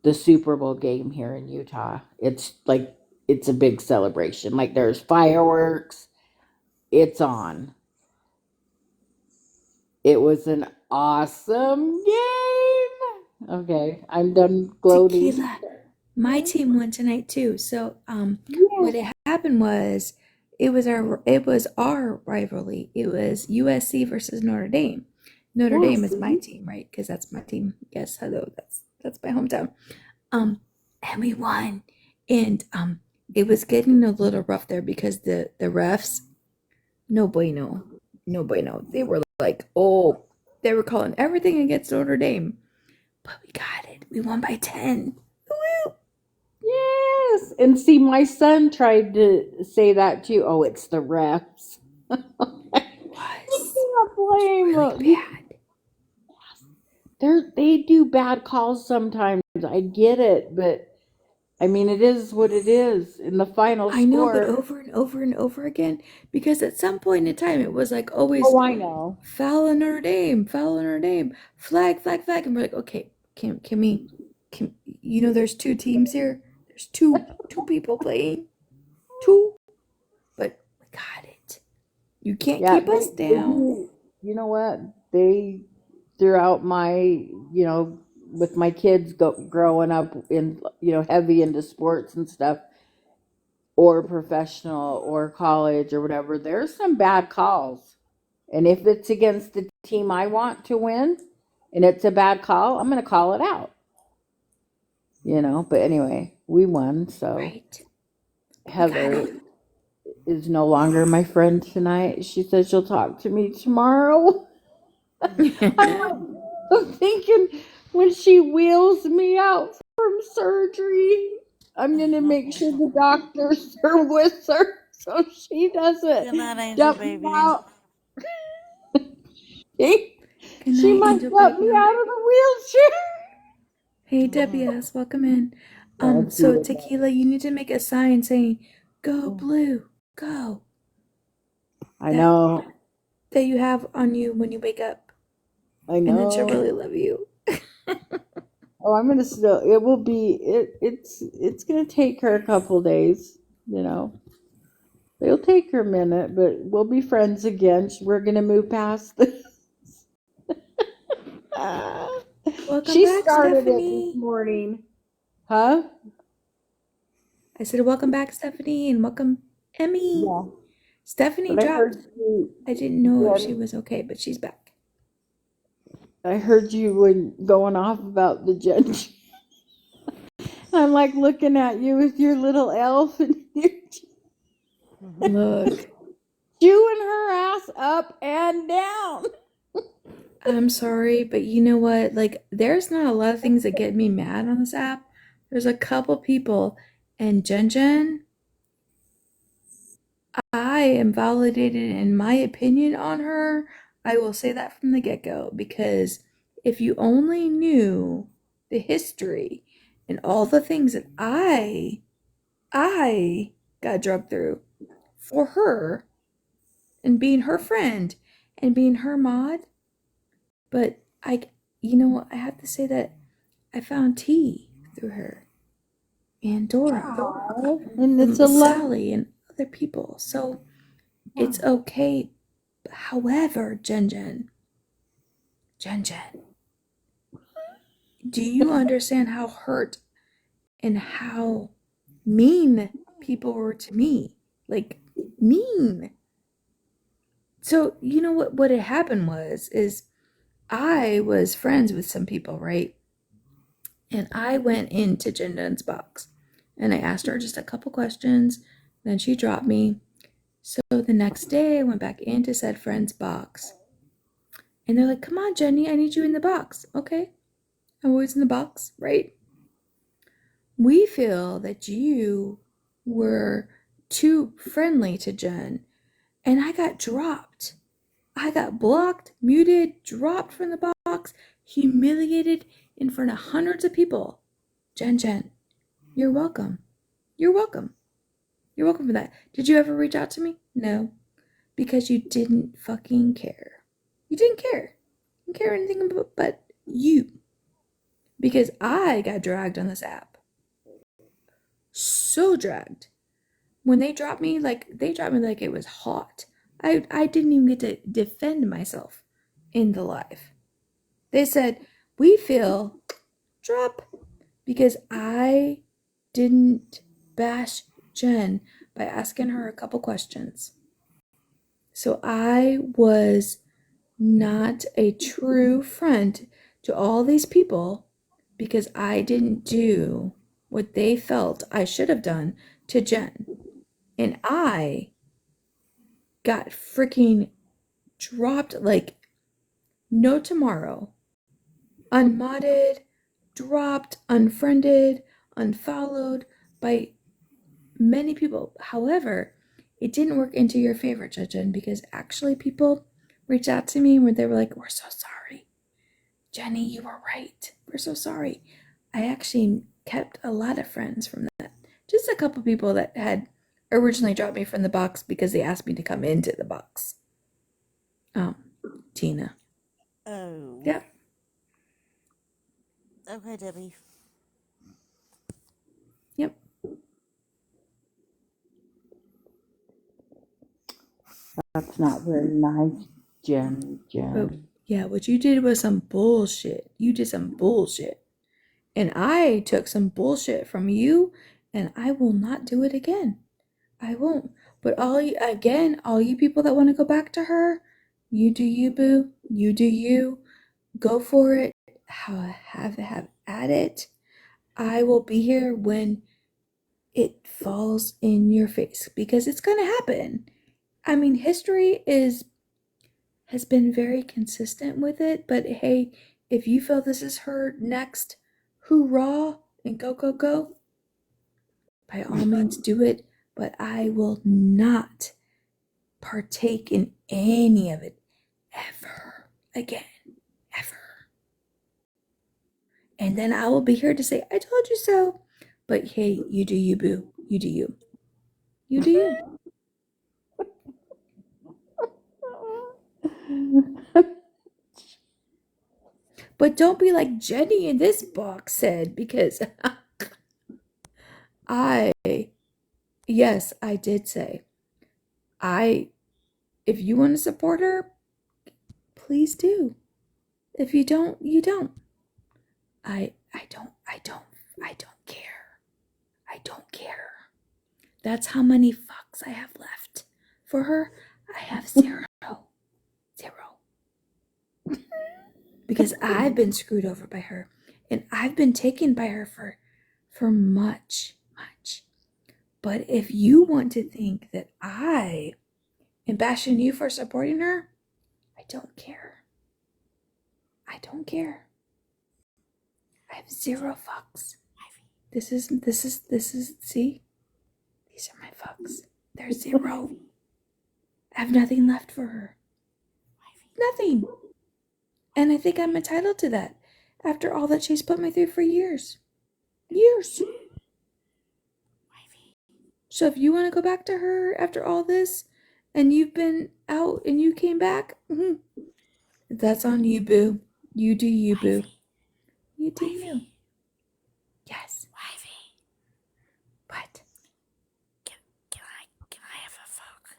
the Super Bowl game here in Utah. It's like it's a big celebration. Like there's fireworks. It's on. It was an awesome game. Okay, I'm done gloating. Tequila. My team won tonight too. So what had happened was it was our rivalry. It was USC versus Notre Dame. Notre Dame is my team, right? Because that's my team. Yes, hello. That's my hometown. And we won. And it was getting a little rough there because the refs, no bueno. They were like, oh, they were calling everything against Notre Dame. But we got it. We won by 10. Woo! Yes. And see, my son tried to say that too. Oh, it's the refs. Was can't blame really bad. They do bad calls sometimes. I get it, but I mean, it is what it is in the final score. I know, but over and over and over again, because at some point in time, it was like always, oh, I know. Foul on Notre Dame, flag, and we're like, okay, can there's two teams here. There's two people playing, but we got it. You can't keep us down. You know what? They throughout my, with my kids growing up in, heavy into sports and stuff, or professional or college or whatever, there's some bad calls. And if it's against the team I want to win and it's a bad call, I'm going to call it out. But anyway, we won. So Right. Heather is no longer my friend tonight. She says she'll talk to me tomorrow. I'm thinking when she wheels me out from surgery, I'm going to make sure the doctors are with her so she doesn't Good night, Angel dump baby. me out. Good She night, might Angel dump me baby. out of the wheelchair. Hey, WS, welcome in. That's So beautiful. Tequila, you need to make a sign saying, "Go blue, go." I know. That you have on you when you wake up. I And then she'll know. really love you. Oh, I'm gonna still. It will be. It's gonna take her a couple days. You know, it'll take her a minute, but we'll be friends again. We're gonna move past this. Welcome She back, started it this Stephanie. morning. Huh? I said, welcome back, Stephanie, and welcome, Emmy. Yeah. Stephanie But I dropped. heard you. I didn't know if Yeah, she was okay, but she's back. I heard you when going off about the judge. I'm like looking at you with your little elf and you're Look, chewing her ass up and down. I'm sorry, but you know what? Like, there's not a lot of things that get me mad on this app. There's a couple people, and Jen, I am validated in my opinion on her. I will say that from the get-go, because if you only knew the history and all the things that I got drugged through for her and being her friend and being her mod, but you know, I have to say that I found tea through her and Dora And it's and a love. Sally and other people. So it's okay. However, Jen, do you understand how hurt and how mean people were to me? Like, mean. So, you know what had happened is I was friends with some people, right? And I went into Jen's box and I asked her just a couple questions. Then she dropped me. So the next day I went back into said friend's box. And they're like, come on, Jenny, I need you in the box. Okay. I'm always in the box, right? We feel that you were too friendly to Jen. And I got dropped. I got blocked, muted, dropped from the box, humiliated in front of hundreds of people. Jen, you're welcome. You're welcome. You're welcome for that. Did you ever reach out to me? No. Because you didn't fucking care. You didn't care. You didn't care anything but you. Because I got dragged on this app. So dragged. When they dropped me like it was hot. I didn't even get to defend myself in the live. They said, we feel drop because I didn't bash Jen by asking her a couple questions. So I was not a true friend to all these people because I didn't do what they felt I should have done to Jen. And I got freaking dropped like no tomorrow. Unmodded, dropped, unfriended, unfollowed by many people. However, it didn't work into your favor, Jen, because actually people reached out to me where they were like, we're so sorry. Jenny, you were right. We're so sorry. I actually kept a lot of friends from that. Just a couple people that had originally dropped me from the box because they asked me to come into the box. Tina. Oh. Yep. Okay, Debbie. Yep. That's not very nice, Jen. But yeah, what you did was some bullshit. You did some bullshit. And I took some bullshit from you, and I will not do it again. I won't. But all you people that want to go back to her, you do you, boo. You do you. Go for it. Have at it. I will be here when it falls in your face because it's gonna happen. I mean, history has been very consistent with it, but hey, if you feel this is her next hoorah and go, by all means do it, but I will not partake in any of it ever again. Ever. And then I will be here to say, I told you so. But hey, you do you, boo. You do you. You do you. But don't be like Jenny in this box said, because yes, I did say, if you want to support her, please do. If you don't, you don't. I don't care. I don't care. That's how many fucks I have left. For her, I have 0. 0. Because I've been screwed over by her, and I've been taken by her for much. But if you want to think that I am bashing you for supporting her, I don't care. I don't care. I have 0 fucks. This is, see? These are my fucks. They're 0. I have nothing left for her. Nothing. And I think I'm entitled to that after all that she's put me through for years. Years. So if you want to go back to her after all this, and you've been out and you came back, that's on you, boo. You do you, boo. You do you. Yes. What? Can I have a fuck?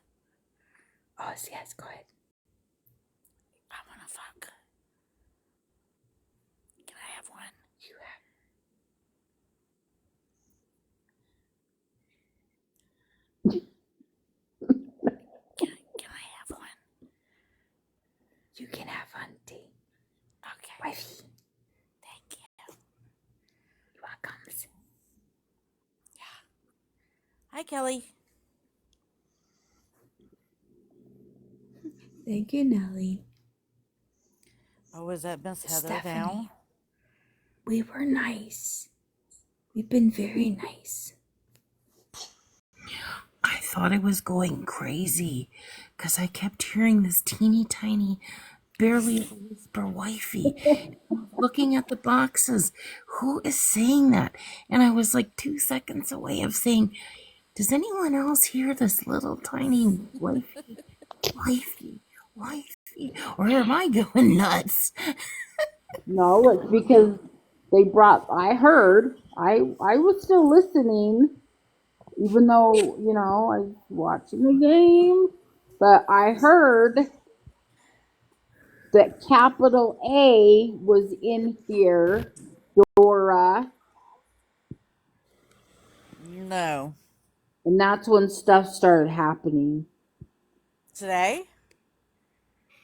Oh, yes, go ahead. I want to fuck. Can I have one? You have. Can I have one? You can have one, D. Okay. Wifey. Thank you. You welcome. Yeah. Hi, Kelly. Thank you, Nellie. Oh, is that Miss Heather Stephanie. now? We were nice. We've been very nice. I thought I was going crazy because I kept hearing this teeny tiny, barely a whisper wifey. Looking at the boxes, who is saying that? And I was like 2 seconds away of saying, does anyone else hear this little tiny wifey? Or am I going nuts? No, it's because I heard, I was still listening, even though, I was watching the game, but I heard that capital A was in here, Dora, No. and that's when stuff started happening. Today?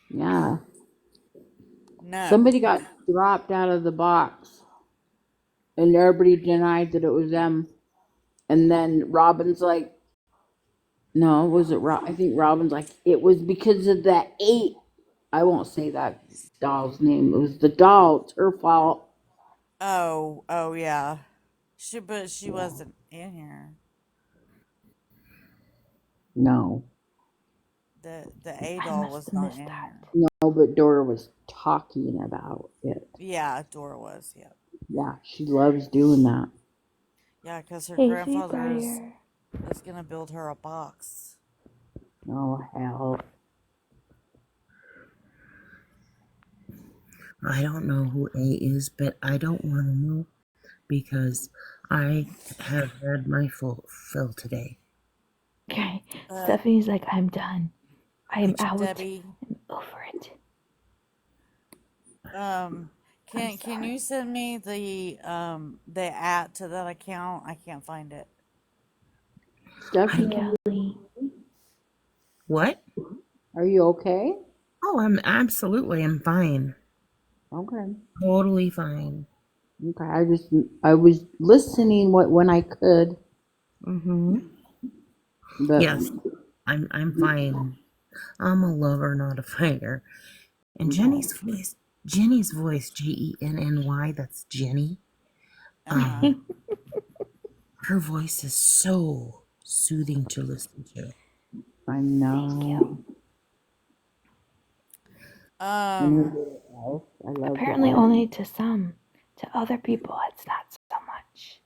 Yeah. No. Somebody got dropped out of the box, and everybody denied that it was them. And then Robin's like, no, was it Rob? I think Robin's like, it was because of that 8. I won't say that doll's name. It was the doll. It's her fault. Oh, yeah. But she wasn't in here. No. The A doll was not in here. No, but Dora was talking about it. Yeah, Dora was, yeah. Yeah, she loves doing that. Yeah, because her Hey, grandfather is Briar. going to build her a box. Oh, hell. I don't know who A is, but I don't want to know because I have had my fill today. Okay. Stephanie's like, I'm done. I am out. Debbie, I'm over it. can you send me the @ to that account? I can't find it. Stephanie, What? are you okay? Oh, I'm fine. Okay. Totally fine. Okay, I was listening when I could. Mm-hmm. But Yes, I'm fine. I'm a lover, not a fighter. And Jenny's voice, Genny, that's Jenny. Her voice is so soothing to listen to. I know. I love Apparently that. only to some. To other people, it's not so much.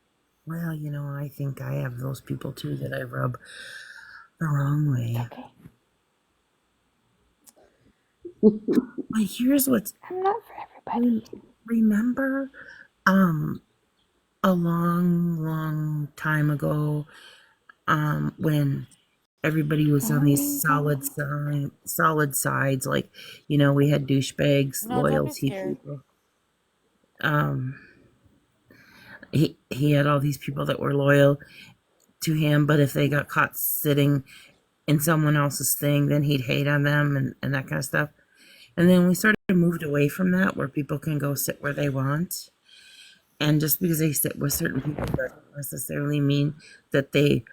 Well, I think I have those people too that I rub the wrong way. Okay. But here's what's... I'm not for everybody. remember a long time ago when everybody was on these solid sides, like, we had douchebags, No, don't be loyalty scared. people. He had all these people that were loyal to him, but if they got caught sitting in someone else's thing, then he'd hate on them and that kind of stuff. And then we sort of moved away from that, where people can go sit where they want. And just because they sit with certain people doesn't necessarily mean that they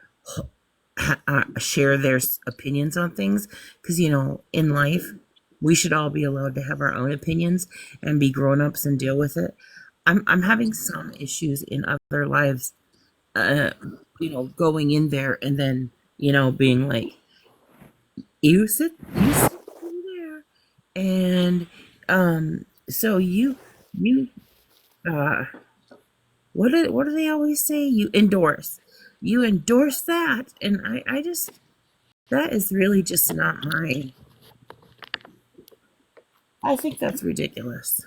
share their opinions on things. Because, in life, we should all be allowed to have our own opinions and be grown-ups and deal with it. I'm having some issues in other lives, going in there and then, being like, you sit over there. And so you what do they always say? You endorse that. And I just, that is really just not I think that's ridiculous.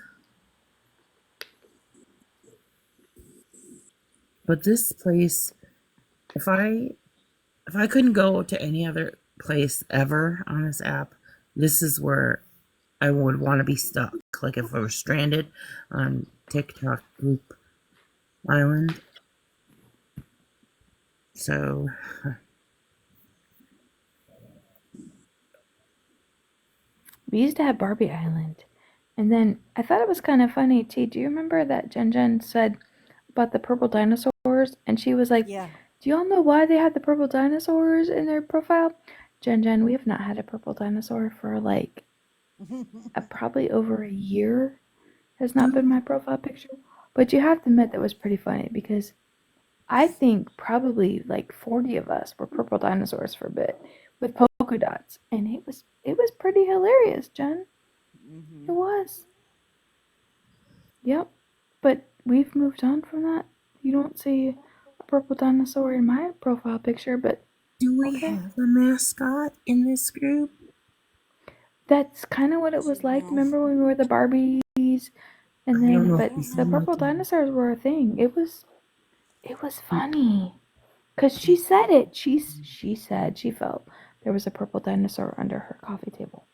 But this place, if I couldn't go to any other place ever on this app, this is where I would want to be stuck. Like if I were stranded on TikTok Group Island. So we used to have Barbie Island. And then I thought it was kind of funny, T. Do you remember that Jen said about the purple dinosaurs? And she was like, Yeah. do y'all know why they had the purple dinosaurs in their profile? Jen, we have not had a purple dinosaur for like probably over a year. Has not been my profile picture. But you have to admit that was pretty funny because I think probably like 40 of us were purple dinosaurs for a bit with polka dots. And it was pretty hilarious, Jen. It was. Yep. But we've moved on from that. You don't see a purple dinosaur in my profile picture, but do we have a mascot in this group? That's kind of what it was like. Remember when we were the Barbies? And then, but the purple dinosaurs were a thing. It was funny. Because she said it. She said she felt there was a purple dinosaur under her coffee table.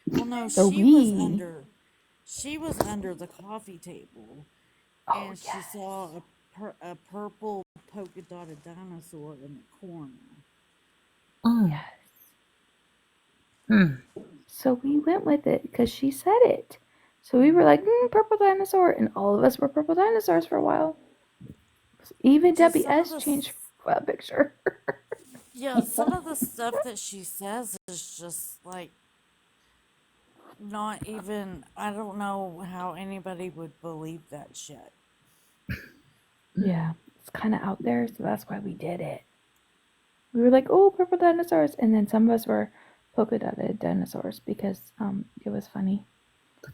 Well, no, So she was under the coffee table, and she saw a purple polka dotted dinosaur in the corner. Oh. Yes. So we went with it because she said it. So we were like, purple dinosaur, and all of us were purple dinosaurs for a while. Even Debbie S changed a picture. Yeah, some of the stuff that she says is just like not even. I don't know how anybody would believe that shit. Yeah, it's kind of out there, so that's why we did it. We were like, oh, purple dinosaurs, and then some of us were polka dotted dinosaurs because it was funny.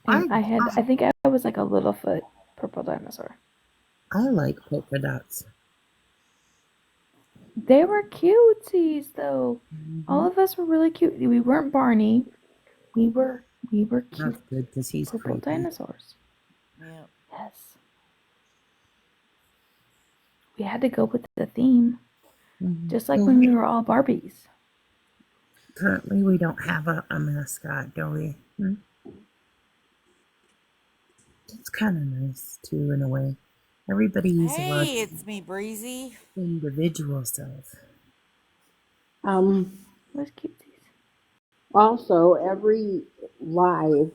And I think I was like a Littlefoot purple dinosaur. I like polka dots. They were cutesies though. All of us were really cute. We weren't Barney. We were cute. That's good because he's purple creepy. dinosaurs. Yep. Yes. We had to go with the theme. Just like when we were all Barbies. Currently, we don't have a mascot, do we? It's kind of nice, too, in a way. Everybody's Hey, it's me, Breezy. Individual self. What's cutesies? Also, every live,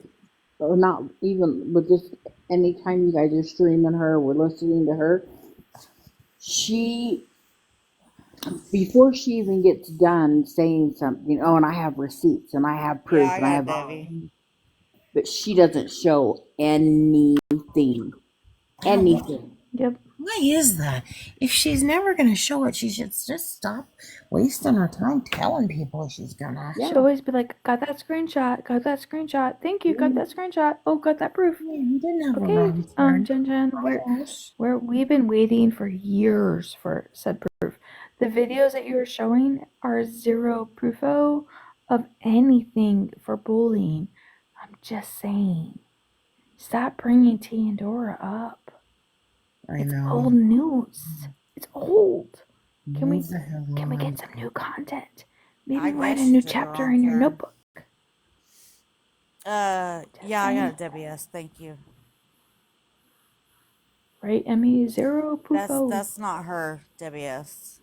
or not even, but just anytime you guys are streaming her, we're listening to her, before she even gets done saying something, and I have receipts and I have proof and I have, but she doesn't show anything. Yep. Why is that? If she's never going to show it, she should just stop wasting her time telling people she's gonna. She'd always be like, got that screenshot, thank you, got that screenshot, oh, got that proof. Yeah, you didn't have Okay, Jen, we've been waiting for years for said proof. The videos that you were showing are zero proofo of anything for bullying. I'm just saying. Stop bringing T and Dora up. I It's know. old news. It's old. Can we Move the hell can we on. get some new content? Maybe I write a guess new you did chapter wrong in your turn. notebook. Yeah, I saying. got a WS. Thank you. Right, Emmy? Zero Pufo. That's not her WS.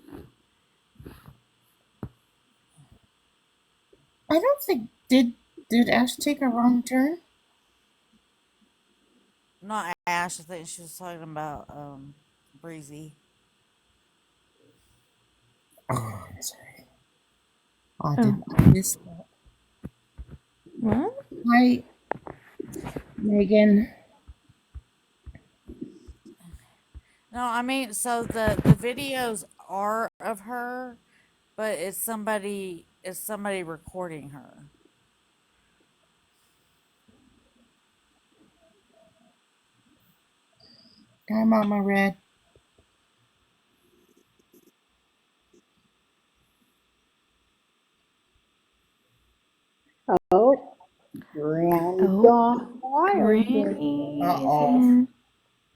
I don't think did Ash take a wrong turn? Not Ash. I think she was talking about Breezy. Oh, I'm sorry. I Oh. didn't miss that. What? Hi, Megan. No, I mean, so the videos are of her, but it's somebody recording her. Hi, Mama Red. Oh, Granny's Oh, gone wild. Granny Uh-oh. is in.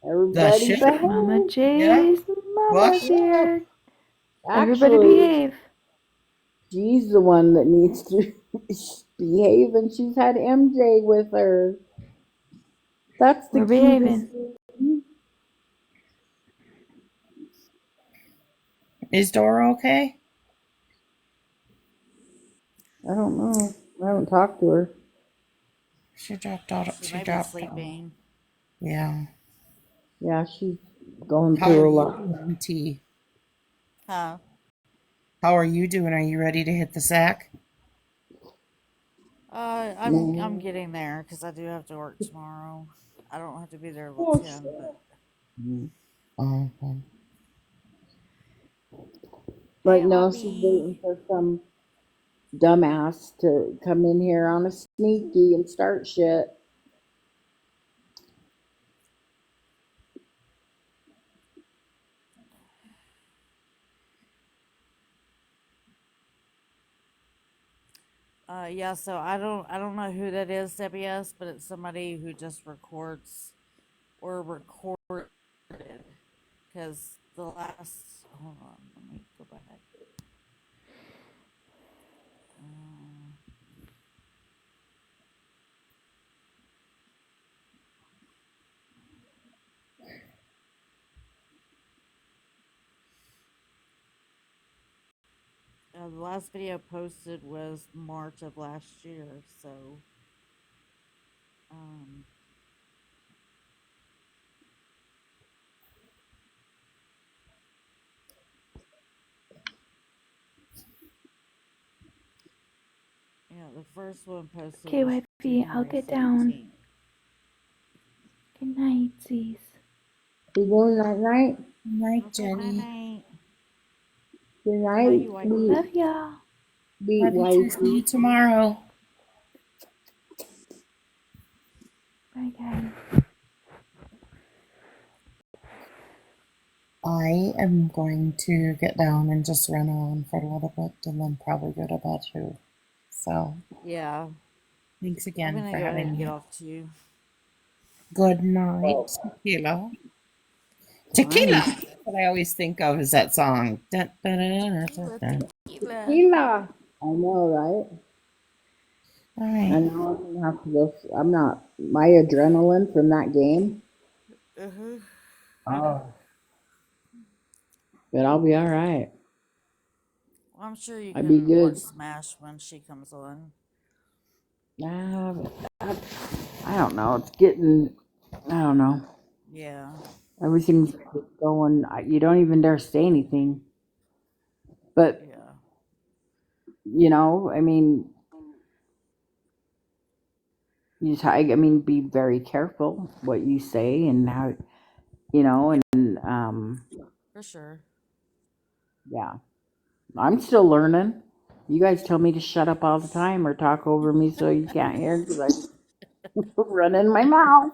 Everybody ship? behave. Mama Yeah. Jay's mama's What? here. Everybody Actually, behave. she's the one that needs to behave, and she's had MJ with her. That's the We're cutest behaving. thing. Is Dora okay? I don't know. I haven't talked to her. She dropped out. She She may be dropped out. sleeping. Yeah. Yeah, she's going How are through a you lot. doing, T? Huh? How are you doing? Are you ready to hit the sack? I'm No. getting there because I do have to work tomorrow. I don't have to be there till Oh, 10, but Okay. Right hey, now, she's Audie. waiting for some dumbass to come in here on a sneaky and start shit. Yeah, so I don't know who that is, WS, but it's somebody who just records or recorded. Because the last, hold on, let me go back. The last video posted was March of last year, so yeah, the first one posted Okay, was wifey, I'll January get down. 17th. Good night, Zeez. You going night night? Night, Okay, Jenny. night. Good Love night, you, wifey. sweet, Love y'all. sweet Love you too. See you wifey. tomorrow. Bye, guys. I am going to get down and just run around for a little bit and then probably go to bed too. So, Yeah, thanks I'm again gonna for go ahead having and get me. off too. Good night, Tequila. Tequila! That's what I always think of is that song. Dun, dun, dun, dun, dun. Tequila. I know, right? All right. I know I'm gonna have to go. I'm not. My adrenaline from that game. Oh. But I'll be all right. Well, I'm sure you I'd be can watch good. Smash when she comes on. I don't know. It's getting. I don't know. Yeah. Everything's going. You don't even dare say anything. But Yeah. you know, I mean, you just. I mean, be very careful what you say and how. You know, and For sure. yeah. I'm still learning. You guys tell me to shut up all the time or talk over me so you can't hear because I run in my mouth.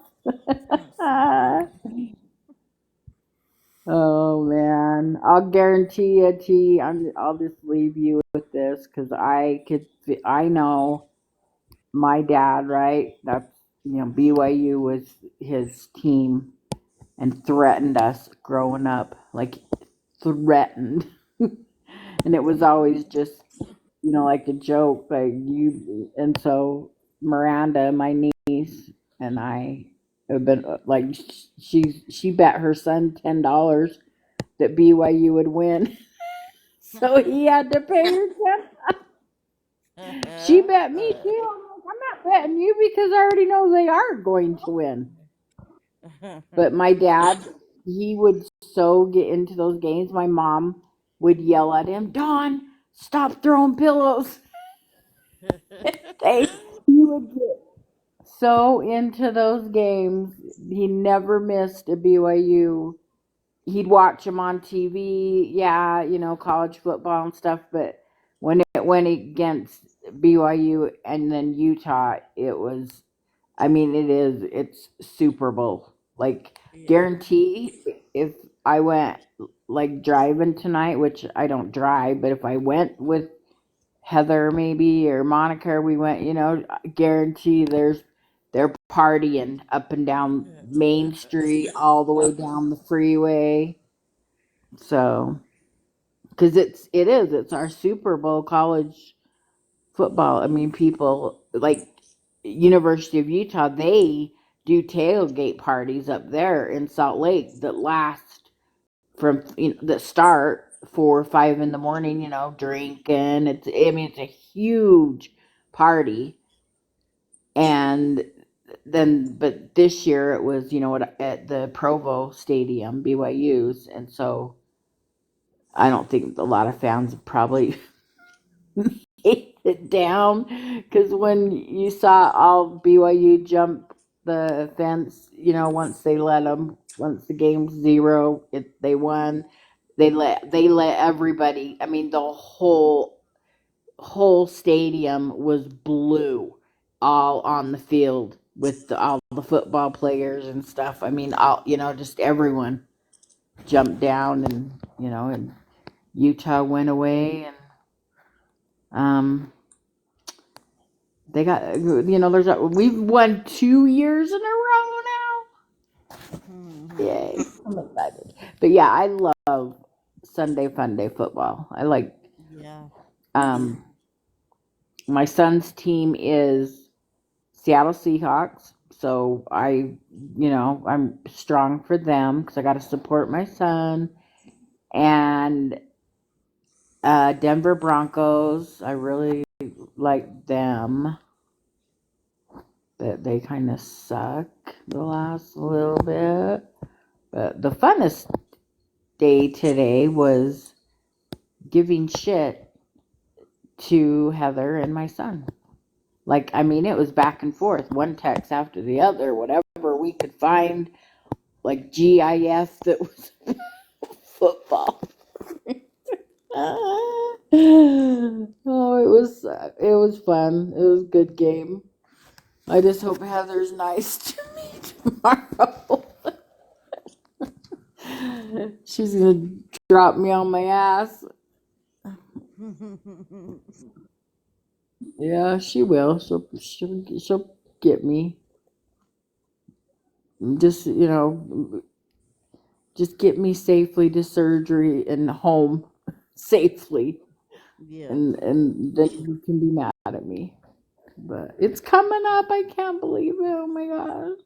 Oh man, I'll guarantee you, T. I'll just leave you with this because I know my dad, right? BYU was his team and threatened us growing up, like threatened. And it was always just, like a joke, like you. And so Miranda, my niece, and I have been like, she bet her son $10 that BYU would win. So he had to pay her 10. She bet me too. I'm not betting you because I already know they are going to win. But my dad, he would so get into those games. My mom would yell at him, Don, stop throwing pillows. He would get so into those games. He never missed a BYU. He'd watch them on TV, college football and stuff. But when it went against BYU and then Utah, it's Super Bowl. Like, guarantee if I went like driving tonight, which I don't drive, but if I went with Heather maybe or Monica, we went, guarantee they're partying up and down Main Street, all the way down the freeway. So, because it's our Super Bowl college football. I mean, people like University of Utah, they do tailgate parties up there in Salt Lake that last from that start 4 or 5 in the morning. Drinking. It's a huge party, and then but this year it was at the Provo Stadium, BYU's, and so I don't think a lot of fans probably ate it down, because when you saw all BYU jump the fence, once the game's 0, they won. They let everybody. I mean, the whole stadium was blue, all on the field with all the football players and stuff. I mean, all just everyone jumped down, and Utah went away, and they got we've won 2 years in a row now. Yay! I'm excited. But yeah, I love Sunday Funday football. I like. My son's team is Seattle Seahawks, so I'm strong for them because I got to support my son. And Denver Broncos, I really like them, but they kind of suck the last little bit. But the funnest day today was giving shit to Heather and my son. It was back and forth, one text after the other, whatever we could find, like GIF that was football. Oh, it was fun. It was a good game. I just hope Heather's nice to me tomorrow. She's gonna drop me on my ass. Yeah, she will. She'll get me. Just just get me safely to surgery and home safely. And then you can be mad at me. But it's coming up. I can't believe it. Oh my gosh.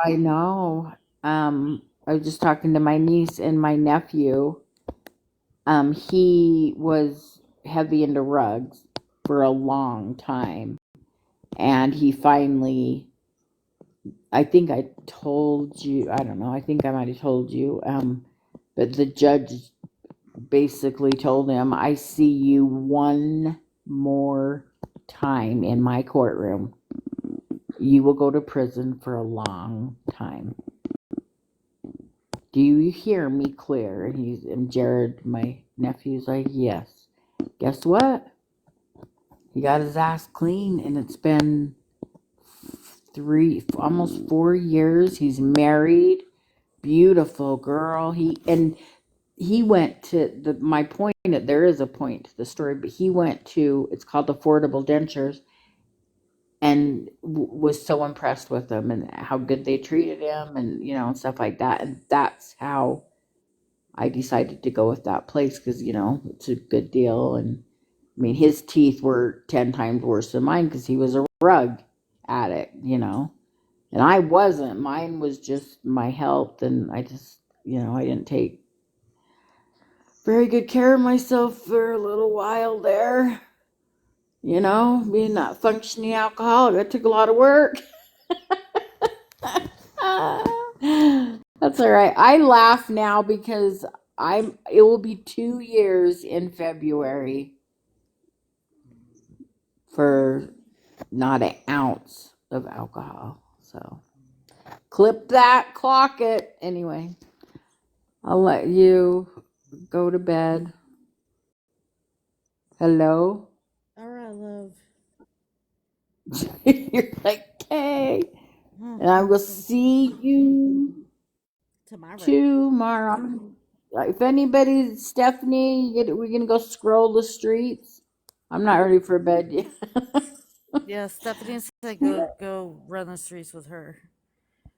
I know. I was just talking to my niece and my nephew. He was heavy into rugs for a long time, and he finally, I think I told you, I don't know, I think I might have told you, but the judge basically told him, I see you one more time in my courtroom, you will go to prison for a long time. Do you hear me clear? And Jared, my nephew's like, yes. Guess what? He got his ass clean, and it's been almost 4 years. He's married, beautiful girl. he went to my point. There is a point to the story, but he went to, it's called Affordable Dentures, and was so impressed with them and how good they treated him, and and stuff like that. And that's how I decided to go with that place, because it's a good deal. And I mean, his teeth were 10 times worse than mine because he was a rug addict, and I wasn't. Mine was just my health, and I just I didn't take very good care of myself for a little while there. Being not functioning alcoholic, that took a lot of work. That's all right. I laugh now because it will be 2 years in February for not an ounce of alcohol. So clip that, clock it. Anyway, I'll let you go to bed. Hello? All right, love. You're like, okay. And I will see you tomorrow. If anybody, Stephanie, we're going to go scroll the streets. I'm not ready for bed yet. Yeah, Stephanie said go run the streets with her.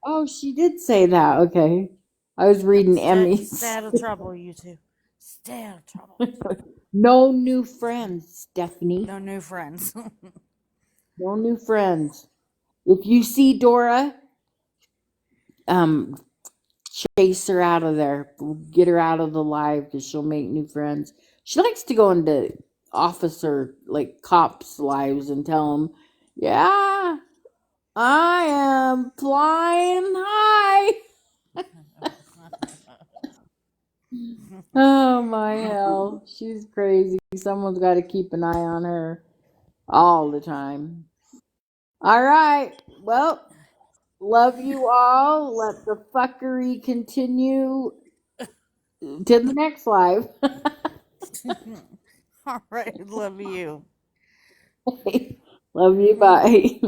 Oh, she did say that. Okay. I was reading Emmy's. Stay out of trouble, you two. Stay out of trouble. No new friends, Stephanie. No new friends. No new friends. If you see Dora, chase her out of there. Get her out of the live, because she'll make new friends. She likes to go into cops' lives and tell them, yeah, I am flying high. Oh my hell. She's crazy. Someone's got to keep an eye on her all the time. All right. Well, love you all. Let the fuckery continue to the next live. All right. Love you. Love you. Bye.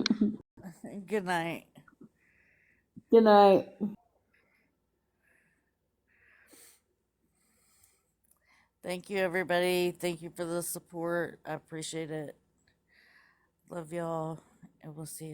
Good night. Good night. Thank you, everybody. Thank you for the support. I appreciate it. Love y'all. And we'll see you.